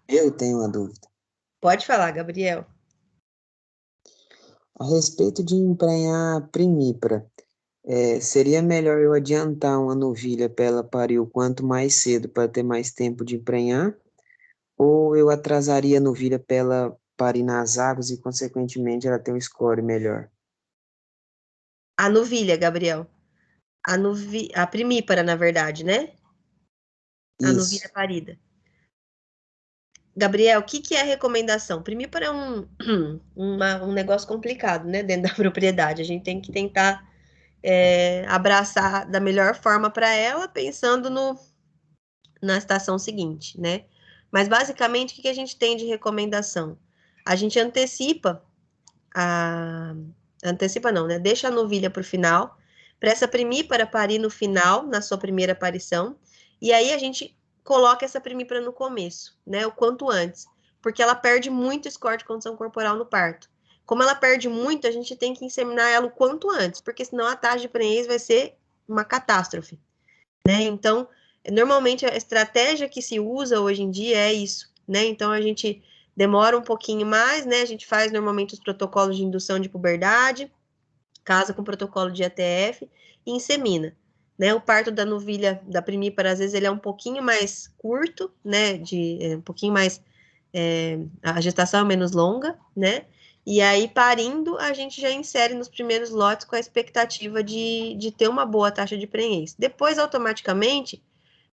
Eu tenho uma dúvida. Pode falar, Gabriel. A respeito de emprenhar primípara, seria melhor eu adiantar uma novilha para ela parir o quanto mais cedo para ter mais tempo de emprenhar? Ou eu atrasaria a novilha para ela parir nas águas e, consequentemente, ela ter um score melhor? A novilha, Gabriel. A primípara, na verdade, né? A novilha Isso. parida. Gabriel, o que é a recomendação? Primípara é um negócio complicado, né? Dentro da propriedade. A gente tem que tentar abraçar da melhor forma para ela, pensando na estação seguinte, né? Mas basicamente, o que a gente tem de recomendação? A gente antecipa não, né? Deixa a novilha para o final, para essa primípara parir no final, na sua primeira aparição, e aí a gente coloca essa primípara no começo, né? O quanto antes, porque ela perde muito score de condição corporal no parto. Como ela perde muito, a gente tem que inseminar ela o quanto antes, porque senão a taxa de prenhez vai ser uma catástrofe, né? Então, normalmente a estratégia que se usa hoje em dia é isso, né? Então a gente demora um pouquinho mais, né? A gente faz normalmente os protocolos de indução de puberdade, casa com protocolo de ATF e insemina, né? O parto da novilha, da primípara, às vezes ele é um pouquinho mais curto, né? Um pouquinho mais, a gestação é menos longa, né? E aí, parindo, a gente já insere nos primeiros lotes com a expectativa de ter uma boa taxa de prenhez. Depois, automaticamente,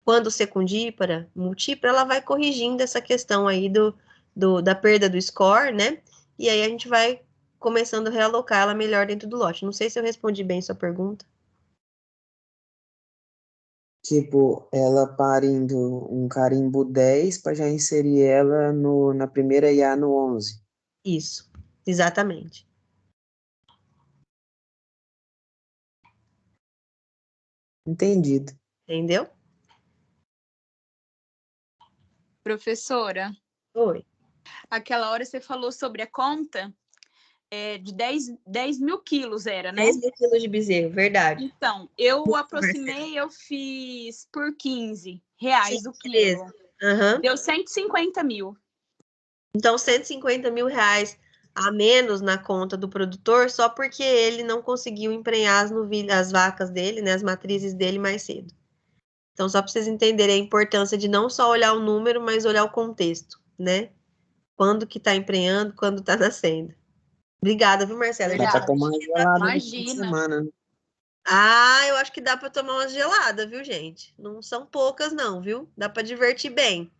quando secundípara, multípara, ela vai corrigindo essa questão aí da perda do score, né? E aí a gente vai começando a realocar ela melhor dentro do lote. Não sei se eu respondi bem sua pergunta. Tipo, ela parindo um carimbo 10 para já inserir ela na primeira IA no 11. Isso, exatamente. Entendido. Entendeu? Professora, Oi. aquela hora você falou sobre a conta de 10 mil quilos, era, né? 10 mil quilos de bezerro, verdade. Então, eu Muito, aproximei, eu fiz por R$ 15 o beleza. quilo. Aham. Deu 150 mil. Então, 150 mil reais a menos na conta do produtor, só porque ele não conseguiu emprenhar as vacas dele, né, as matrizes dele mais cedo. Então, só para vocês entenderem a importância de não só olhar o número, mas olhar o contexto, né? Quando que está emprenhando, quando está nascendo. Obrigada, viu, Marcela? Dá para tomar uma gelada no fim de Imagina. semana, né? Ah, eu acho que dá para tomar umas geladas, viu, gente? Não são poucas, não, viu? Dá para divertir bem.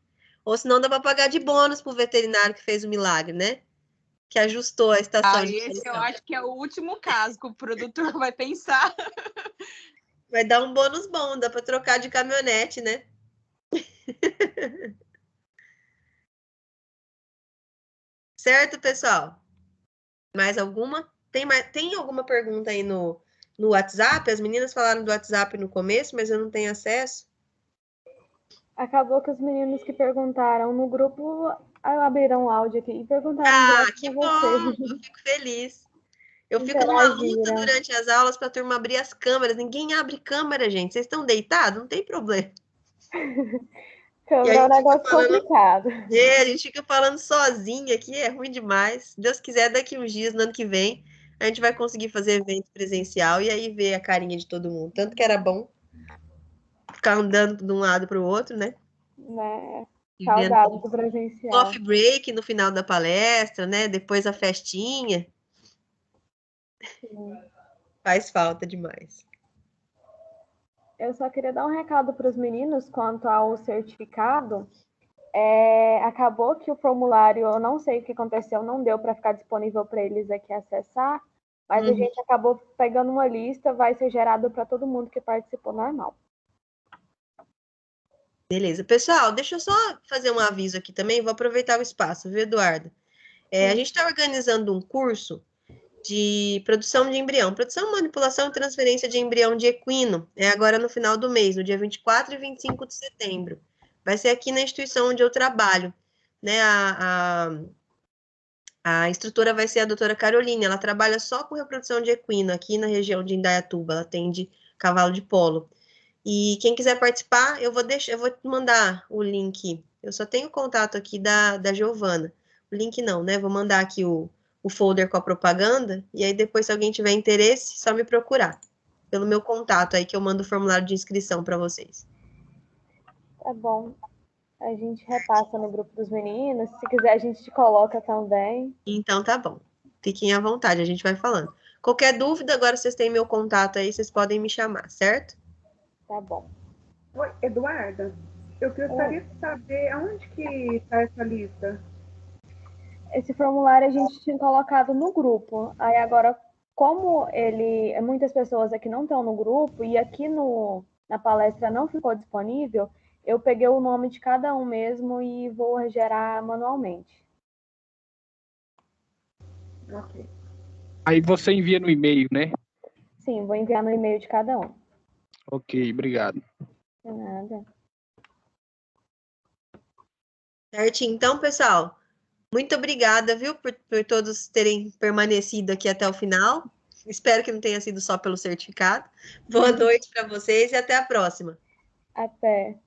Ou senão dá para pagar de bônus pro veterinário que fez o milagre, né? Que ajustou a estação de Esse eu aparição. acho que é o último caso que o produtor vai pensar. Vai dar um bônus bom, dá para trocar de caminhonete, né? Certo, pessoal? Mais alguma? Tem alguma pergunta aí no WhatsApp? As meninas falaram do WhatsApp no começo, mas eu não tenho acesso. Acabou que os meninos que perguntaram no grupo abriram o áudio aqui e perguntaram Ah, que direto bom! pra você. Eu fico feliz. Eu fico numa luta Interagiram. durante as aulas para a turma abrir as câmeras. Ninguém abre câmera, gente. Vocês estão deitados? Não tem problema. E Câmera aí é um negócio complicado. a gente fica falando sozinha aqui, é ruim demais. Se Deus quiser, daqui uns dias, no ano que vem, a gente vai conseguir fazer evento presencial e aí ver a carinha de todo mundo. Tanto que era bom ficar andando de um lado para o outro, né? Né? E Saudade vendo do presencial. coffee break no final da palestra, né? Depois a festinha. Sim. Faz falta demais. Eu só queria dar um recado para os meninos quanto ao certificado. Acabou que o formulário, eu não sei o que aconteceu, não deu para ficar disponível para eles aqui acessar, mas a gente acabou pegando uma lista, vai ser gerado para todo mundo que participou normal. Beleza. Pessoal, deixa eu só fazer um aviso aqui também, vou aproveitar o espaço, viu, Eduardo? A gente está organizando um curso de produção de embrião, produção, manipulação e transferência de embrião de equino, agora no final do mês, no dia 24 e 25 de setembro. Vai ser aqui na instituição onde eu trabalho, né? A instrutora vai ser a doutora Caroline, ela trabalha só com reprodução de equino aqui na região de Indaiatuba, ela atende cavalo de polo. E quem quiser participar, eu vou mandar o link. Eu só tenho o contato aqui da Giovana. O link não, né? Vou mandar aqui o folder com a propaganda, e aí depois, se alguém tiver interesse, só me procurar. Pelo meu contato aí, que eu mando o formulário de inscrição para vocês. Tá bom. A gente repassa no grupo dos meninos. Se quiser, a gente te coloca também. Então, tá bom. Fiquem à vontade, a gente vai falando. Qualquer dúvida, agora vocês têm meu contato aí, vocês podem me chamar, certo? Tá bom. Oi, Eduarda, eu gostaria de saber aonde que está essa lista. Esse formulário a gente tinha colocado no grupo. Aí agora, como muitas pessoas aqui não estão no grupo e aqui na palestra não ficou disponível, eu peguei o nome de cada um mesmo e vou gerar manualmente. Ok. Aí você envia no e-mail, né? Sim, vou enviar no e-mail de cada um. Ok, obrigado. De nada. Certinho. Então, pessoal, muito obrigada, viu, por todos terem permanecido aqui até o final. Espero que não tenha sido só pelo certificado. Boa noite para vocês e até a próxima. Até.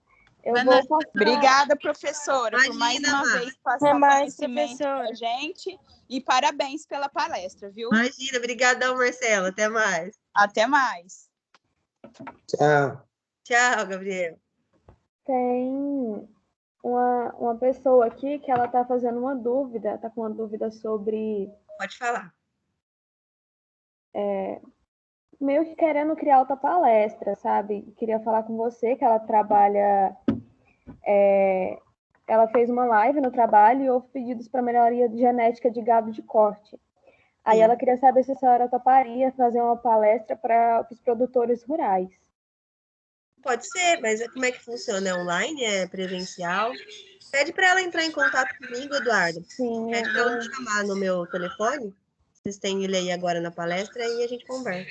Obrigada, professora, Imagina, por mais uma Mar. vez passar Até mais, conhecimento professora. pra gente. E parabéns pela palestra, viu? Imagina, obrigadão, Marcela. Até mais. Até mais. Tchau. Tchau, Gabriel. Tem uma pessoa aqui que ela tá fazendo uma dúvida, tá com uma dúvida sobre... Pode falar. Meio que querendo criar outra palestra, sabe? Queria falar com você, que ela trabalha... ela fez uma live no trabalho e houve pedidos para melhoria de genética de gado de corte. Aí ela queria saber se a senhora toparia fazer uma palestra para os produtores rurais. Pode ser, mas como é que funciona? É online? É presencial? Pede para ela entrar em contato comigo, Eduardo. Sim. Pede para ela me chamar no meu telefone. Vocês têm ele aí agora na palestra e a gente conversa.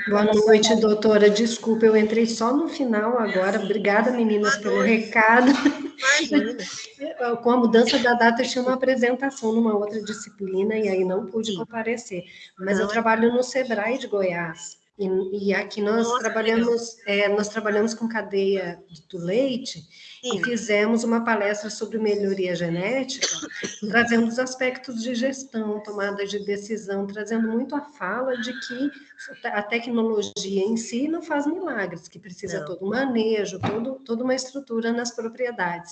Boa noite, doutora. Desculpa, eu entrei só no final agora. Obrigada, meninas, pelo recado. Imagina. Com a mudança da data, eu tinha uma apresentação numa outra disciplina e aí não pude comparecer. Mas eu trabalho no Sebrae de Goiás. E aqui nós trabalhamos com cadeia do leite e fizemos uma palestra sobre melhoria genética, trazendo os aspectos de gestão, tomada de decisão, trazendo muito a fala de que a tecnologia em si não faz milagres, que precisa todo um manejo, toda uma estrutura nas propriedades.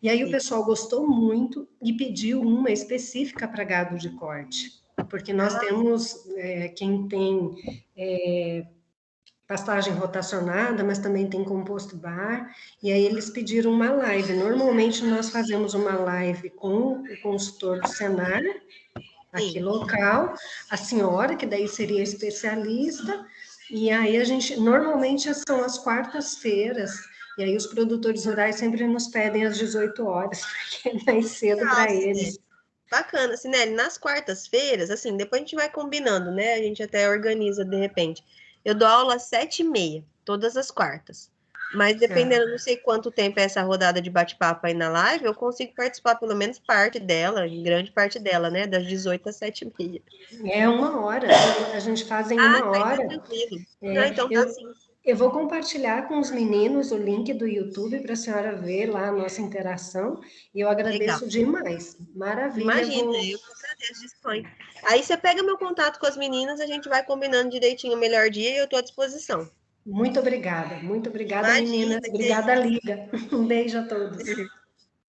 E aí o pessoal gostou muito e pediu uma específica para gado de corte, porque nós temos quem tem pastagem rotacionada, mas também tem composto bar, e aí eles pediram uma live. Normalmente nós fazemos uma live com o consultor do Senar, aqui local, a senhora, que daí seria especialista, e aí a gente, normalmente são as quartas-feiras, e aí os produtores rurais sempre nos pedem às 18 horas, porque é mais cedo para eles. Bacana, Sinelli, nas quartas-feiras, assim, depois a gente vai combinando, né? A gente até organiza de repente. Eu dou aula às 7h30, todas as quartas. Mas dependendo, não sei quanto tempo é essa rodada de bate-papo aí na live, eu consigo participar pelo menos parte dela, grande parte dela, né? Das 18 às 7h30. É 1 hora, a gente faz em 1 hora. Tranquilo. Então tá assim. Eu vou compartilhar com os meninos o link do YouTube para a senhora ver lá a nossa interação, e eu agradeço demais. Maravilha. Imagina, eu que agradeço, dispõe. Aí você pega meu contato com as meninas, a gente vai combinando direitinho o melhor dia e eu estou à disposição. Muito obrigada, meninas. Obrigada, Liga. Um beijo a todos.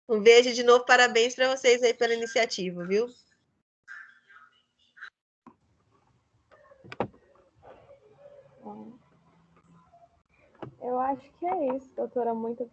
Um beijo de novo, parabéns para vocês aí pela iniciativa, viu? Eu acho que é isso, doutora. Muito.